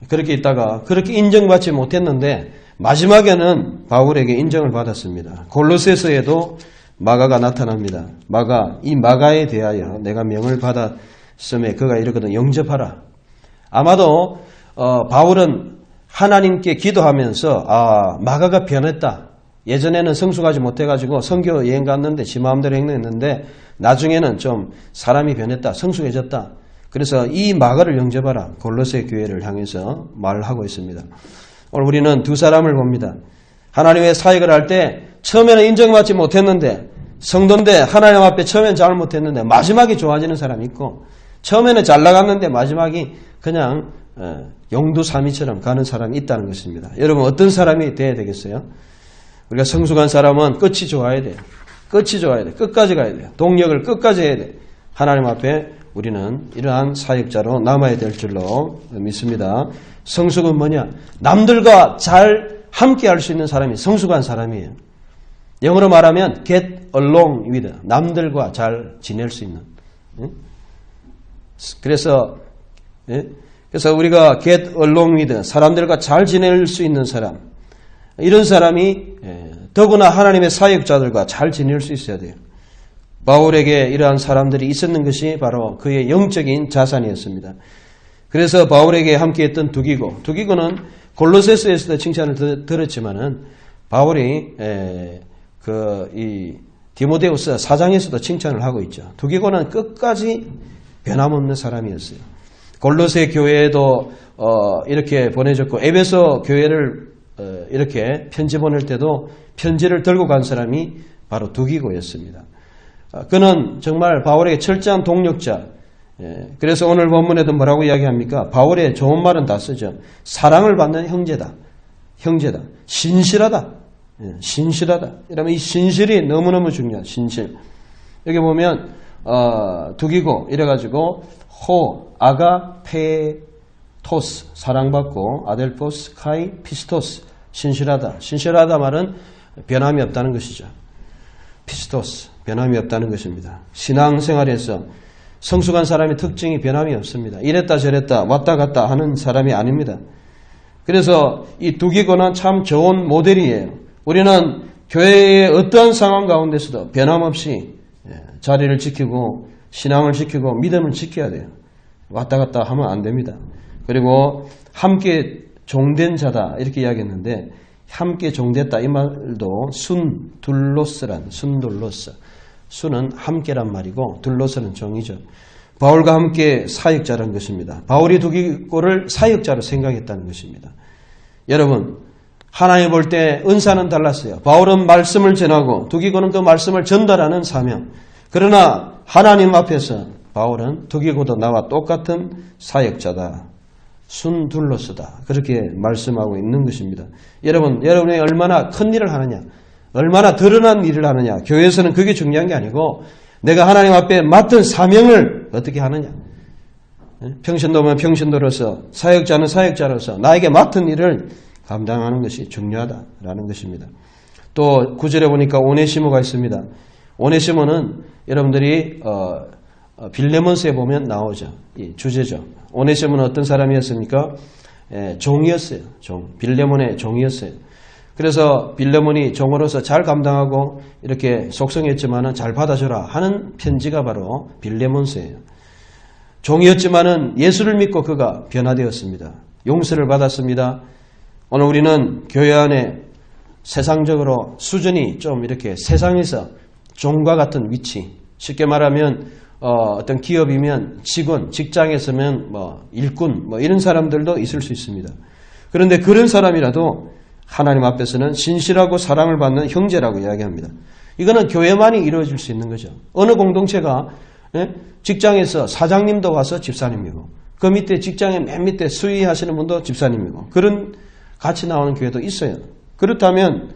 그렇게 있다가 그렇게 인정받지 못했는데 마지막에는 바울에게 인정을 받았습니다. 골로새서에도 마가가 나타납니다. 이 마가에 대하여 내가 명을 받았음에 그가 이러거든 영접하라. 아마도 바울은 하나님께 기도하면서 마가가 변했다. 예전에는 성숙하지 못해가지고 선교 여행 갔는데 지 마음대로 행동했는데 나중에는 좀 사람이 변했다. 성숙해졌다. 그래서 이 마가를 영접하라. 골로새 교회를 향해서 말하고 있습니다. 오늘 우리는 두 사람을 봅니다. 하나님의 사역을 할 때 처음에는 인정받지 못했는데 성도인데 하나님 앞에 처음엔 잘 못했는데 마지막에 좋아지는 사람이 있고 처음에는 잘 나갔는데 마지막이 그냥 용두사미처럼 가는 사람이 있다는 것입니다. 여러분 어떤 사람이 돼야 되겠어요? 우리가 성숙한 사람은 끝이 좋아야 돼요. 끝이 좋아야 돼요. 끝까지 가야 돼요. 동력을 끝까지 해야 돼요. 하나님 앞에 우리는 이러한 사역자로 남아야 될 줄로 믿습니다. 성숙은 뭐냐? 남들과 잘 함께 할 수 있는 사람이 성숙한 사람이에요. 영어로 말하면 get along with, 남들과 잘 지낼 수 있는. 그래서 우리가 get along with, 사람들과 잘 지낼 수 있는 사람. 이런 사람이 더구나 하나님의 사역자들과 잘 지낼 수 있어야 돼요. 바울에게 이러한 사람들이 있었는 것이 바로 그의 영적인 자산이었습니다. 그래서 바울에게 함께했던 두기고는 골로새서에서도 칭찬을 들었지만은 바울이 이 디모데후서 4장에서도 칭찬을 하고 있죠. 두기고는 끝까지 변함없는 사람이었어요. 골로새 교회에도 이렇게 보내줬고 에베소 교회를 이렇게 편지 보낼 때도 편지를 들고 간 사람이 바로 두기고였습니다. 그는 정말 바울에게 철저한 동력자. 그래서 오늘 본문에도 뭐라고 이야기합니까? 바울의 좋은 말은 다 쓰죠. 사랑을 받는 형제다. 신실하다. 신실하다. 이러면 이 신실이 너무너무 중요하다. 신실. 여기 보면 두기고 이래가지고 아가페토스 사랑받고 아델포스 카이 피스토스 신실하다. 신실하다 말은 변함이 없다는 것이죠. 피스토스 변함이 없다는 것입니다. 신앙생활에서 성숙한 사람의 특징이 변함이 없습니다. 이랬다 저랬다 왔다 갔다 하는 사람이 아닙니다. 그래서 이 두기고는 참 좋은 모델이에요. 우리는 교회의 어떠한 상황 가운데서도 변함없이 자리를 지키고 신앙을 지키고 믿음을 지켜야 돼요. 왔다 갔다 하면 안 됩니다. 그리고 함께 종된 자다 이렇게 이야기했는데 함께 종됐다 이 말도 순둘로스 순은 함께란 말이고 둘로스는 종이죠. 바울과 함께 사역자라는 것입니다. 바울이 두기고를 사역자로 생각했다는 것입니다. 여러분 하나님 볼 때 은사는 달랐어요. 바울은 말씀을 전하고 두기고는 그 말씀을 전달하는 사명. 그러나 하나님 앞에서 바울은 두기고도 나와 똑같은 사역자다. 순둘로스다. 그렇게 말씀하고 있는 것입니다. 여러분이 얼마나 큰 일을 하느냐, 얼마나 드러난 일을 하느냐. 교회에서는 그게 중요한 게 아니고 내가 하나님 앞에 맡은 사명을 어떻게 하느냐. 평신도면 평신도로서, 사역자는 사역자로서 나에게 맡은 일을 감당하는 것이 중요하다라는 것입니다. 또 9절에 보니까 오네시모가 있습니다. 오네시모는 여러분들이 빌레몬스에 보면 나오죠. 이 주제죠. 오네시모는 어떤 사람이었습니까? 종이었어요. 빌레몬의 종이었어요. 그래서 빌레몬이 종으로서 잘 감당하고 이렇게 속성했지만은 잘 받아줘라 하는 편지가 바로 빌레몬스예요. 종이었지만은 예수를 믿고 그가 변화되었습니다. 용서를 받았습니다. 오늘 우리는 교회 안에 세상적으로 수준이 좀 이렇게 세상에서 종과 같은 위치, 쉽게 말하면 어떤 기업이면 직원, 직장에서면 일꾼 이런 사람들도 있을 수 있습니다. 그런데 그런 사람이라도 하나님 앞에서는 신실하고 사랑을 받는 형제라고 이야기합니다. 이거는 교회만이 이루어질 수 있는 거죠. 어느 공동체가 직장에서 사장님도 와서 집사님이고 그 밑에 직장의 맨 밑에 수위하시는 분도 집사님이고 그런 같이 나오는 교회도 있어요. 그렇다면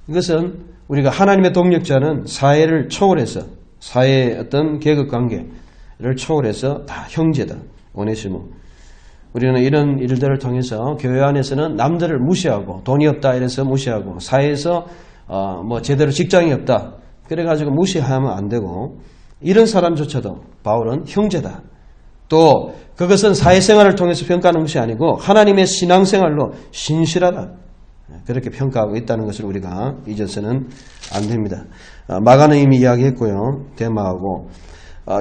이것은 우리가 하나님의 동력자는 사회를 초월해서 사회의 어떤 계급관계를 초월해서 다 형제다. 오네시모. 우리는 이런 일들을 통해서 교회 안에서는 남들을 무시하고 돈이 없다 이래서 무시하고 사회에서 제대로 직장이 없다 그래가지고 무시하면 안 되고 이런 사람조차도 바울은 형제다. 또 그것은 사회생활을 통해서 평가하는 것이 아니고 하나님의 신앙생활로 신실하다. 그렇게 평가하고 있다는 것을 우리가 잊어서는 안 됩니다. 마가는 이미 이야기했고요. 데마하고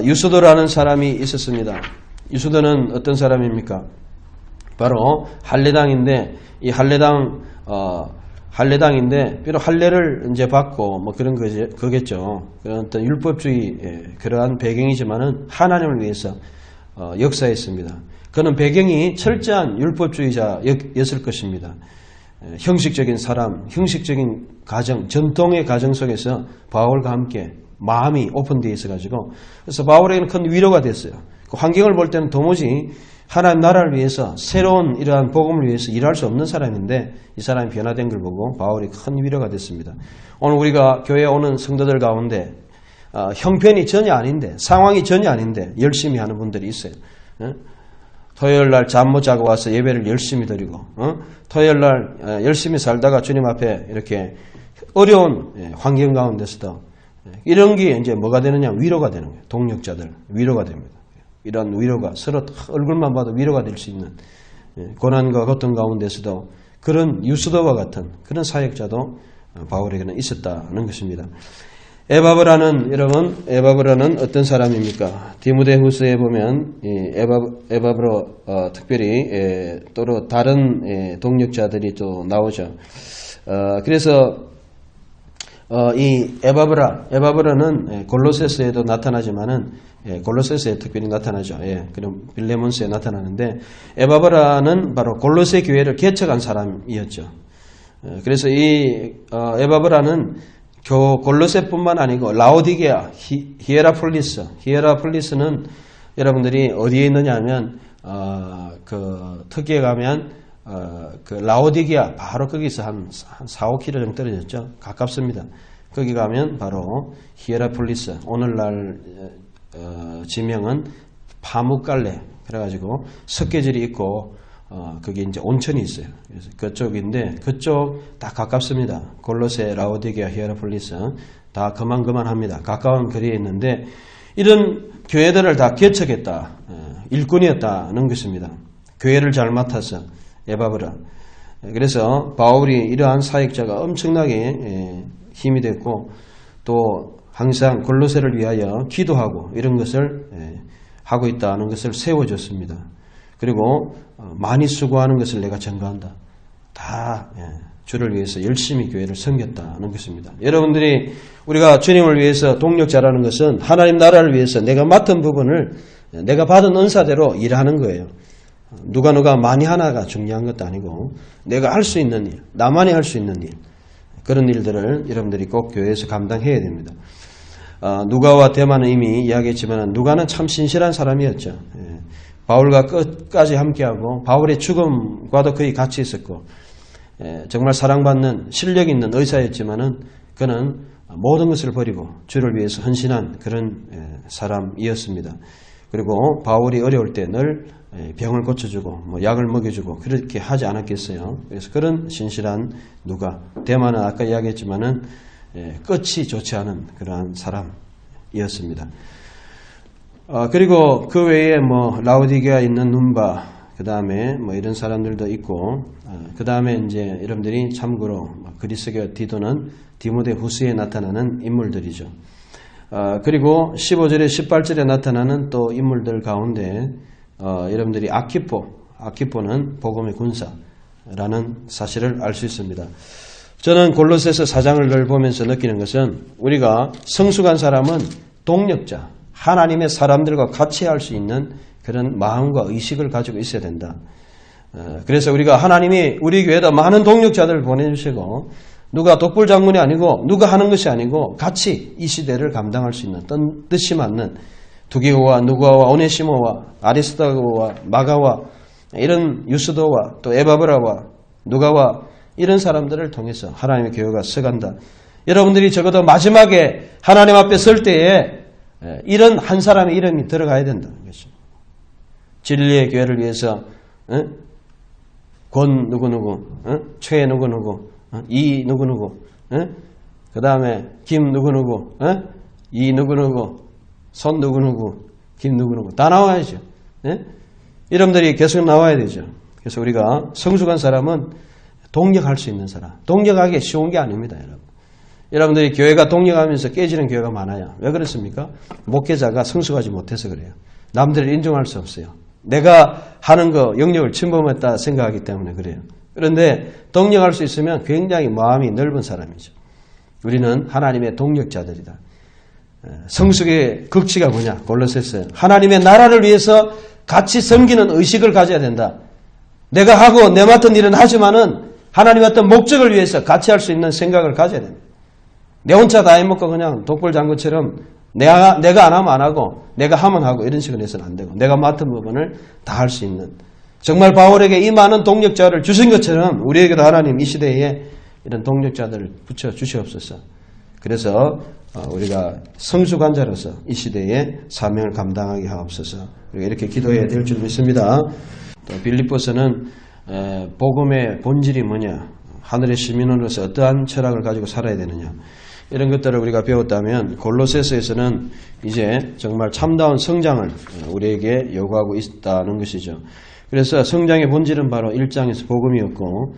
유수도라는 사람이 있었습니다. 유수도는 어떤 사람입니까? 바로 할례당인데 이 할례당인데 비록 할례를 이제 받고 그런 거겠죠. 그런 어떤 율법주의 그러한 배경이지만은 하나님을 위해서 역사했습니다. 그는 배경이 철저한 율법주의자였을 것입니다. 형식적인 사람, 형식적인 가정, 전통의 가정 속에서 바울과 함께 마음이 오픈되어 있어가지고 그래서 바울에게는 큰 위로가 됐어요. 그 환경을 볼 때는 도무지 하나님 나라를 위해서 새로운 이러한 복음을 위해서 일할 수 없는 사람인데 이 사람이 변화된 걸 보고 바울이 큰 위로가 됐습니다. 오늘 우리가 교회에 오는 성도들 가운데 형편이 전혀 아닌데 상황이 전혀 아닌데 열심히 하는 분들이 있어요. 토요일날 잠 못 자고 와서 예배를 열심히 드리고 토요일날 열심히 살다가 주님 앞에 이렇게 어려운 환경 가운데서도 이런 게 이제 뭐가 되느냐 위로가 되는 거예요. 동력자들 위로가 됩니다. 이런 위로가 서로 얼굴만 봐도 위로가 될 수 있는 고난과 고통 가운데서도 그런 유수도와 같은 그런 사역자도 바울에게는 있었다는 것입니다. 에바브라는 어떤 사람입니까? 디모데후서에 보면 에바브로 특별히 또 다른 동력자들이 또 나오죠. 그래서 이 에바브라는 골로새서에도 나타나지만은 골로새서에 특별히 나타나죠. 그럼 빌레몬스에 나타나는데 에바브라는 바로 골로새 교회를 개척한 사람이었죠. 그래서 이 에바브라는 골로새뿐만 아니고 라오디게아, 히에라폴리스는 여러분들이 어디에 있느냐 하면 터키에 가면 그 라오디게아 바로 거기서 한 4-5km 정도 떨어졌죠. 가깝습니다. 거기 가면 바로 히에라폴리스 오늘날 지명은 파묵갈레 그래가지고 석계질이 있고 그게 이제 온천이 있어요. 그래서 그쪽인데 그쪽 다 가깝습니다. 골로새, 라오디게아, 히에라폴리스 다 그만합니다. 가까운 거리에 있는데 이런 교회들을 다 개척했다. 일꾼이었다는 것입니다. 교회를 잘 맡아서 에바브라. 그래서 바울이 이러한 사역자가 엄청나게 힘이 됐고 또 항상 골로새를 위하여 기도하고 이런 것을 하고 있다는 것을 세워줬습니다. 그리고 많이 수고하는 것을 내가 전가한다. 다 주를 위해서 열심히 교회를 섬겼다는 것입니다. 여러분들이 우리가 주님을 위해서 동력자라는 것은 하나님 나라를 위해서 내가 맡은 부분을 내가 받은 은사대로 일하는 거예요. 누가 많이 하나가 중요한 것도 아니고 내가 할 수 있는 일, 나만이 할 수 있는 일 그런 일들을 여러분들이 꼭 교회에서 감당해야 됩니다. 누가와 데마는 이미 이야기했지만 누가는 참 신실한 사람이었죠. 바울과 끝까지 함께하고 바울의 죽음과도 거의 같이 있었고 정말 사랑받는 실력 있는 의사였지만은 그는 모든 것을 버리고 주를 위해서 헌신한 그런 사람이었습니다. 그리고 바울이 어려울 때 늘 병을 고쳐주고 뭐 약을 먹여주고 그렇게 하지 않았겠어요. 그래서 그런 신실한 누가, 대만은 아까 이야기했지만은 끝이 좋지 않은 그러한 사람이었습니다. 그리고 그 외에 뭐 라우디게아에 있는 눈바, 그 다음에 뭐 이런 사람들도 있고, 그 다음에 이제 여러분들이 참고로 그리스교 디도는 디모데 후서에 나타나는 인물들이죠. 그리고 15절에 18절에 나타나는 또 인물들 가운데 여러분들이 아키포는 복음의 군사라는 사실을 알 수 있습니다. 저는 골로새서 4장을 보면서 느끼는 것은 우리가 성숙한 사람은 동력자, 하나님의 사람들과 같이 할 수 있는 그런 마음과 의식을 가지고 있어야 된다. 그래서 우리가 하나님이 우리 교회에다 많은 동력자들을 보내주시고 누가 독불 장군이 아니고 누가 하는 것이 아니고 같이 이 시대를 감당할 수 있는 뜻이 맞는 두기고와 누가와 오네시모와 아리스타고와 마가와 이런 유스도와 또 에바브라와 누가와 이런 사람들을 통해서 하나님의 교회가 서간다. 여러분들이 적어도 마지막에 하나님 앞에 설 때에 이런 한 사람의 이름이 들어가야 된다는 것입니다. 진리의 교회를 위해서 권 누구누구, 최 누구누구, 이 누구누구, 그 다음에 김 누구누구, 이 누구누구, 손 누구누구, 김 누구누구 다 나와야죠. 여러분들이 계속 나와야 되죠. 그래서 우리가 성숙한 사람은 동력할 수 있는 사람. 동력하기 쉬운 게 아닙니다, 여러분. 여러분들이 교회가 동력하면서 깨지는 교회가 많아요. 왜 그렇습니까? 목회자가 성숙하지 못해서 그래요. 남들을 인정할 수 없어요. 내가 하는 거 영역을 침범했다 생각하기 때문에 그래요. 그런데 동력할 수 있으면 굉장히 마음이 넓은 사람이죠. 우리는 하나님의 동력자들이다. 성숙의 극치가 뭐냐? 골로새서 하나님의 나라를 위해서 같이 섬기는 의식을 가져야 된다. 내가 하고 내 맡은 일은 하지만은 하나님의 어떤 목적을 위해서 같이 할 수 있는 생각을 가져야 된다. 내 혼자 다 해먹고 그냥 독불장군처럼 내가 안 하면 안 하고 내가 하면 하고 이런 식으로 해서는 안 되고 내가 맡은 부분을 다 할 수 있는 정말 바울에게 이 많은 동력자를 주신 것처럼 우리에게도 하나님 이 시대에 이런 동력자들을 붙여 주시옵소서. 그래서 우리가 성숙한 자로서 이 시대에 사명을 감당하게 하옵소서. 그리고 이렇게 기도해야 될 줄 믿습니다. 또 빌립보서는 복음의 본질이 뭐냐, 하늘의 시민으로서 어떠한 철학을 가지고 살아야 되느냐, 이런 것들을 우리가 배웠다면 골로새서에서는 이제 정말 참다운 성장을 우리에게 요구하고 있다는 것이죠. 그래서 성장의 본질은 바로 1장에서 복음이었고